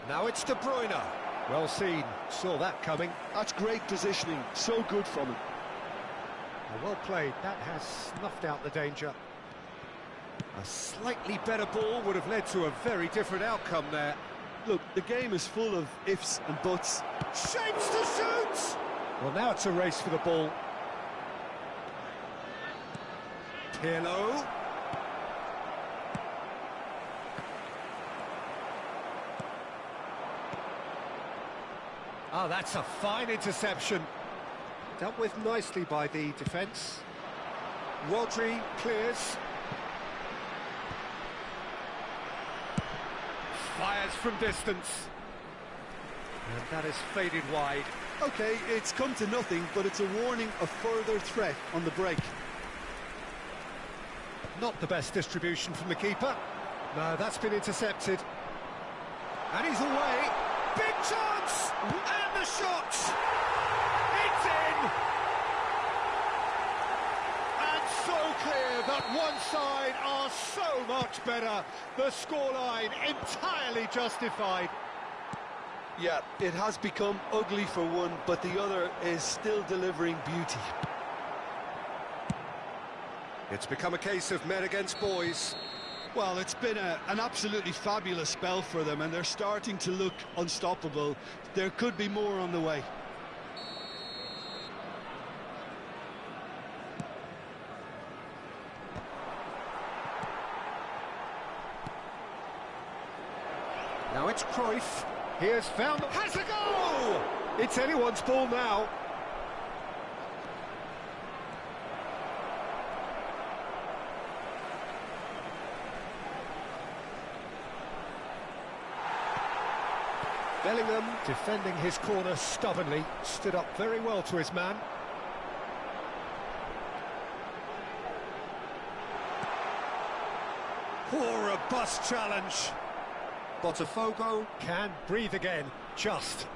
Now it's De Bruyne. Well seen, saw that coming.
That's great positioning, so good from him.
Well played, that has snuffed out the danger. A slightly better ball would have led to a very different outcome there.
Look, the game is full of ifs and buts.
Shapes to shoot! Well, now it's a race for the ball. Pirlo. Oh, that's a fine interception. Dealt with nicely by the defence. Rodri clears. Fires from distance. And that is faded wide.
Okay, it's come to nothing, but it's a warning of further threat on the break.
Not the best distribution from the keeper. No, that's been intercepted. And he's away. Big chance! And the shot! It's in! And so clear that one side are so much better. The scoreline entirely justified.
Yeah, it has become ugly for one, but the other is still delivering beauty.
It's become a case of men against boys.
Well, it's been an absolutely fabulous spell for them, and they're starting to look unstoppable. There could be more on the way.
Now it's Cruyff. He has found... Has a goal! It's anyone's ball now. Bellingham, defending his corner stubbornly, stood up very well to his man. Poor robust challenge. Botafogo can breathe again, just.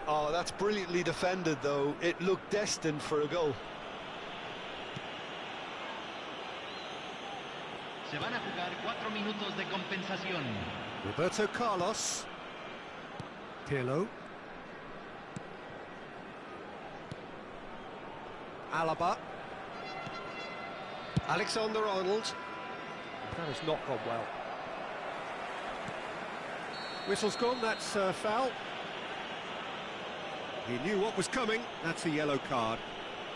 Oh, that's brilliantly defended, though. It looked destined for a goal.
Se van a jugar 4 minutos de compensación.
Roberto Carlos. Pirlo. Alaba. Alexander-Arnold. That has not gone well. Whistle's gone, that's foul. He knew what was coming, that's a yellow card.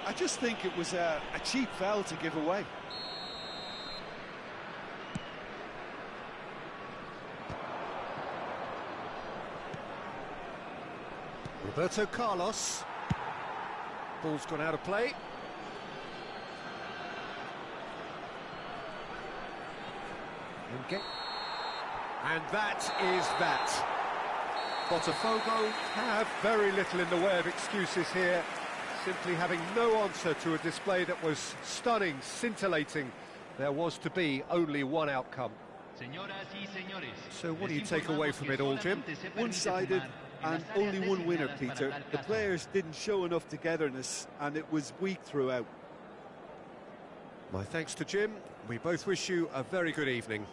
I just think it was a cheap foul to give away.
Roberto Carlos. Ball's gone out of play. And that is that. Botafogo have very little in the way of excuses here, simply having no answer to a display that was stunning, scintillating. There was to be only one outcome. So what do you take away from it all, Jim?
One-sided and only one winner, Peter. The players didn't show enough togetherness and it was weak throughout.
My thanks to Jim. We both wish you a very good evening.